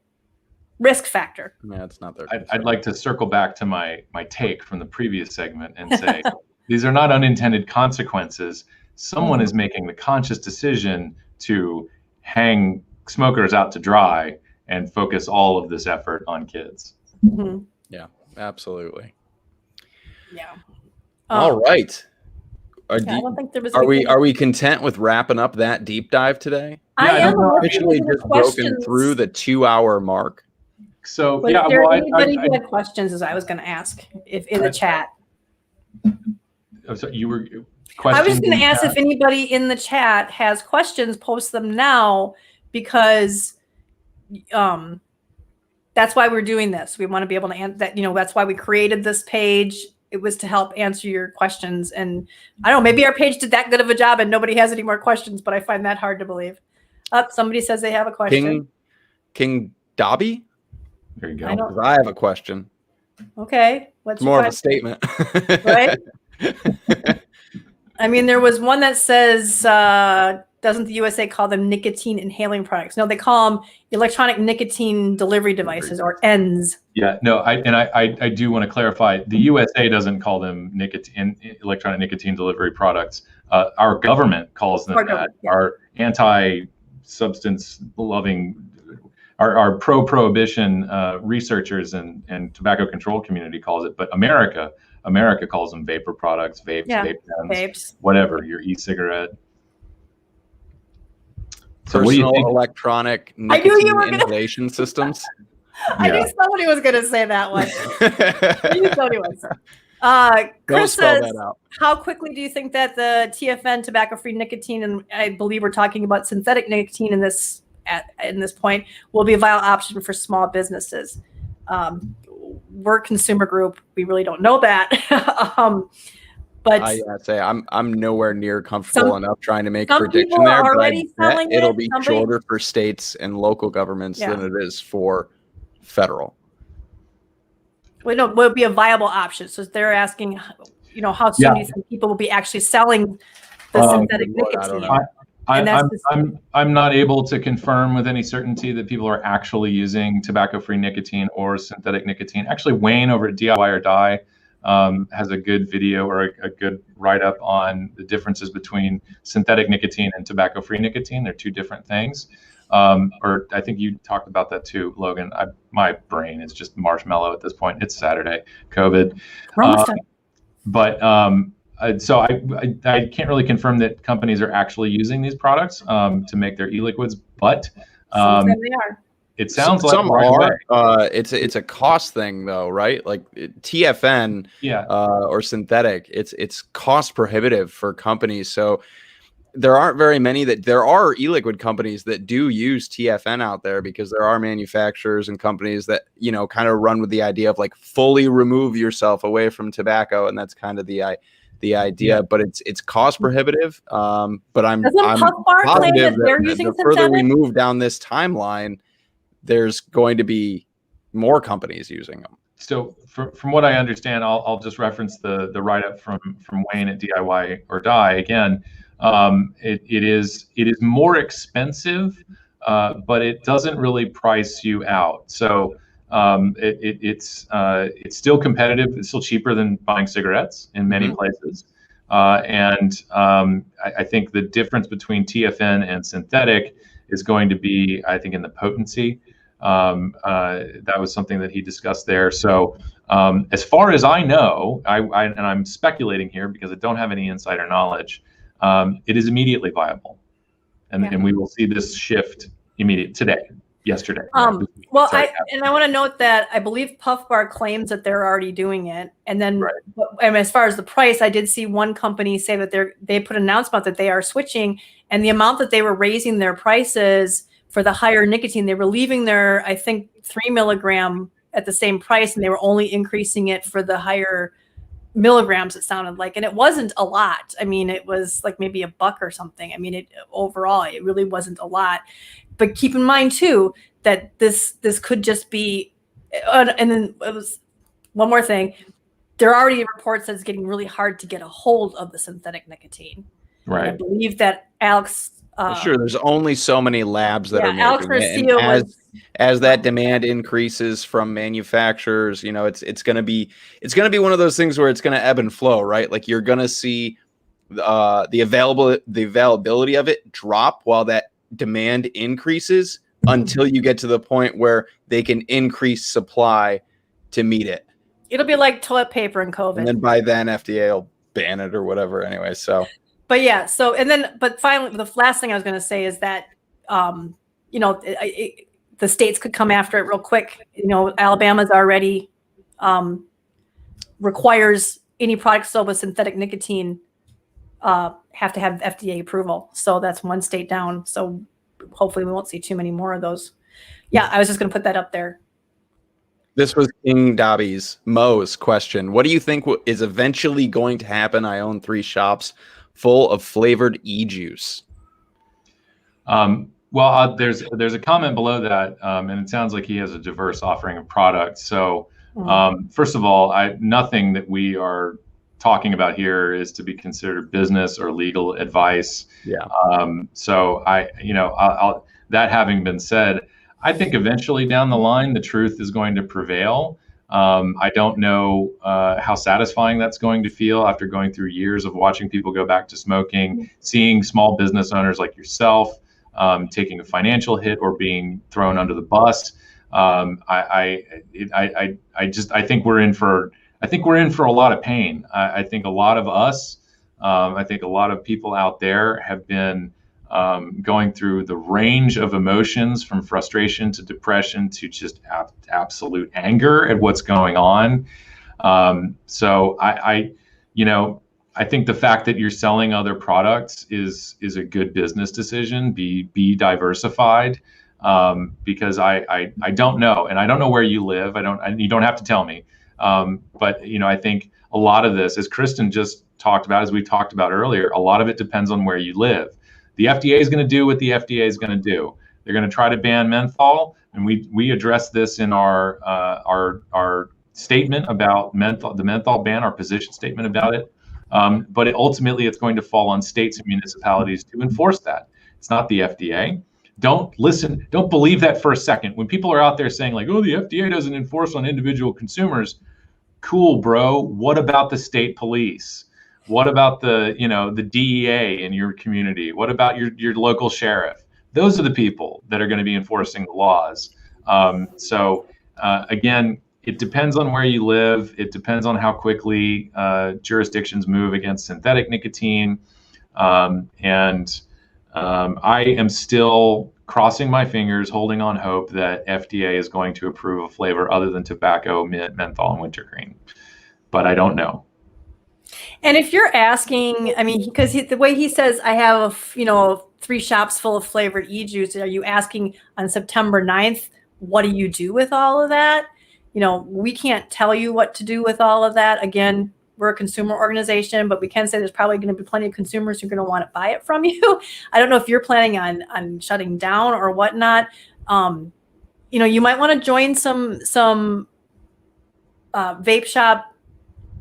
risk factor. Yeah, it's not their. I'd like to circle back to my take from the previous segment and say these are not unintended consequences. Someone is making the conscious decision to hang smokers out to dry and focus all of this effort on kids. Mm-hmm. Yeah, absolutely. Yeah. All right. I don't think there was. Are we content with wrapping up that deep dive today? I am officially just broken through the 2-hour mark. So but if there anybody who had questions, as I was going to ask if in the chat. So you were. I was going to ask if anybody in the chat has questions. Post them now, because that's why we're doing this. We want to be able to answer that. You know, that's why we created this page. It was to help answer your questions. And I don't know, maybe our page did that good of a job and nobody has any more questions, but I find that hard to believe. Somebody says they have a question. King Dobby? There you go. I have a question. Okay. What's more of a statement? Right? I mean, there was one that says, doesn't the USA call them nicotine inhaling products? No, they call them electronic nicotine delivery devices, or ENDS. Yeah, no, I do want to clarify. The USA doesn't call them electronic nicotine delivery products. Our government calls them that. Yeah. Our anti-substance loving, our pro-prohibition researchers and tobacco control community calls it, but America calls them vapor products, vapes, vape pens, vapes, whatever, your e-cigarette. So personal what do you think? Electronic nicotine inhalation systems. I knew somebody was going to say that one. I knew somebody was. Chris says, how quickly do you think that the TFN, tobacco-free nicotine, and I believe we're talking about synthetic nicotine in this point, will be a viable option for small businesses? We're a consumer group. We really don't know that. But I say I'm nowhere near comfortable enough trying to make a prediction there. But it'll be shorter for states and local governments than it is for federal. Well, no, will it be a viable option? So they're asking, how soon do you think people will be actually selling the synthetic nicotine? I'm not able to confirm with any certainty that people are actually using tobacco-free nicotine or synthetic nicotine. Actually, Wayne over at DIY or Die has a good video or a good write-up on the differences between synthetic nicotine and tobacco-free nicotine. They're two different things. Or I think you talked about that too, Logan. My brain is just marshmallow at this point. It's Saturday, COVID. So I can't really confirm that companies are actually using these products to make their e-liquids, but they are. It sounds like some are. It's a cost thing though, right? Like TFN or synthetic, it's cost prohibitive for companies. So there aren't very many there are e-liquid companies that do use TFN out there, because there are manufacturers and companies that, kind of run with the idea of like fully remove yourself away from tobacco. And that's kind of the idea, but it's cost prohibitive. But I'm positive that the further we move down this timeline, there's going to be more companies using them. So from what I understand, I'll just reference the write-up from Wayne at DIY or Die again. It is more expensive, but it doesn't really price you out. So it's still competitive. It's still cheaper than buying cigarettes in many places. And I think the difference between TFN and synthetic is going to be, I think, in the potency. That was something that he discussed there. So as far as I know, and I'm speculating here because I don't have any insider knowledge, it is immediately viable. And we will see this shift yesterday. Well, I want to note that I believe Puff Bar claims that they're already doing it. And then and as far as the price, I did see one company say that they put an announcement that they are switching, and the amount that they were raising their prices for the higher nicotine, they were leaving their, I think, 3 milligram at the same price, and they were only increasing it for the higher milligrams, it sounded like. And it wasn't a lot. I mean, it was like maybe $1 or something. I mean, overall, it really wasn't a lot. But keep in mind too that this could just be, and then it was one more thing. There are already reports that it's getting really hard to get a hold of the synthetic nicotine. Right. And I believe that Alex. Sure, there's only so many labs that are making it. And as that demand increases from manufacturers, it's going to be one of those things where it's going to ebb and flow, right? Like you're going to see the availability of it drop while that demand increases until you get to the point where they can increase supply to meet it. It'll be like toilet paper and COVID. And then by then FDA will ban it or whatever anyway. So but yeah, but finally, the last thing I was going to say is that, the states could come after it real quick. Alabama's already requires any product sold with synthetic nicotine have to have FDA approval. So that's one state down. So hopefully we won't see too many more of those. Yeah, I was just going to put that up there. This was King Dobby's Mo's question. What do you think is eventually going to happen? I own 3 shops full of flavored e-juice. Well, there's a comment below that, and it sounds like he has a diverse offering of products. So first of all, nothing that we are talking about here is to be considered business or legal advice. Yeah. So I'll that having been said, I think eventually down the line, the truth is going to prevail. I don't know how satisfying that's going to feel after going through years of watching people go back to smoking, seeing small business owners like yourself taking a financial hit or being thrown under the bus. I think we're in for a lot of pain. I think a lot of us, I think a lot of people out there have been going through the range of emotions from frustration to depression to just absolute anger at what's going on. So I think the fact that you're selling other products is a good business decision. Be diversified, because I don't know, and I don't know where you live. You don't have to tell me. But I think a lot of this, as Kristin just talked about, as we talked about earlier, a lot of it depends on where you live. The FDA is going to do what the FDA is going to do. They're going to try to ban menthol, and we addressed this in our statement about menthol, the menthol ban, our position statement about it. But ultimately, it's going to fall on states and municipalities to enforce that. It's not the FDA. Don't believe that for a second. When people are out there saying like, "Oh, the FDA doesn't enforce on individual consumers," cool, bro. What about the state police? What about the DEA in your community? What about your local sheriff? Those are the people that are going to be enforcing the laws. Again, it depends on where you live. It depends on how quickly jurisdictions move against synthetic nicotine. I am still crossing my fingers, holding on hope that FDA is going to approve a flavor other than tobacco, mint, menthol, and wintergreen. But I don't know. And if you're asking, I mean, because the way he says, I have, 3 shops full of flavored e-juice, are you asking on September 9th, what do you do with all of that? We can't tell you what to do with all of that. Again, we're a consumer organization, but we can say there's probably going to be plenty of consumers who are going to want to buy it from you. I don't know if you're planning on shutting down or whatnot. You might want to join some vape shop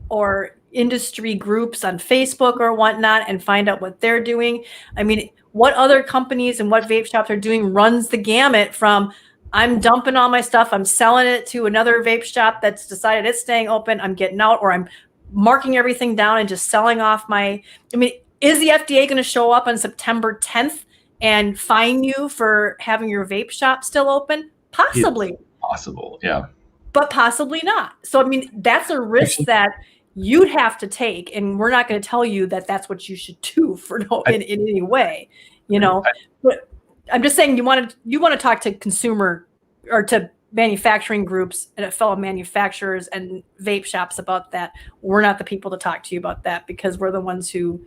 or industry groups on Facebook or whatnot and find out what they're doing. I mean, what other companies and what vape shops are doing runs the gamut from I'm dumping all my stuff, I'm selling it to another vape shop that's decided it's staying open, I'm getting out, or I'm marking everything down and just selling off is the FDA going to show up on September 10th and fine you for having your vape shop still open? Possibly. It's possible, yeah. But possibly not. So, that's a risk that you'd have to take, and we're not going to tell you that that's what you should do in any way, But I'm just saying you want to talk to consumer or to manufacturing groups and fellow manufacturers and vape shops about that. We're not the people to talk to you about that because we're the ones who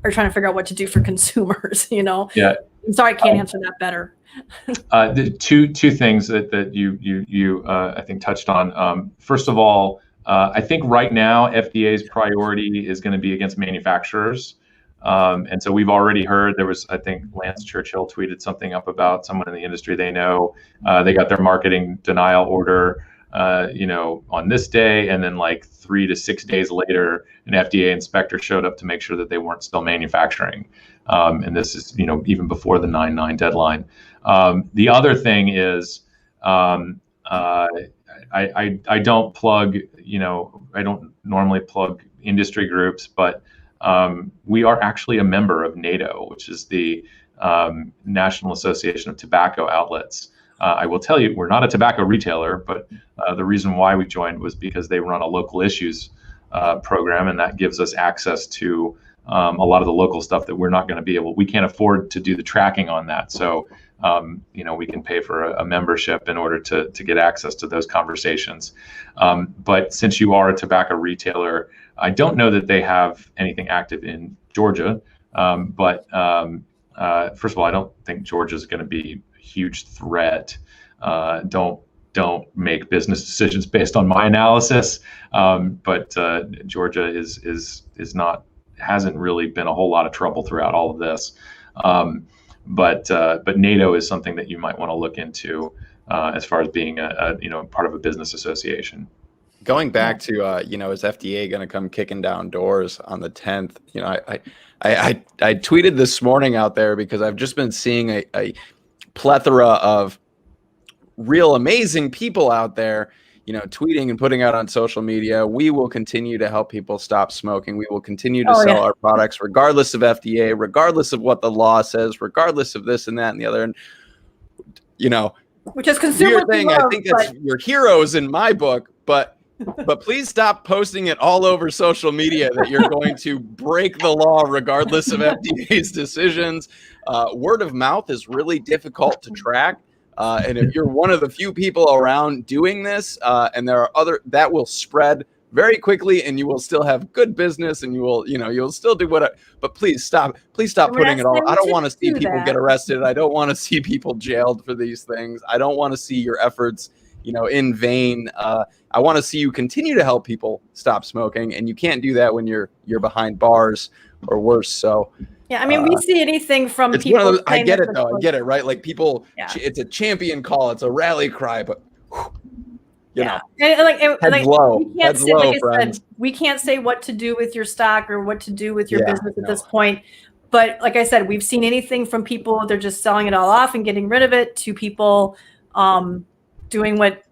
are trying to figure out what to do for consumers. Yeah. I'm sorry, I can't answer that better. The two things that you I think touched on. First of all, I think right now FDA's priority is going to be against manufacturers. And so we've already heard I think Lance Churchill tweeted something up about someone in the industry they know. They got their marketing denial order, on this day. And then like 3 to 6 days later, an FDA inspector showed up to make sure that they weren't still manufacturing. And this is, even before the 9/9 deadline. The other thing is, I don't plug, I don't normally plug industry groups, but we are actually a member of NATO, which is the National Association of Tobacco Outlets. I will tell you, we're not a tobacco retailer, but the reason why we joined was because they run a local issues program, and that gives us access to a lot of the local stuff that we're not going to be able. We can't afford to do the tracking on that, so we can pay for a membership in order to get access to those conversations. But since you are a tobacco retailer, I don't know that they have anything active in Georgia. But first of all, I don't think Georgia is going to be a huge threat. Don't make business decisions based on my analysis. But Georgia hasn't really been a whole lot of trouble throughout all of this. But NATO is something that you might want to look into as far as being a part of a business association. Going back to, is FDA going to come kicking down doors on the 10th? I tweeted this morning out there because I've just been seeing a plethora of real amazing people out there, tweeting and putting out on social media. We will continue to help people stop smoking. We will continue to sell our products regardless of FDA, regardless of what the law says, regardless of this and that and the other. And, which is consumer thing. I think that's your heroes in my book, but please stop posting it all over social media that you're going to break the law regardless of FDA's decisions. Word of mouth is really difficult to track. And if you're one of the few people around doing this, and there are that will spread very quickly, and you will still have good business, and you'll still do what. But please stop putting it all. I don't want to see people get arrested. I don't want to see people jailed for these things. I don't want to see your efforts, in vain. I want to see you continue to help people stop smoking, and you can't do that when you're behind bars or worse. So. Yeah, I mean, we see anything from it's people. One of those, I get it though. I get it, right? Like people, it's a champion call. It's a rally cry, but you know, heads low. Heads low, friends. We can't say what to do with your stock or what to do with your business at this point. But like I said, we've seen anything from people, they're just selling it all off and getting rid of it, to people doing what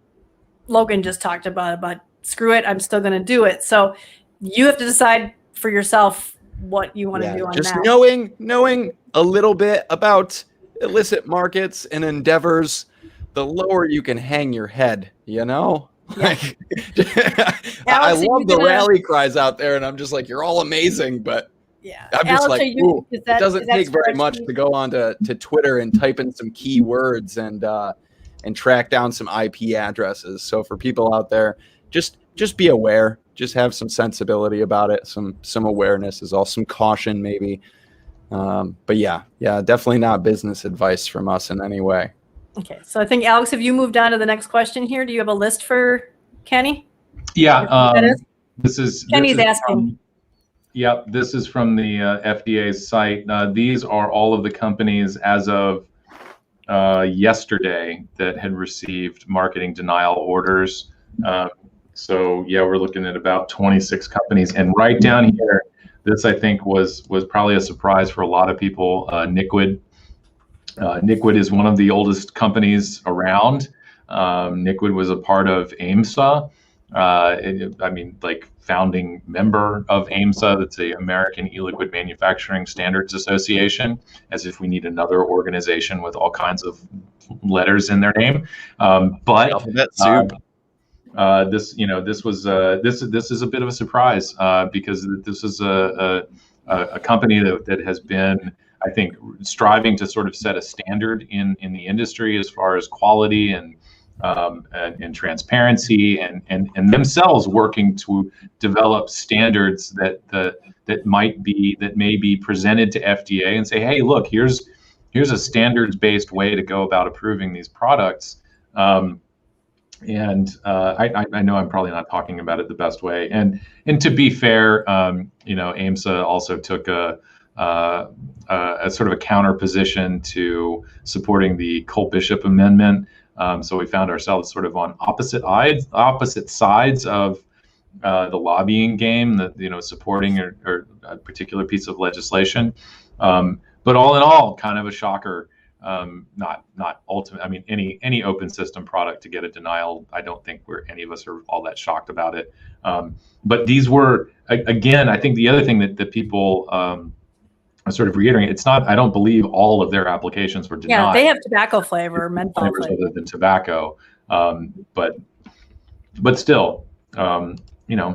Logan just talked about screw it, I'm still going to do it. So you have to decide for yourself what you want to do on just that. Knowing a little bit about illicit markets and endeavors, the lower you can hang your head, Like, I love the rally cries out there, and I'm just like, you're all amazing, but I'm just like, it doesn't take very much to go on to Twitter and type in some keywords and track down some IP addresses. So for people out there, just be aware. Just have some sensibility about it. Some awareness is all, some caution maybe. But yeah, definitely not business advice from us in any way. Okay, so I think, Alex, have you moved on to the next question here? Do you have a list for Kenny? Yeah, this is asking. This is from the FDA's site. These are all of the companies as of yesterday that had received marketing denial orders. So we're looking at about 26 companies, and right down here, this I think was probably a surprise for a lot of people. Niquid. Niquid is one of the oldest companies around. Niquid was a part of AMSA. Founding member of AMSA. That's the American E-Liquid Manufacturing Standards Association, as if we need another organization with all kinds of letters in their name. This is a bit of a surprise because this is a company that has been, I think, striving to sort of set a standard in the industry as far as quality and transparency, and themselves working to develop standards that may be presented to FDA and say, hey, look, here's a standards-based way to go about approving these products. I know I'm probably not talking about it the best way. And to be fair, AMSA also took a sort of a counter position to supporting the Cole-Bishop Amendment. So we found ourselves sort of on opposite sides of the lobbying game, that supporting or a particular piece of legislation. But all in all, kind of a shocker. Not ultimate. I mean, any open system product to get a denial, I don't think any of us are all that shocked about it. But these were, again, I think the other thing that people are sort of reiterating, it's not, I don't believe all of their applications were denied. Yeah, they have tobacco flavor, menthol flavors other than tobacco. But still,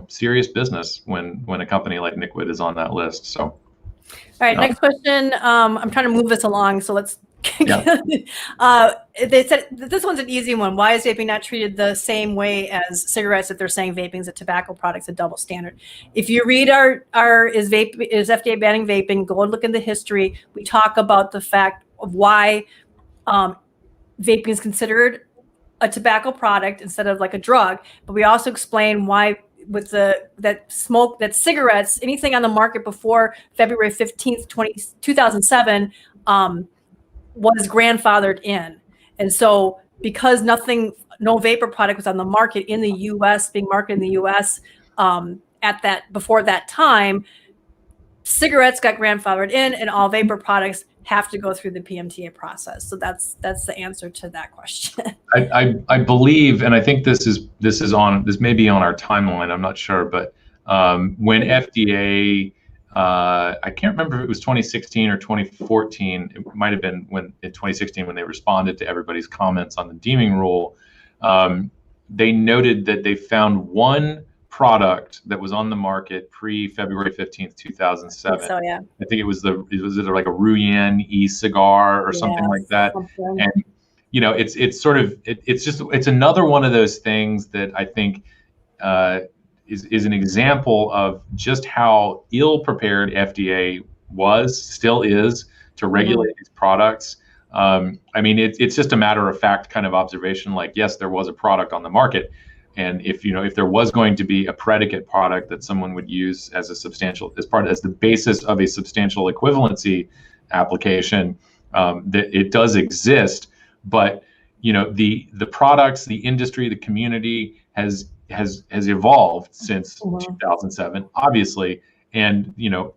serious business when a company like Niquid is on that list. So. All right, next question. I'm trying to move this along, so let's. They said this one's an easy one. Why is vaping not treated the same way as cigarettes if they're saying vaping is a tobacco product's a double standard? If you read our is FDA banning vaping, go and look in the history. We talk about the fact of why vaping is considered a tobacco product instead of like a drug, but we also explain why with that cigarettes, anything on the market before February 15th, 2007, was grandfathered in. And so because no vapor product was on the market in the U.S., being marketed in the U.S. Before that time, cigarettes got grandfathered in, and all vapor products have to go through the PMTA process. So that's the answer to that question. I believe, and I think this may be on our timeline, I'm not sure, but when FDA, I can't remember if it was 2016 or 2014, it might have been in 2016 when they responded to everybody's comments on the deeming rule, they noted that they found one product that was on the market pre-February 15th, 2007. So, yeah. I think it was either like a Ruyan e-cigar or something like that. And it's another one of those things that I think is an example of just how ill-prepared FDA still is to regulate these products. I mean, it's just a matter of fact kind of observation. Like, yes, there was a product on the market, and if there was going to be a predicate product that someone would use as the basis of a substantial equivalency application, that it does exist. But the products, the industry, the community has evolved since 2007, obviously, and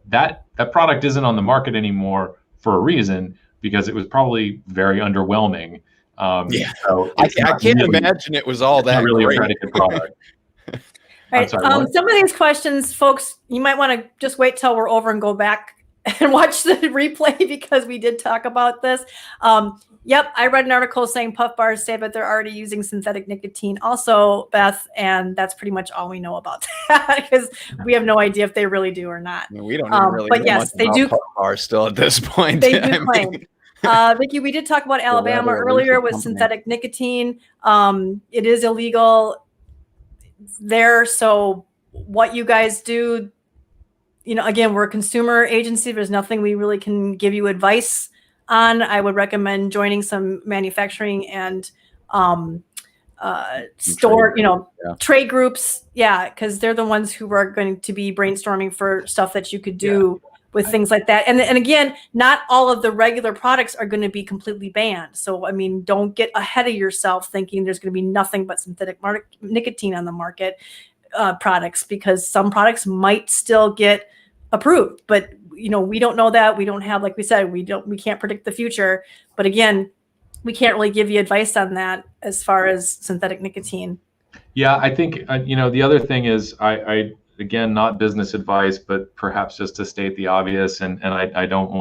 that product isn't on the market anymore for a reason, because it was probably very underwhelming. So I can't imagine it was all that really great. a predicate product. Right. Some of these questions, folks, you might want to just wait till we're over and go back and watch the replay, because we did talk about this. Yep, I read an article saying puff bars say that they're already using synthetic nicotine also, Beth, and that's pretty much all we know about that, because we have no idea if they really do or not. I mean, we don't even really but know yes, much they about do. puff bars still at this point. They do claim. Vicki, we did talk about Alabama earlier with synthetic nicotine. It is illegal there. So what you guys do, again, we're a consumer agency. There's nothing we really can give you advice on. I would recommend joining some manufacturing and trade groups. Yeah, because they're the ones who are going to be brainstorming for stuff that you could do with things like that. And again, not all of the regular products are going to be completely banned. So, I mean, don't get ahead of yourself thinking there's going to be nothing but synthetic nicotine on the market products, because some products might still get approved. But, we don't know that. We don't have, like we said, we can't predict the future. But again, we can't really give you advice on that as far as synthetic nicotine. Yeah, I think, the other thing is, I again, not business advice, but perhaps just to state the obvious, and I don't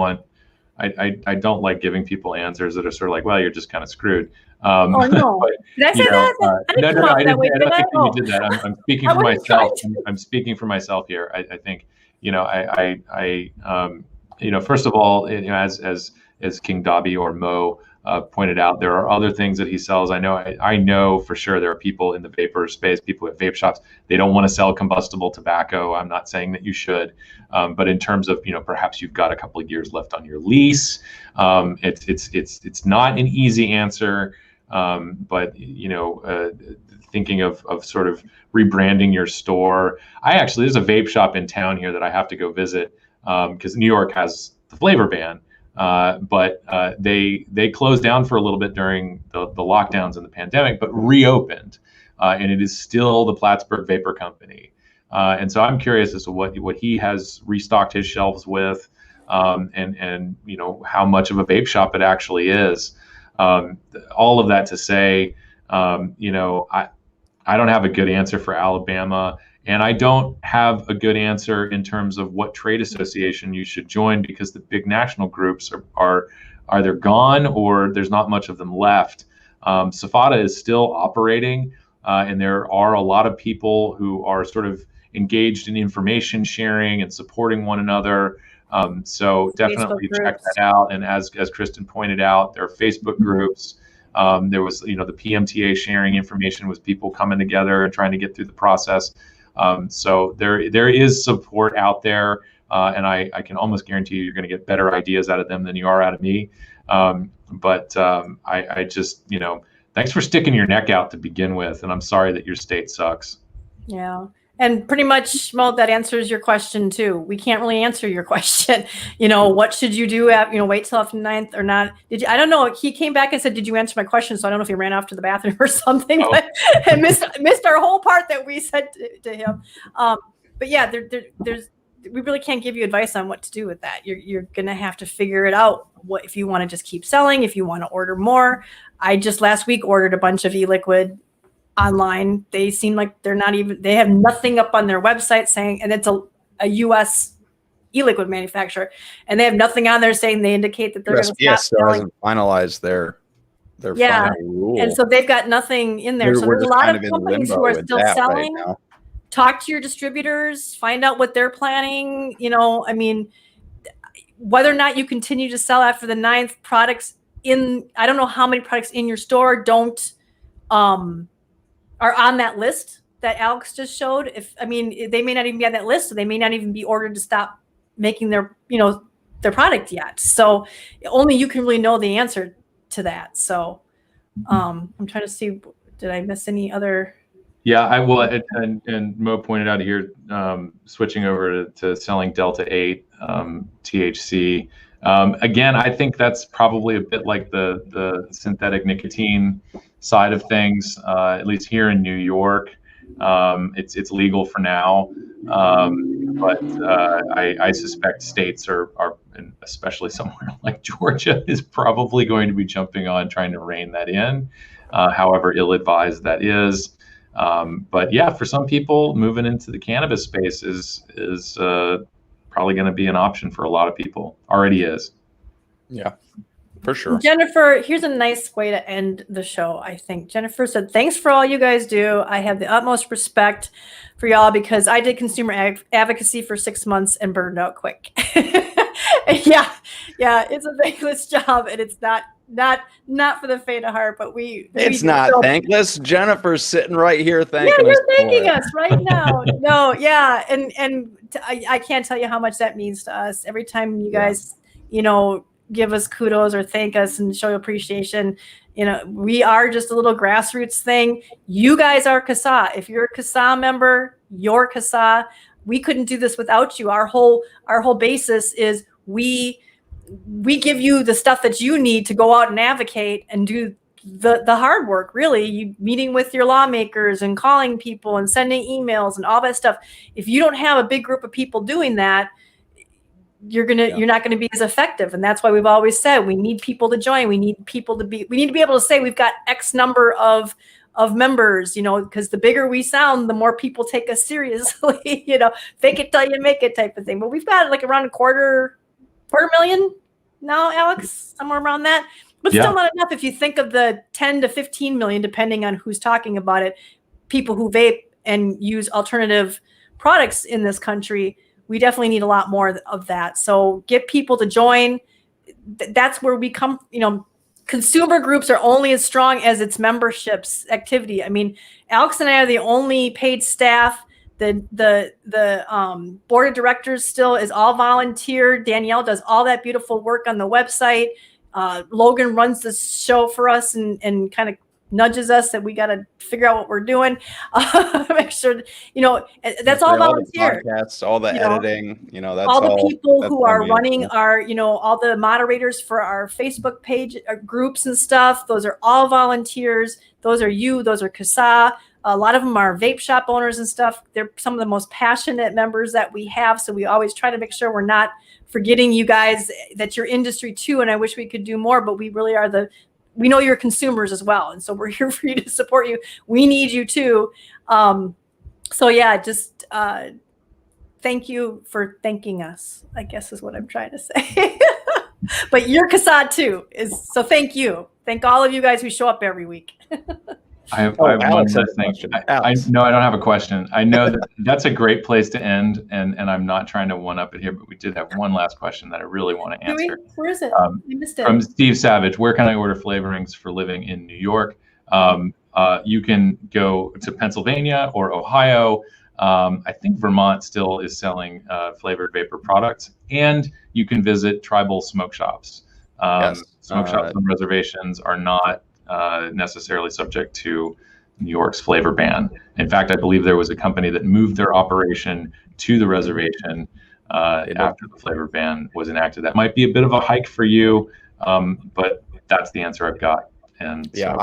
like giving people answers that are sort of like, well, you're just kind of screwed. Oh no! But, did I say that? I didn't I don't think you did that. I'm speaking for myself. I'm speaking for myself here. I think, first of all, as King Dobby or Mo pointed out, there are other things that he sells. I know for sure there are people in the vapor space, people at vape shops, they don't want to sell combustible tobacco. I'm not saying that you should, but in terms of, perhaps you've got a couple of years left on your lease. It's not an easy answer, but thinking of sort of rebranding your store. There's a vape shop in town here that I have to go visit, because New York has the flavor ban. But they closed down for a little bit during the lockdowns and the pandemic, but reopened, and it is still the Plattsburgh Vapor Company. And so I'm curious as to what he has restocked his shelves with, and how much of a vape shop it actually is. All of that to say, I don't have a good answer for Alabama. And I don't have a good answer in terms of what trade association you should join, because the big national groups are either gone or there's not much of them left. SFATA is still operating, and there are a lot of people who are sort of engaged in information sharing and supporting one another. So definitely check that out. And as Kristin pointed out, there are Facebook groups. There was, the PMTA sharing information with people coming together and trying to get through the process. So there is support out there, and I can almost guarantee you're going to get better ideas out of them than you are out of me. But I just, thanks for sticking your neck out to begin with, and I'm sorry that your state sucks. Yeah. And pretty much, well, that answers your question too. We can't really answer your question. You know, what should you do wait till after the 9th or not? I don't know. He came back and said, did you answer my question? So I don't know if he ran off to the bathroom or something, but and missed our whole part that we said to him. But yeah, we really can't give you advice on what to do with that. You're going to have to figure it out. What if you want to just keep selling, if you want to order more. I just last week ordered a bunch of e-liquid online. They seem like they have nothing up on their website saying, and it's a US e-liquid manufacturer, and they have nothing on there saying they indicate that they're going to stop still hasn't finalized their final rule. And so they've got nothing in there. So there's a lot of companies who are still selling. Right, talk to your distributors, find out what they're planning. I mean, whether or not you continue to sell after the 9th, products I don't know how many products in your store are on that list that Alex just showed. They may not even be on that list, so they may not even be ordered to stop making their product yet. So only you can really know the answer to that. So I'm trying to see, did I miss any other? Yeah, I will. And Mo pointed out here, switching over to selling Delta 8 THC. Again, I think that's probably a bit like the synthetic nicotine side of things, at least here in New York. It's legal for now, but I suspect states are, and especially somewhere like Georgia, is probably going to be jumping on trying to rein that in, however ill-advised that is. But yeah, for some people, moving into the cannabis space is probably going to be an option for a lot of people. Already is. Yeah. For sure. Jennifer, here's a nice way to end the show, I think. Jennifer said, thanks for all you guys do. I have the utmost respect for y'all because I did consumer advocacy for 6 months and burned out quick. Yeah, it's a thankless job, and it's not for the faint of heart, but it's not thankless. Jennifer's sitting right here thanking us. Yeah, you're thanking us right now. No, yeah, and I can't tell you how much that means to us. Every time you guys, give us kudos or thank us and show appreciation. We are just a little grassroots thing. You guys are CASAA. If you're a CASAA member, you're CASAA. We couldn't do this without you. Our whole basis is we give you the stuff that you need to go out and advocate and do the hard work, really. You meeting with your lawmakers and calling people and sending emails and all that stuff. If you don't have a big group of people doing that, you're not gonna be as effective. And that's why we've always said we need people to join. We need to be able to say we've got X number of members, because the bigger we sound, the more people take us seriously, fake it till you make it type of thing. But we've got like around a quarter million now, Alex, somewhere around that. But still not enough if you think of the 10 to 15 million, depending on who's talking about it, people who vape and use alternative products in this country. We definitely need a lot more of that. So get people to join. That's where we come, consumer groups are only as strong as its memberships activity. I mean, Alex and I are the only paid staff. The board of directors still is all volunteer. Danielle does all that beautiful work on the website. Logan runs the show for us and kind of nudges us that we got to figure out what we're doing. Make sure, that's all volunteer. All the podcasts, all the editing, that's all the people who are running our, all the moderators for our Facebook page groups and stuff. Those are all volunteers. Those are those are CASAA. A lot of them are vape shop owners and stuff. They're some of the most passionate members that we have. So we always try to make sure we're not forgetting you guys, that you're industry too. And I wish we could do more, but we really are we know you're consumers as well. And so we're here for you to support you. We need you too. So yeah, just thank you for thanking us, I guess is what I'm trying to say. But you're CASAA too. So thank you. Thank all of you guys who show up every week. I have one last thing. No, I don't have a question. I know that's a great place to end, and I'm not trying to one up it here, but we did have one last question that I really want to answer. Where is it? I missed it. From Steve Savage. Where can I order flavorings for living in New York? You can go to Pennsylvania or Ohio. I think Vermont still is selling flavored vapor products, and you can visit tribal smoke shops. Smoke shops on reservations are not necessarily subject to New York's flavor ban. In fact, I believe there was a company that moved their operation to the reservation after the flavor ban was enacted. That might be a bit of a hike for you, but that's the answer I've got. And yeah, so.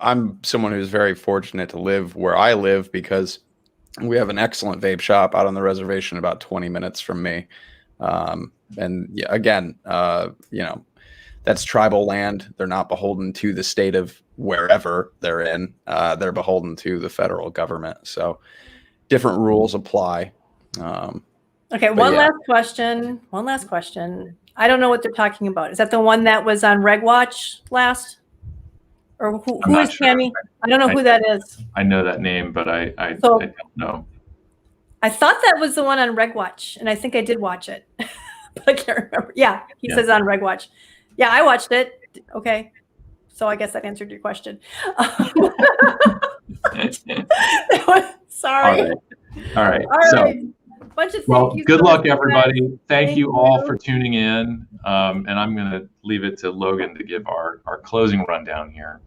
I'm someone who's very fortunate to live where I live because we have an excellent vape shop out on the reservation about 20 minutes from me. And yeah, again, that's tribal land. They're not beholden to the state of wherever they're in. They're beholden to the federal government. So different rules apply. Okay, one last question. I don't know what they're talking about. Is that the one that was on RegWatch last? Or who is Tammy? I don't know who that is. I know that name, but I don't know. I thought that was the one on RegWatch, and I think I did watch it, but I can't remember. Yeah, he says on RegWatch. Yeah, I watched it. Okay, so I guess that answered your question. Sorry. All right. So, bunch of well, good luck, everybody. Thank you all for tuning in. And I'm going to leave it to Logan to give our closing rundown here.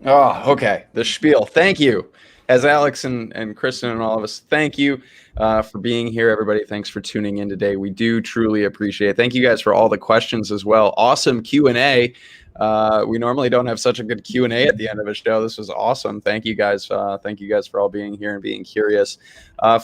Oh, okay. The spiel. Thank you. As Alex and Kristin and all of us, thank you for being here, everybody. Thanks for tuning in today. We do truly appreciate it. Thank you guys for all the questions as well. Awesome Q&A. We normally don't have such a good Q&A at the end of a show. This was awesome. Thank you guys. Thank you guys for all being here and being curious.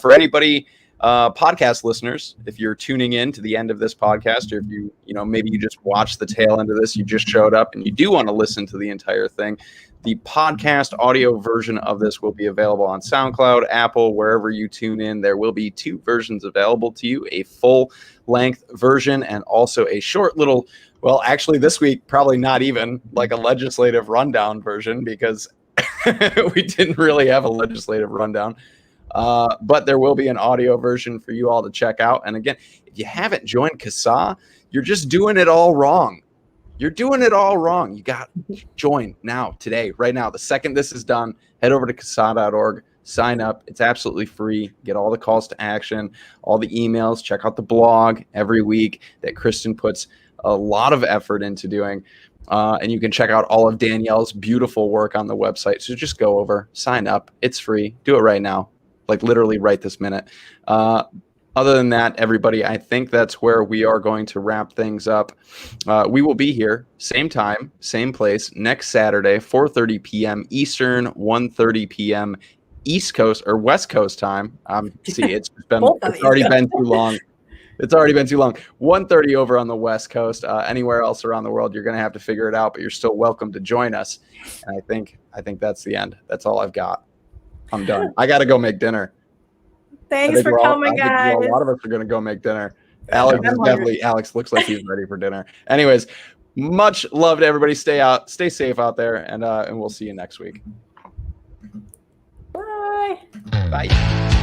For anybody, podcast listeners, if you're tuning in to the end of this podcast, or if maybe you just watched the tail end of this, you just showed up and you do want to listen to the entire thing, the podcast audio version of this will be available on SoundCloud, Apple, wherever you tune in. There will be 2 versions available to you, a full length version and also a short little, well, actually this week, probably not even like a legislative rundown version because we didn't really have a legislative rundown. But there will be an audio version for you all to check out. And again, if you haven't joined CASAA, you're just doing it all wrong. You're doing it all wrong. You got to join now, today, right now. The second this is done, head over to CASAA.org, sign up. It's absolutely free. Get all the calls to action, all the emails. Check out the blog every week that Kristin puts a lot of effort into doing. And you can check out all of Danielle's beautiful work on the website. So just go over, sign up. It's free. Do it right now. Like literally right this minute. Other than that, everybody, I think that's where we are going to wrap things up. We will be here, same time, same place, next Saturday, 4:30 p.m. Eastern, 1:30 p.m. East Coast or West Coast time. It's already been too long. It's already been too long. 1:30 over on the West Coast. Anywhere else around the world, you're going to have to figure it out, but you're still welcome to join us. And I think that's the end. That's all I've got. I'm done. I got to go make dinner. Thanks for coming, guys. A lot of us are going to go make dinner. Alex looks like he's ready for dinner. Anyways, much love to everybody. Stay safe out there, and we'll see you next week. Bye. Bye.